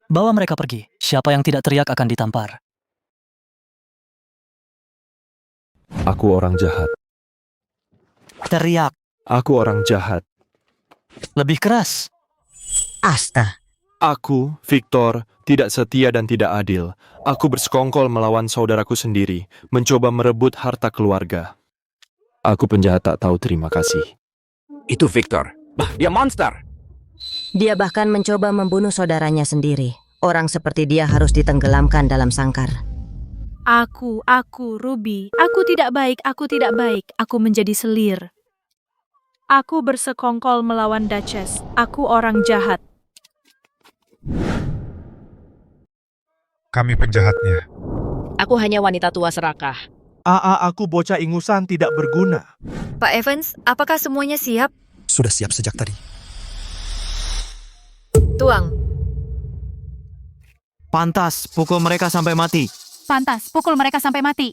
Bawa mereka pergi. Siapa yang tidak teriak akan ditampar. Aku orang jahat. Teriak. Aku orang jahat. Lebih keras. Asta. Aku, Victor, tidak setia dan tidak adil. Aku bersekongkol melawan saudaraku sendiri, mencoba merebut harta keluarga. Aku penjahat tak tahu terima kasih. Itu Victor. Dia monster. Dia bahkan mencoba membunuh saudaranya sendiri. Orang seperti dia harus ditenggelamkan dalam sangkar. Aku, Ruby. Aku tidak baik. Aku menjadi selir. Aku bersekongkol melawan Duchess. Aku orang jahat. Kami penjahatnya. Aku hanya wanita tua serakah. Aku bocah ingusan tidak berguna. Pak Evans, apakah semuanya siap? Sudah siap sejak tadi. Tuang. Pantas, pukul mereka sampai mati. Pantas, pukul mereka sampai mati.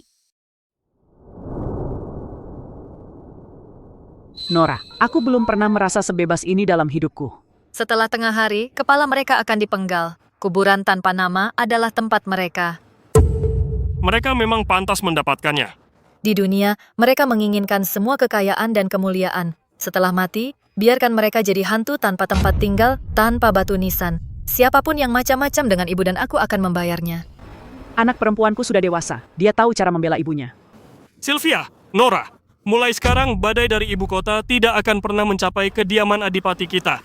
Nora, aku belum pernah merasa sebebas ini dalam hidupku. Setelah tengah hari, kepala mereka akan dipenggal. Kuburan tanpa nama adalah tempat mereka. Mereka memang pantas mendapatkannya. Di dunia, mereka menginginkan semua kekayaan dan kemuliaan. Setelah mati, biarkan mereka jadi hantu tanpa tempat tinggal, tanpa batu nisan. Siapapun yang macam-macam dengan ibu dan aku akan membayarnya. Anak perempuanku sudah dewasa. Dia tahu cara membela ibunya. Sylvia, Nora, mulai sekarang badai dari ibu kota tidak akan pernah mencapai kediaman adipati kita.